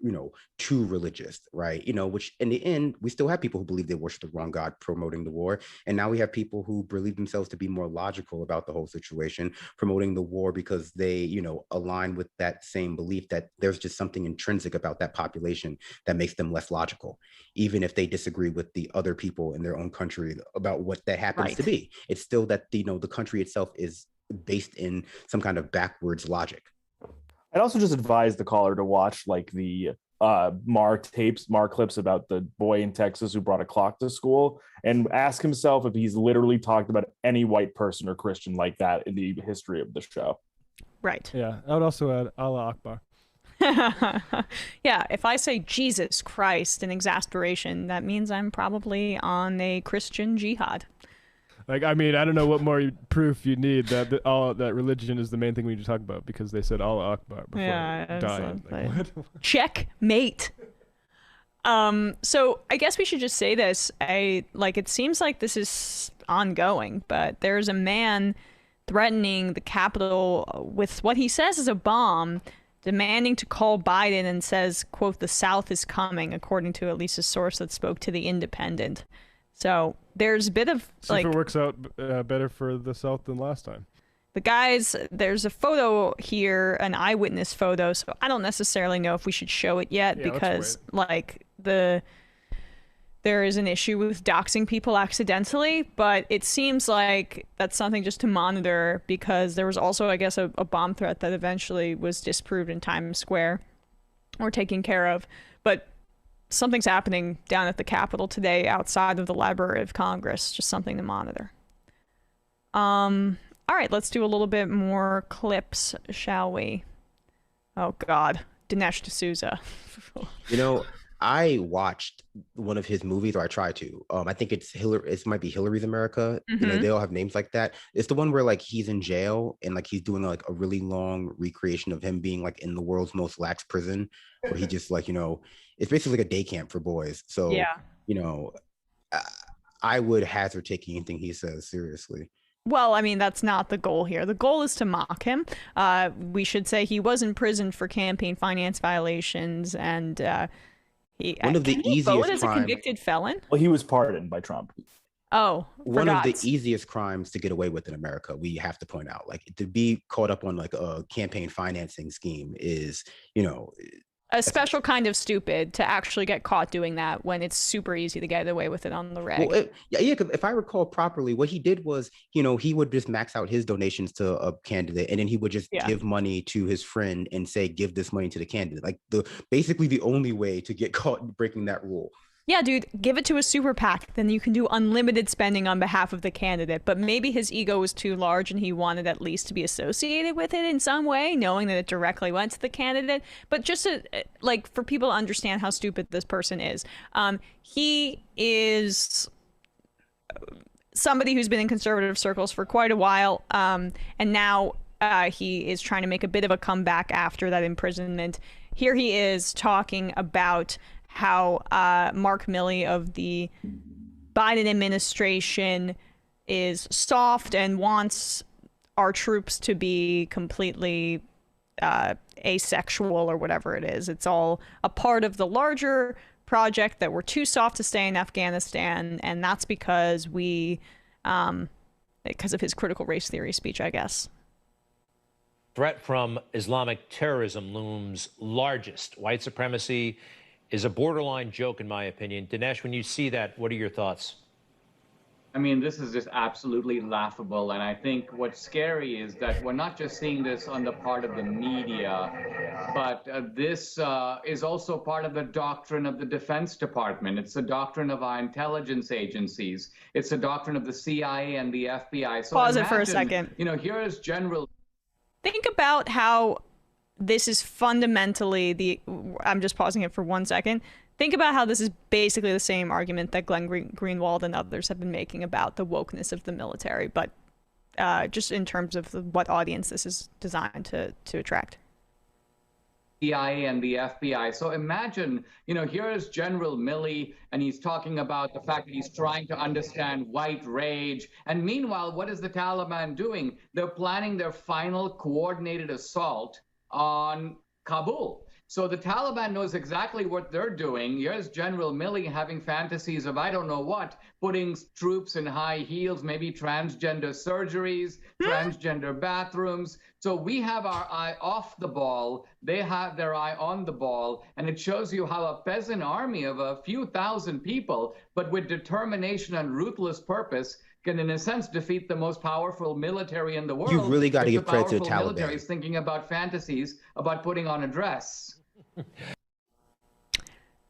too religious, right? Which in the end, we still have people who believe they worship the wrong God promoting the war. And now we have people who believe themselves to be more logical about the whole situation, promoting the war because they, you know, align with that same belief that there's just something intrinsic about that population that makes them less logical, even if they disagree with the other people in their own country about what that happens to be. It's still that, you know, the country itself is based in some kind of backwards logic. I'd also just advise the caller to watch like the Mar clips about the boy in Texas who brought a clock to school, and ask himself if he's literally talked about any white person or Christian like that in the history of the show. Right. Yeah, I would also add Allah Akbar. Yeah, if I say Jesus Christ in exasperation, that means I'm probably on a Christian jihad. Like, I mean, I don't know what more proof you need that that religion is the main thing we need to talk about, because they said Allah Akbar before dying. Like, what? Checkmate. So I guess we should just say this. It seems like this is ongoing, but there's a man threatening the Capitol with what he says is a bomb, demanding to call Biden, and says, quote, "The South is coming," according to at least a source that spoke to The Independent. So there's a bit of see if it works out better for the South than last time. The guys, there's a photo here, an eyewitness photo, so I don't necessarily know if we should show it yet, because there is an issue with doxing people accidentally, but it seems like that's something just to monitor, because there was also, I guess, a bomb threat that eventually was disproved in Times Square or taken care of. But something's happening down at the Capitol today outside of the Library of Congress, just something to monitor. All right, let's do a little bit more clips, shall we? Oh, God. Dinesh D'Souza. You know, I watched one of his movies, or I tried to. I think it's Hillary. It might be Hillary's America. Mm-hmm. You know, they all have names like that. It's the one where like he's in jail and like he's doing like a really long recreation of him being like in the world's most lax prison, where he just like, you know, it's basically like a day camp for boys. So yeah, you know, I would hazard taking anything he says seriously. Well, I mean, that's not the goal here. The goal is to mock him. We should say he was in prison for campaign finance violations, and one of the easiest vote as a convicted felon? Well, he was pardoned by Trump. Oh, one of the easiest crimes to get away with in America, we have to point out. Like, to be caught up on like a campaign financing scheme is, you know, a special kind of stupid to actually get caught doing that when it's super easy to get away with it on the reg. Well, because if I recall properly, what he did was, you know, he would just max out his donations to a candidate, and then he would just give money to his friend and say, give this money to the candidate. Like basically the only way to get caught breaking that rule. Yeah, dude, give it to a super PAC. Then you can do unlimited spending on behalf of the candidate. But maybe his ego was too large and he wanted at least to be associated with it in some way, knowing that it directly went to the candidate. But just to, like, for people to understand how stupid this person is, he is somebody who's been in conservative circles for quite a while, and now he is trying to make a bit of a comeback after that imprisonment. Here he is talking about how Mark Milley of the Biden administration is soft and wants our troops to be completely asexual or whatever it is. It's all a part of the larger project that we're too soft to stay in Afghanistan, and that's because because of his critical race theory speech, I guess. Threat from Islamic terrorism looms largest. White supremacy is a borderline joke, in my opinion. Dinesh, when you see that, what are your thoughts? I mean, this is just absolutely laughable. And I think what's scary is that we're not just seeing this on the part of the media, but this is also part of the doctrine of the Defense Department. It's the doctrine of our intelligence agencies. It's the doctrine of the CIA and the FBI. So pause it for a second. You know, here is General. Think about how this is fundamentally I'm just pausing it for 1 second. Think about how this is basically the same argument that Glenn Greenwald and others have been making about the wokeness of the military, but just in terms of what audience this is designed to attract. CIA and the FBI. So imagine, you know, here is General Milley, and he's talking about the fact that he's trying to understand white rage. And meanwhile, what is the Taliban doing? They're planning their final coordinated assault on Kabul. So the Taliban knows exactly what they're doing. Here's General Milley having fantasies of I don't know what, putting troops in high heels, maybe transgender surgeries, transgender bathrooms. So we have our eye off the ball. They have their eye on the ball. And it shows you how a peasant army of a few thousand people, but with determination and ruthless purpose, can in a sense defeat the most powerful military in the world. You really got to give credit to the Taliban. Taliban. Is thinking about fantasies about putting on a dress.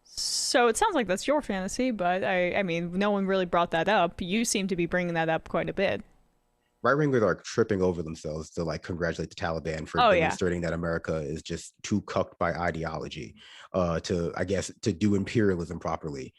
So it sounds like that's your fantasy, but I mean, no one really brought that up. You seem to be bringing that up quite a bit. Right-wingers are tripping over themselves to like congratulate the Taliban for demonstrating that America is just too cucked by ideology to do imperialism properly.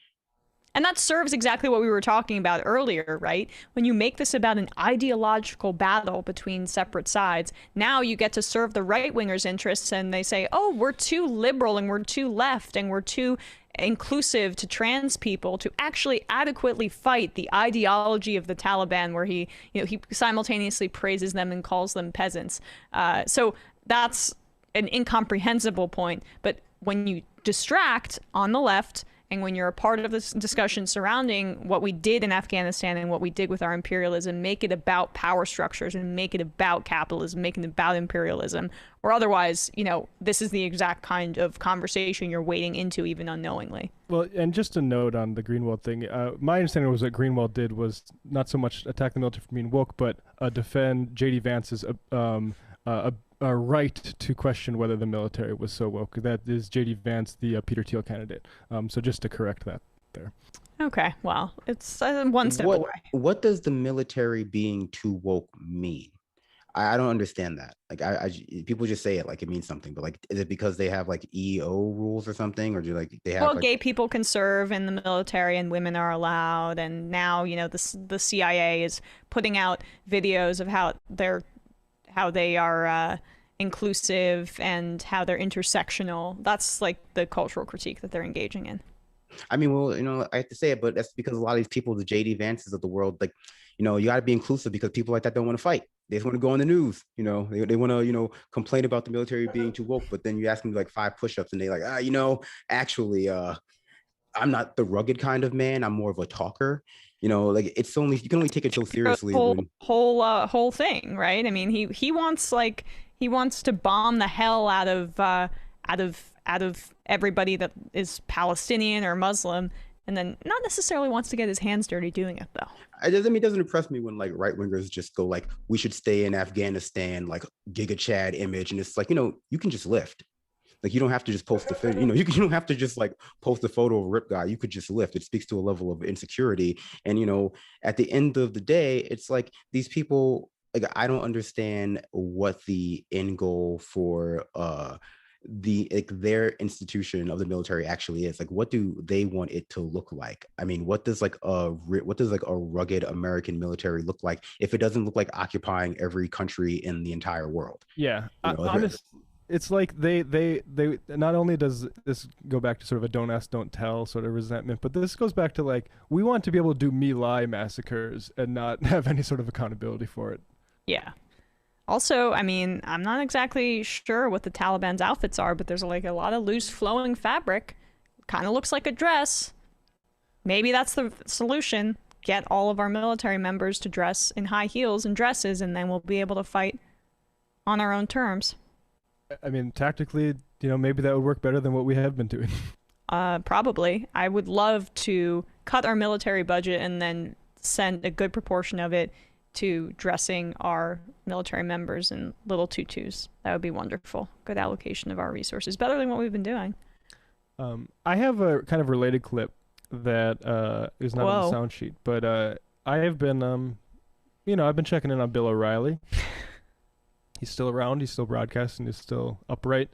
And that serves exactly what we were talking about earlier, right? When you make this about an ideological battle between separate sides, now you get to serve the right-wingers' interests, and they say, oh, we're too liberal and we're too left and we're too inclusive to trans people to actually adequately fight the ideology of the Taliban, where he simultaneously praises them and calls them peasants. So that's an incomprehensible point. But when you distract on the left, and when you're a part of this discussion surrounding what we did in Afghanistan and what we did with our imperialism, make it about power structures and make it about capitalism, make it about imperialism, or otherwise, this is the exact kind of conversation you're wading into even unknowingly. Well, and just a note on the Greenwald thing. My understanding was what Greenwald did was not so much attack the military for being woke, but defend J.D. Vance's a right to question whether the military was so woke. That is J.D. Vance, the Peter Thiel candidate. So just to correct that there. Okay, well, it's one step away. What does the military being too woke mean? I don't understand that. Like, people just say it like it means something, but like, is it because they have like EO rules or something, or do they have? Well, gay people can serve in the military and women are allowed, and now the CIA is putting out videos of how they are inclusive and how they're intersectional. That's like the cultural critique that they're engaging in. I mean, well, I have to say it, but that's because a lot of these people, the J.D. Vances of the world, like, you got to be inclusive because people like that don't want to fight. They just want to go on the news. They want to, complain about the military being too woke. But then you ask them like 5 push-ups and they like, actually, I'm not the rugged kind of man. I'm more of a talker. Like you can only take it so seriously. Whole thing, right? I mean, he wants to bomb the hell out of everybody that is Palestinian or Muslim, and then not necessarily wants to get his hands dirty doing it though. It doesn't impress me when like right wingers just go like, we should stay in Afghanistan, like Giga Chad image, and it's like, you can just lift. Like, you don't have to just post you don't have to just like post a photo of a rip guy. You could just lift. It speaks to a level of insecurity. And, at the end of the day, it's like these people, like, I don't understand what the end goal for their institution of the military actually is. Like, what do they want it to look like? I mean, what does a rugged American military look like if it doesn't look like occupying every country in the entire world? Yeah. It's like they not only does this go back to sort of a don't ask, don't tell sort of resentment, but this goes back to like, we want to be able to do My Lai massacres and not have any sort of accountability for it. Yeah. Also, I mean, I'm not exactly sure what the Taliban's outfits are, but there's like a lot of loose flowing fabric. Kind of looks like a dress. Maybe that's the solution. Get all of our military members to dress in high heels and dresses, and then we'll be able to fight on our own terms. I mean, tactically, maybe that would work better than what we have been doing. Probably. I would love to cut our military budget and then send a good proportion of it to dressing our military members in little tutus. That would be wonderful. Good allocation of our resources. Better than what we've been doing. I have a kind of related clip that is not on the sound sheet, but I have been, I've been checking in on Bill O'Reilly. He's still around. He's still broadcasting. He's still upright.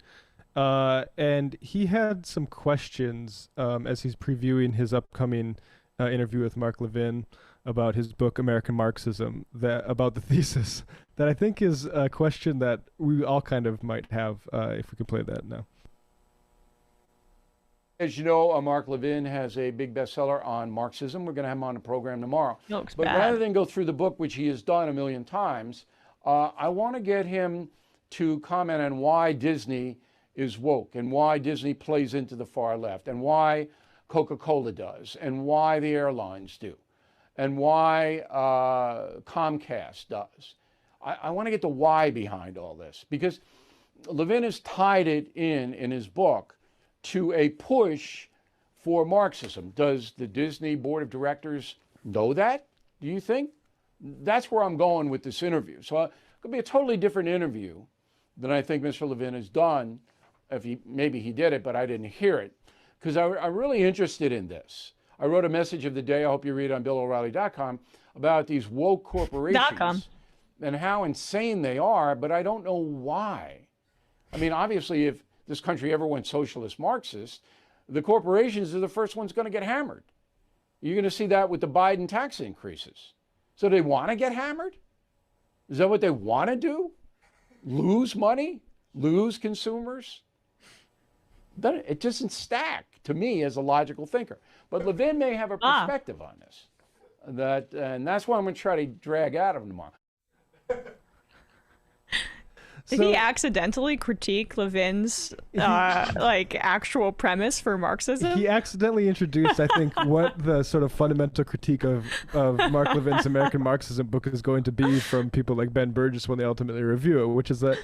And he had some questions as he's previewing his upcoming interview with Mark Levin about his book, American Marxism, about the thesis, that I think is a question that we all kind of might have if we could play that now. As you know, Mark Levin has a big bestseller on Marxism. We're going to have him on the program tomorrow. But rather than go through the book, which he has done a million times, I want to get him to comment on why Disney is woke, and why Disney plays into the far left, and why Coca-Cola does, and why the airlines do, and why Comcast does. I want to get the why behind all this, because Levin has tied it in his book to a push for Marxism. Does the Disney board of directors know that, do you think? That's where I'm going with this interview. So it could be a totally different interview than I think Mr. Levin has done. Maybe he did it, but I didn't hear it, because I'm really interested in this. I wrote a message of the day, I hope you read it on BillO'Reilly.com, about these woke corporations and how insane they are, but I don't know why. I mean, obviously, if this country ever went socialist Marxist, the corporations are the first ones going to get hammered. You're going to see that with the Biden tax increases. So they want to get hammered? Is that what they want to do? Lose money? Lose consumers? It doesn't stack to me as a logical thinker. But Levin may have a perspective on this. And that's what I'm going to try to drag out of him tomorrow. Did he accidentally critique Levin's like actual premise for Marxism? He accidentally introduced, I think, what the sort of fundamental critique of Mark Levin's American Marxism book is going to be from people like Ben Burgess when they ultimately review it, which is that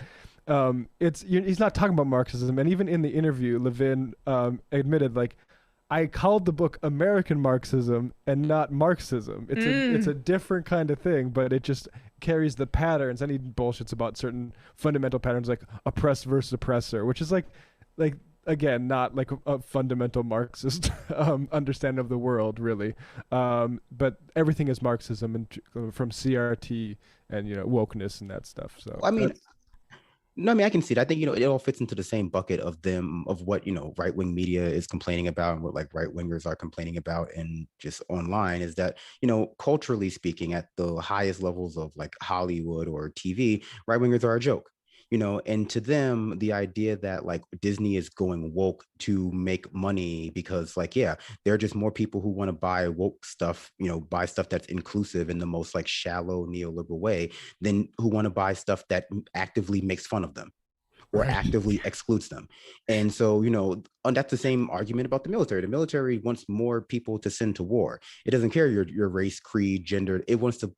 he's not talking about Marxism. And even in the interview, Levin admitted, like, I called the book American Marxism and not Marxism. It's a different kind of thing, but it just carries the patterns. And he bullshits about certain fundamental patterns like oppressed versus oppressor, which is like again, not like a fundamental Marxist understanding of the world, really. But everything is Marxism, and from CRT and wokeness and that stuff. So I mean. No, I mean, I can see it. I think, it all fits into the same bucket of what, right-wing media is complaining about and what like right-wingers are complaining about and just online is that, culturally speaking, at the highest levels of like Hollywood or TV, right-wingers are a joke. And to them, the idea that like Disney is going woke to make money because like, yeah, there are just more people who want to buy woke stuff, buy stuff that's inclusive in the most like shallow neoliberal way than who want to buy stuff that actively makes fun of them or actively excludes them. And so, and that's the same argument about the military. The military wants more people to send to war. It doesn't care your race, creed, gender. It wants to,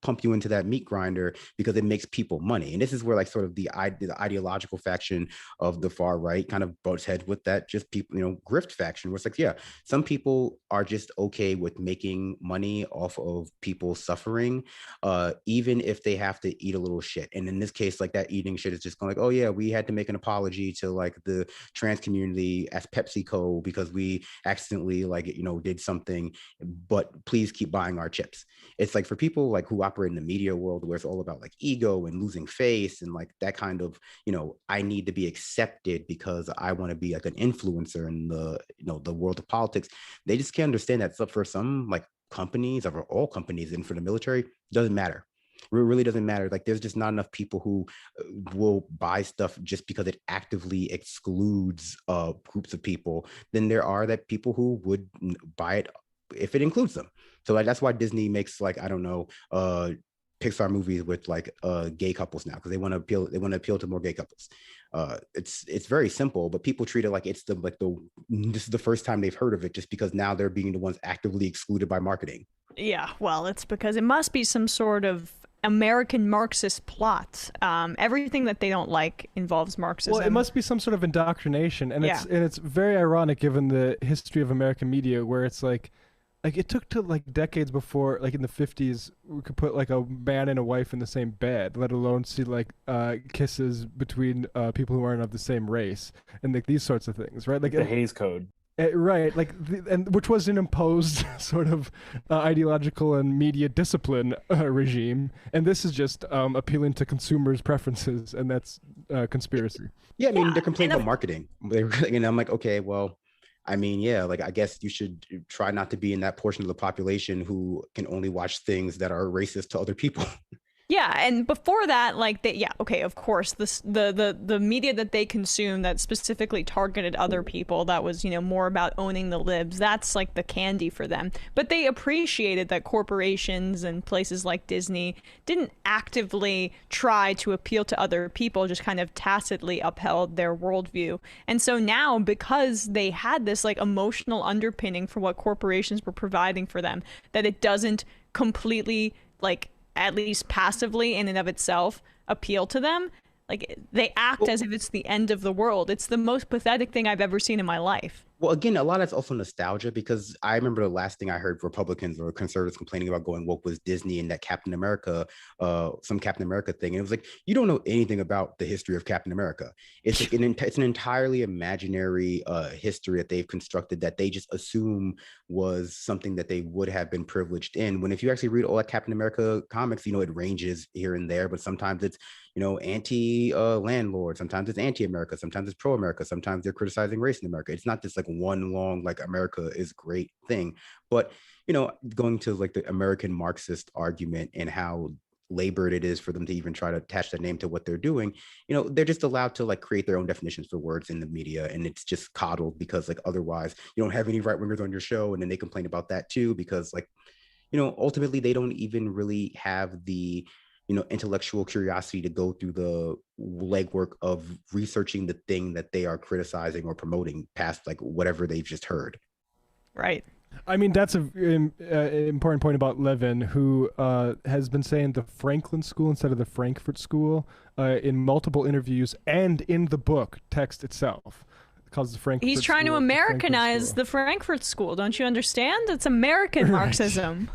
pump you into that meat grinder because it makes people money. And this is where like sort of the ideological faction of the far right kind of butts heads with that just people, grift faction, where it's like, yeah, some people are just okay with making money off of people suffering, even if they have to eat a little shit. And in this case, like that eating shit is just going like, oh yeah, we had to make an apology to like the trans community as PepsiCo because we accidentally did something, but please keep buying our chips. It's like for people like who operate in the media world where it's all about like ego and losing face and like that kind of, I need to be accepted because I want to be like an influencer in the world of politics. They just can't understand that for some like companies or all companies and for the military, doesn't matter. It really doesn't matter. Like there's just not enough people who will buy stuff just because it actively excludes groups of people than there are that people who would buy it if it includes them. So like, that's why Disney makes like, I don't know, Pixar movies with like gay couples now because they want to appeal to more gay couples. It's very simple, but people treat it like it's this is the first time they've heard of it just because now they're being the ones actively excluded by marketing. Yeah, well, it's because it must be some sort of American Marxist plot. Everything that they don't like involves Marxism. Well, it must be some sort of indoctrination, and it's very ironic given the history of American media, where it's like it took to like decades before, like in the 50s, we could put like a man and a wife in the same bed, let alone see like kisses between people who aren't of the same race, and like these sorts of things, right? Like the Hays Code. Right, like, and which was an imposed sort of ideological and media discipline regime, and this is just appealing to consumers' preferences, and that's conspiracy. Yeah, I mean, they're complaining about marketing. And I'm like, okay, well, I mean, yeah, like I guess you should try not to be in that portion of the population who can only watch things that are racist to other people. Yeah, and before that, like, of course, the media that they consumed that specifically targeted other people, that was, more about owning the libs, that's like the candy for them. But they appreciated that corporations and places like Disney didn't actively try to appeal to other people, just kind of tacitly upheld their worldview. And so now, because they had this like emotional underpinning for what corporations were providing for them, that it doesn't completely, like, at least passively in and of itself, appeal to them. Like, they act as if it's the end of the world. It's the most pathetic thing I've ever seen in my life. Well, again, a lot of that's also nostalgia, because I remember the last thing I heard Republicans or conservatives complaining about going woke was Disney and that Captain America, some Captain America thing. And it was like, you don't know anything about the history of Captain America. It's like it's an entirely imaginary history that they've constructed that they just assume was something that they would have been privileged in. When if you actually read all that Captain America comics, it ranges here and there, but sometimes it's anti-landlord, sometimes it's anti-America, sometimes it's pro-America, sometimes they're criticizing race in America. It's not just like one long, like, America is great thing. But, going to like the American Marxist argument and how labored it is for them to even try to attach that name to what they're doing, they're just allowed to like create their own definitions for words in the media, and it's just coddled because like otherwise you don't have any right-wingers on your show, and then they complain about that too because like, ultimately they don't even really have the intellectual curiosity to go through the legwork of researching the thing that they are criticizing or promoting past like whatever they've just heard. Right. I mean, that's an important point about Levin, who has been saying the Franklin School instead of the Frankfurt School in multiple interviews and in the book text itself. Calls the Frankfurt He's trying to Americanize the Frankfurt School. Don't you understand? It's American Marxism.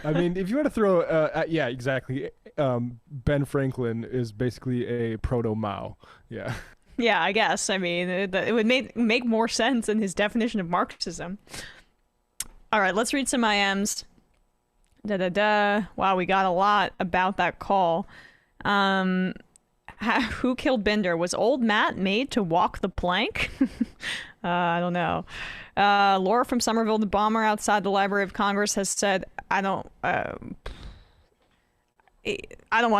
I mean, if you want to throw, yeah, exactly. Ben Franklin is basically a proto-Mao. Yeah. Yeah, I guess. I mean, it would make more sense in his definition of Marxism. All right, let's read some IMs. Wow, we got a lot about that call. Who killed Binder? Was old Matt made to walk the plank? I don't know. Laura from Somerville, the bomber outside the Library of Congress, has said, I don't want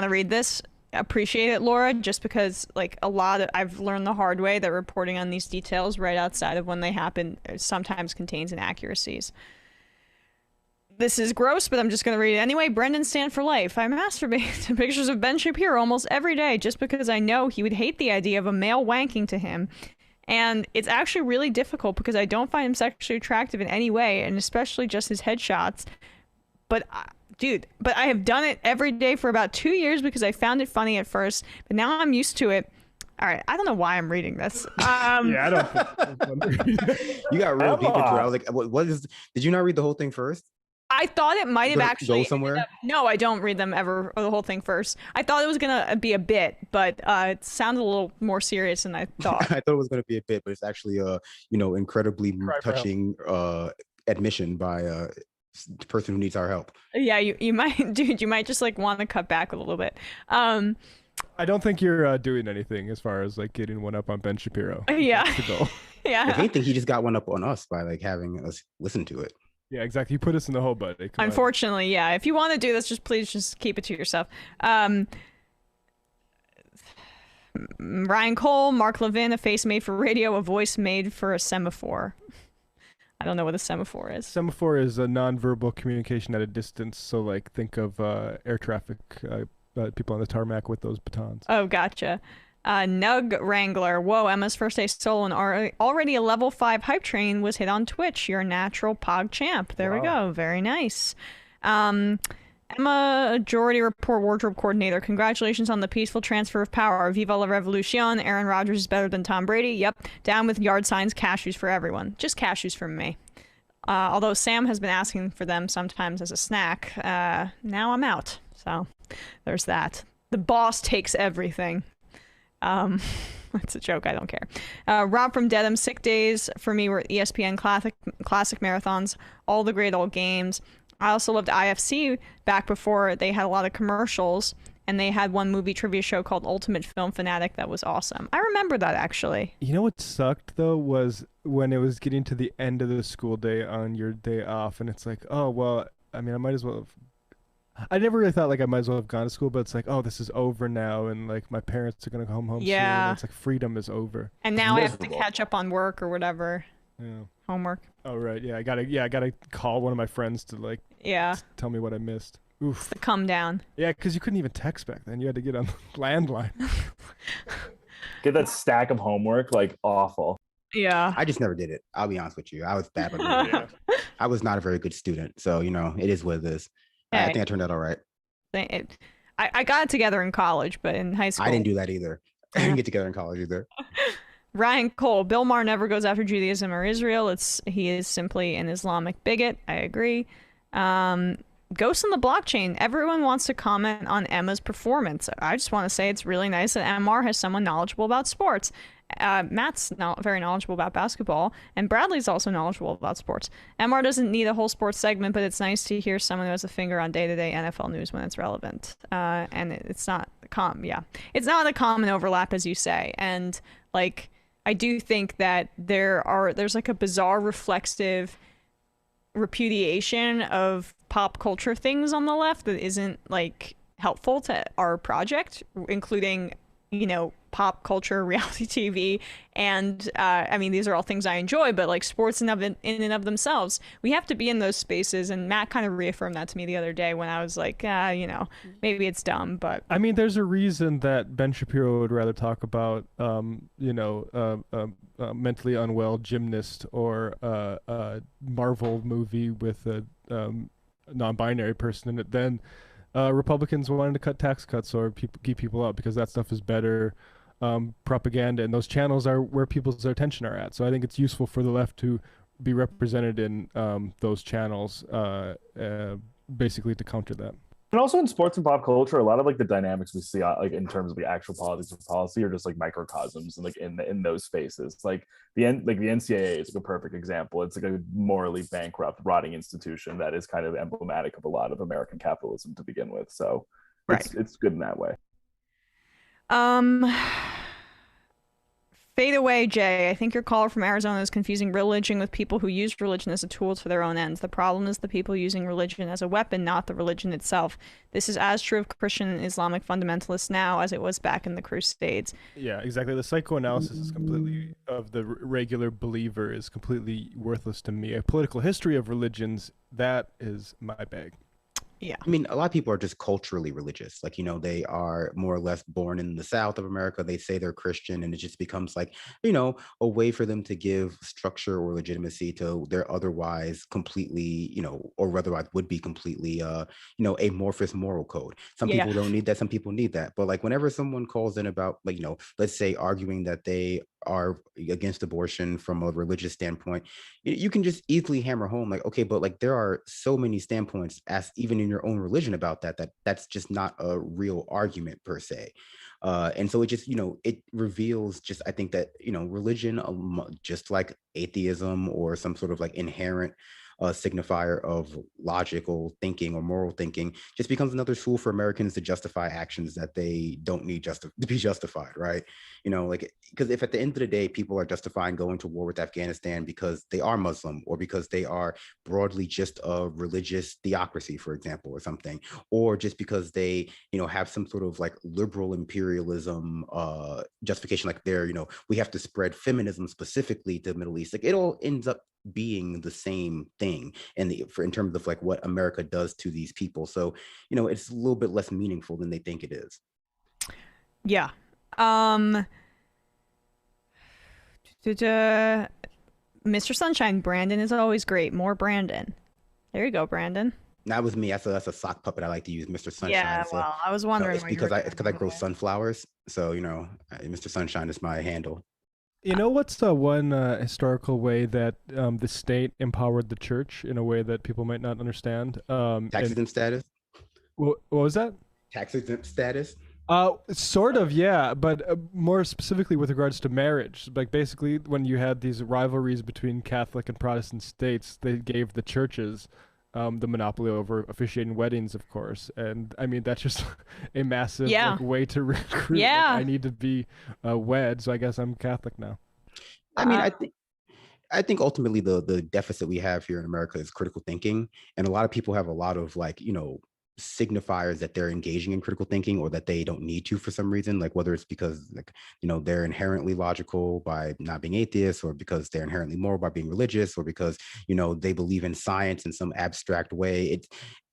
to read this. Appreciate it, Laura, just because like I've learned the hard way that reporting on these details right outside of when they happen sometimes contains inaccuracies. This is gross, but I'm just going to read it anyway. Brendan stand for life. I masturbate to pictures of Ben Shapiro almost every day just because I know he would hate the idea of a male wanking to him. And it's actually really difficult because I don't find him sexually attractive in any way, and especially just his headshots. But, dude, I have done it every day for about 2 years because I found it funny at first, but now I'm used to it. All right, I don't know why I'm reading this. Yeah, I don't. You got real deep into it. I was like, what is? Did you not read the whole thing first? I thought it might have actually go somewhere. No, I don't read them ever, or the whole thing first. I thought it was gonna be a bit, but it sounded a little more serious than I thought. I thought it was gonna be a bit, but it's actually a incredibly touching admission by a person who needs our help. Yeah, you might, dude. You might just like want to cut back a little bit. I don't think you're doing anything as far as like getting one up on Ben Shapiro. Yeah. That's the goal. Yeah. If anything, he just got one up on us by like having us listen to it. Yeah, exactly. You put us in the hole, buddy. Come Unfortunately, yeah. If you want to do this, please keep it to yourself. Ryan Cole, Mark Levin, a face made for radio, a voice made for a semaphore. I don't know what a semaphore is. Semaphore is a nonverbal communication at a distance. So, like, think of air traffic people on the tarmac with those batons. Oh, gotcha. Nug Wrangler. Whoa, Emma's first day solo and already a level 5 hype train was hit on Twitch. You're a natural pog champ. There we go. Very nice. Emma, Majority Report wardrobe coordinator. Congratulations on the peaceful transfer of power. Viva la revolution. Aaron Rodgers is better than Tom Brady. Yep. Down with yard signs, cashews for everyone. Just cashews for me. Although Sam has been asking for them sometimes as a snack. Now I'm out. So there's that. The boss takes everything. That's a joke. I don't care. Rob from Dedham, sick days for me were ESPN classic marathons, all the great old games. I also loved IFC back before they had a lot of commercials, and they had one movie trivia show called Ultimate Film Fanatic that was awesome. I remember that, actually. You know what sucked, though, was when it was getting to the end of the school day on your day off, and it's like, oh, well, I mean, I might as well I never really thought like I might as well have gone to school, but it's like, oh, this is over now, and like my parents are gonna come home soon. Yeah. And it's like freedom is over. And now I have to catch up on work or whatever. Yeah. Homework. Oh right, yeah. I gotta call one of my friends to like tell me what I missed. Oof. To come down. Yeah, because you couldn't even text back then. You had to get on the landline. Get that stack of homework, like awful. Yeah. I just never did it. I'll be honest with you. I was bad. I was not a very good student. So, you know, it is what it is. I think I turned out all right. I got it together in college, but in high school. I didn't do that either. I didn't get together in college either. Ryan Cole, Bill Maher never goes after Judaism or Israel. He is simply an Islamic bigot. I agree. Ghost on the Blockchain. Everyone wants to comment on Emma's performance. I just want to say it's really nice that MR has someone knowledgeable about sports. Matt's not very knowledgeable about basketball, and Bradley's also knowledgeable about sports. MR doesn't need a whole sports segment, but it's nice to hear someone who has a finger on day-to-day NFL news when it's relevant. And it's not it's not a common overlap, as you say. And like, I do think that there's like a bizarre reflexive repudiation of pop culture things on the left that isn't like helpful to our project, including, you know, pop culture, reality TV, and I mean, these are all things I enjoy, but like sports in and of themselves, we have to be in those spaces. And Matt kind of reaffirmed that to me the other day when I was like, you know, maybe it's dumb, but I mean, there's a reason that Ben Shapiro would rather talk about, you know, mentally unwell gymnast or a Marvel movie with a non-binary person in it than Republicans wanting to cut tax cuts or keep people out, because that stuff is better propaganda, and those channels are where people's attention are at. So I think it's useful for the left to be represented in those channels, basically to counter that. And also in sports and pop culture, a lot of like the dynamics we see like in terms of the actual politics of policy are just like microcosms and like in those spaces. Like the NCAA is like a perfect example. It's like a morally bankrupt, rotting institution that is kind of emblematic of a lot of American capitalism to begin with. So it's good in that way. Fade away, Jay. I think your caller from Arizona is confusing religion with people who use religion as a tool for their own ends. The problem is the people using religion as a weapon, not the religion itself. This is as true of Christian and Islamic fundamentalists now as it was back in the Crusades. Yeah, exactly. The psychoanalysis is completely of the regular believer is completely worthless to me. A political history of religions, that is my bag. Yeah. I mean, a lot of people are just culturally religious. Like, you know, they are more or less born in the South of America. They say they're Christian, and it just becomes like, you know, a way for them to give structure or legitimacy to their otherwise completely, you know, or otherwise would be completely, you know, amorphous moral code. Some people don't need that. Some people need that. But like whenever someone calls in about, like, you know, let's say arguing that they are against abortion from a religious standpoint, you can just easily hammer home like, okay, but like there are so many standpoints as even in your own religion about that's just not a real argument per se. And so it just, you know, it reveals just, I think that, you know, religion, just like atheism or some sort of like inherent signifier of logical thinking or moral thinking, just becomes another tool for Americans to justify actions that they don't need to be justified, right? You know, like, because if at the end of the day people are justifying going to war with Afghanistan because they are Muslim or because they are broadly just a religious theocracy, for example, or something, or just because they, you know, have some sort of like liberal imperialism justification, like they're, you know, we have to spread feminism specifically to the Middle East, like it all ends up being the same thing in terms of like what America does to these people. So, you know, it's a little bit less meaningful than they think it is. Yeah. Mr. Sunshine, Brandon is always great. More Brandon. There you go, Brandon. That was me. That's a sock puppet I like to use, Mr. Sunshine. Yeah, so, well, I was wondering. It's because I grow sunflowers. So, you know, Mr. Sunshine is my handle. You know what's the one historical way that the state empowered the church in a way that people might not understand? Tax exempt status? What was that? Tax exempt status? Sort of, yeah, but more specifically with regards to marriage. Like basically when you had these rivalries between Catholic and Protestant states, they gave the churches the monopoly over officiating weddings, of course. And I mean, that's just a massive like, way to recruit. Yeah. Like, I need to be wed, so I guess I'm Catholic now. I mean, I think ultimately the deficit we have here in America is critical thinking. And a lot of people have a lot of like, you know, signifiers that they're engaging in critical thinking or that they don't need to for some reason, like whether it's because like, you know, they're inherently logical by not being atheists, or because they're inherently moral by being religious, or because, you know, they believe in science in some abstract way.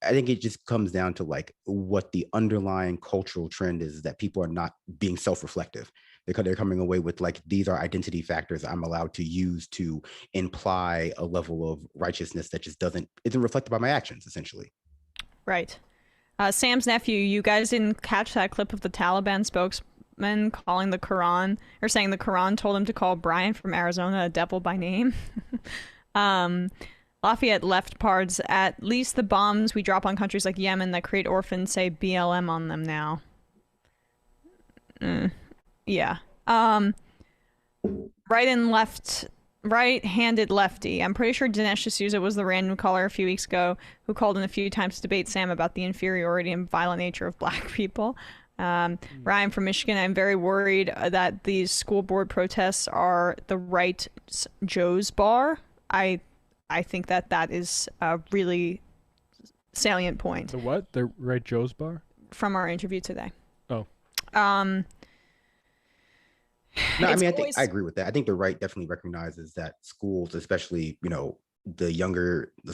I think it just comes down to like what the underlying cultural trend is, that people are not being self-reflective. They're coming away with like, these are identity factors I'm allowed to use to imply a level of righteousness that just isn't reflected by my actions, essentially. Right. Sam's nephew, you guys didn't catch that clip of the Taliban spokesman calling the Quran, or saying the Quran told him to call Brian from Arizona a devil by name. Lafayette left parts, at least the bombs we drop on countries like Yemen that create orphans say BLM on them now. Yeah. Right-handed lefty. I'm pretty sure Dinesh D'Souza was the random caller a few weeks ago who called in a few times to debate Sam about the inferiority and violent nature of black people. Ryan from Michigan, I'm very worried that these school board protests are the right Joe's bar. I think that is a really salient point. The what? The right Joe's bar? From our interview today. Oh. No, I mean, I agree with that. I think the right definitely recognizes that schools, especially, you know, the younger the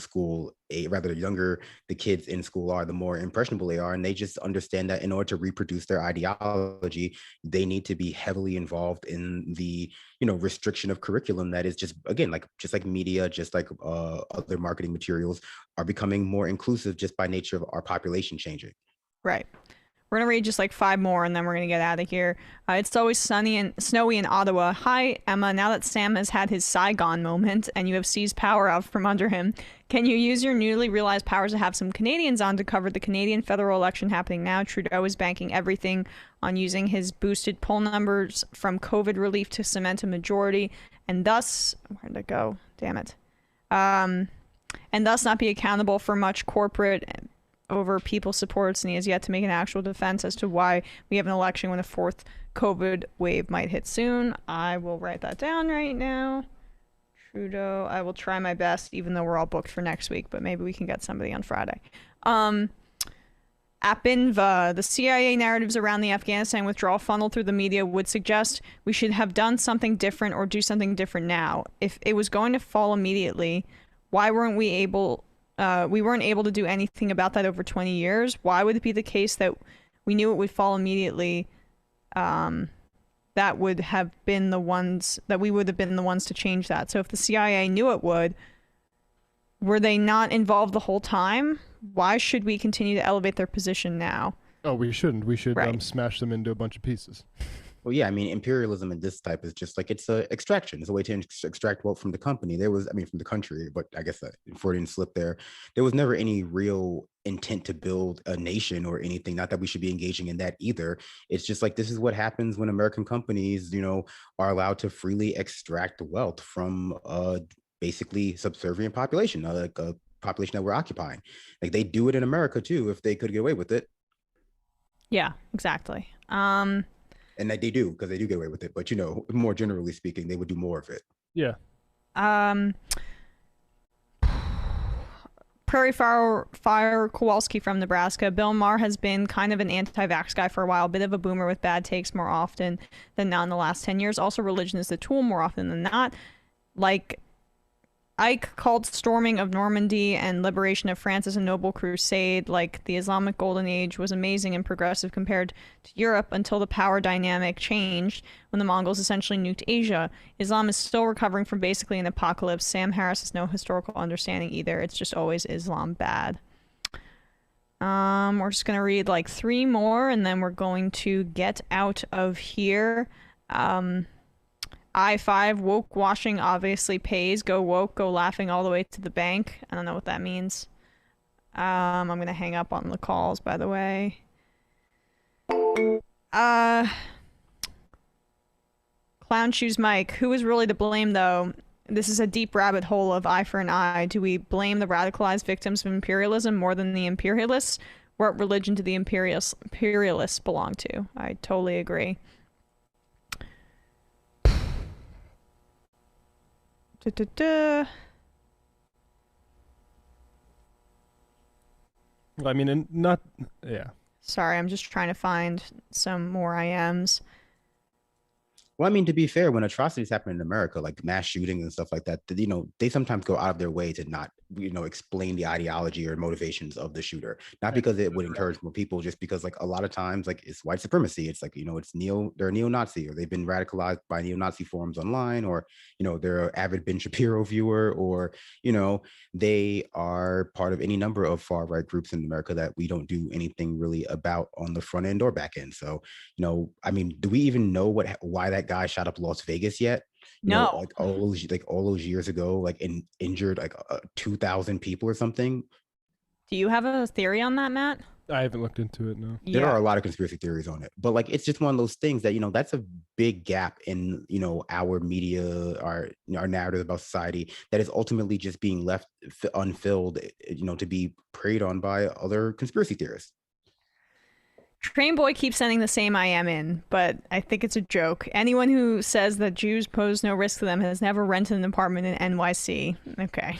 kids in school are, the more impressionable they are. And they just understand that in order to reproduce their ideology, they need to be heavily involved in the, you know, restriction of curriculum that is just, again, just like media, just like other marketing materials are becoming more inclusive just by nature of our population changing. Right. We're going to read just like 5 more and then we're going to get out of here. It's always sunny and snowy in Ottawa. Hi, Emma. Now that Sam has had his Saigon moment and you have seized power out from under him, can you use your newly realized powers to have some Canadians on to cover the Canadian federal election happening now? Trudeau is banking everything on using his boosted poll numbers from COVID relief to cement a majority and thus... Where did it go? Damn it. And thus not be accountable for much corporate... over people's supports, and he has yet to make an actual defense as to why we have an election when a 4th COVID wave might hit soon. I will write that down right now. Trudeau, I will try my best, even though we're all booked for next week, but maybe we can get somebody on Friday. Apinva, the CIA narratives around the Afghanistan withdrawal funneled through the media would suggest we should have done something different or do something different now. If it was going to fall immediately, why weren't we able to do anything about that over 20 years. Why would it be the case that we knew it would fall immediately? That would have been the ones that we would have been the ones to change that. So if the CIA knew it would, were they not involved the whole time? Why should we continue to elevate their position now? Oh, we shouldn't. We should smash them into a bunch of pieces. Well, yeah, I mean, imperialism in this type is just like, it's a extraction. It's a way to extract wealth from the company. From the country, but I guess that Freudian slip there. There was never any real intent to build a nation or anything. Not that we should be engaging in that either. It's just like, this is what happens when American companies, you know, are allowed to freely extract wealth from basically subservient population, like a population that we're occupying. Like, they do it in America too, if they could get away with it. Yeah, exactly. And that they do, because they do get away with it. But, you know, more generally speaking, they would do more of it. Yeah. Prairie Fire Kowalski from Nebraska. Bill Maher has been kind of an anti-vax guy for a while, a bit of a boomer with bad takes more often than not in the last 10 years. Also, religion is the tool more often than not. Like, Ike called storming of Normandy and liberation of France as a noble crusade. Like, the Islamic Golden Age was amazing and progressive compared to Europe until the power dynamic changed when the Mongols essentially nuked Asia. Islam is still recovering from basically an apocalypse. Sam Harris has no historical understanding either. It's just always Islam bad. We're just going to read like 3 more and then we're going to get out of here. I5, woke washing obviously pays. Go woke, go laughing all the way to the bank. I don't know what that means. I'm going to hang up on the calls, by the way. Clown Shoes Mike, who is really to blame, though? This is a deep rabbit hole of eye for an eye. Do we blame the radicalized victims of imperialism more than the imperialists? What religion do the imperialists belong to? I totally agree. Well, I mean, and not, yeah. Sorry, I'm just trying to find some more IMs. Well, I mean, to be fair, when atrocities happen in America, like mass shootings and stuff like that, they sometimes go out of their way to not, explain the ideology or motivations of the shooter. Not because it would encourage more people, just because like a lot of times, like it's white supremacy. It's like, they're neo-Nazi, or they've been radicalized by neo-Nazi forums online, or, they're an avid Ben Shapiro viewer, or, they are part of any number of far-right groups in America that we don't do anything really about on the front end or back end. So, I mean, do we even know why that guy shot up Las Vegas yet? No. Like all those years ago, like injured like 2,000 people or something. Do you have a theory on that, Matt? I haven't looked into it, no. There are a lot of conspiracy theories on it, but like it's just one of those things that that's a big gap in our media, our narrative about society that is ultimately just being left unfilled, to be preyed on by other conspiracy theorists. Train Boy keeps sending the same IM in, but I think it's a joke. Anyone who says that Jews pose no risk to them has never rented an apartment in NYC. Okay.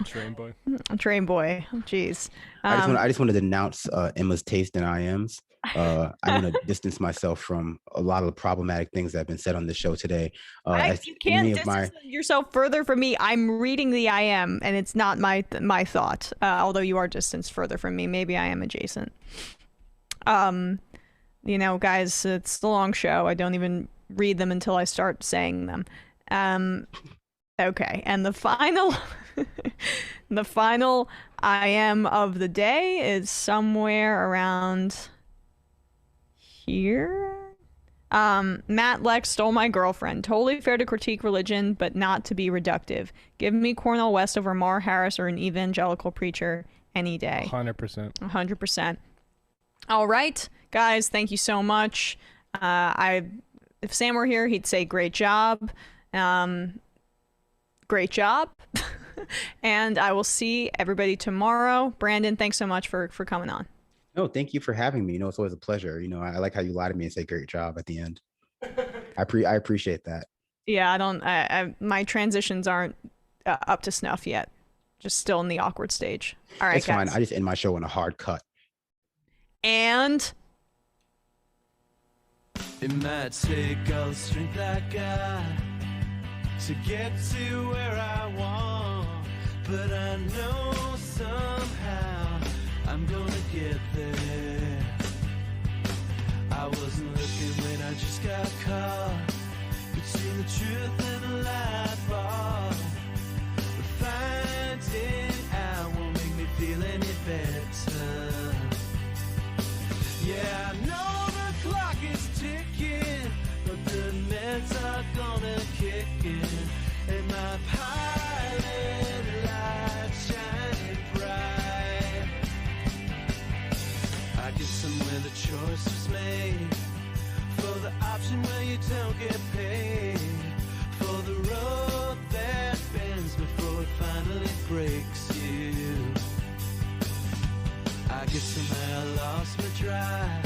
Train Boy. Train Boy. Jeez. I just want to denounce Emma's taste in IMs. I want to distance myself from a lot of the problematic things that have been said on this show today. You can't distance yourself further from me. I'm reading the IM, and it's not my thought. Although you are distanced further from me, maybe I am adjacent. Guys, it's a long show. I don't even read them until I start saying them. Okay, and the final IM of the day is somewhere around here. Matt Lex stole my girlfriend. Totally fair to critique religion, but not to be reductive. Give me Cornel West over Mar Harris or an evangelical preacher any day. 100%. 100%. All right, guys, thank you so much. If Sam were here, he'd say great job. Great job. And I will see everybody tomorrow. Brandon, thanks so much for coming on. No, thank you for having me. It's always a pleasure. I like how you lie to me and say great job at the end. I appreciate that. Yeah, my transitions aren't up to snuff yet. Just still in the awkward stage. All right, it's guys. fine. I just end my show on a hard cut. And it might take all the strength I got to get to where I want, but I know somehow I'm gonna get there. I wasn't looking when I just got caught between the truth and the lie bar, but finding out won't make me feel any better. Yeah, I know the clock is ticking, but the meds are gonna kick in, and my pilot light shining bright. I guess somewhere the choice was made for the option where you don't get paid, for the road that bends before it finally breaks you. I guess somehow I lost my drive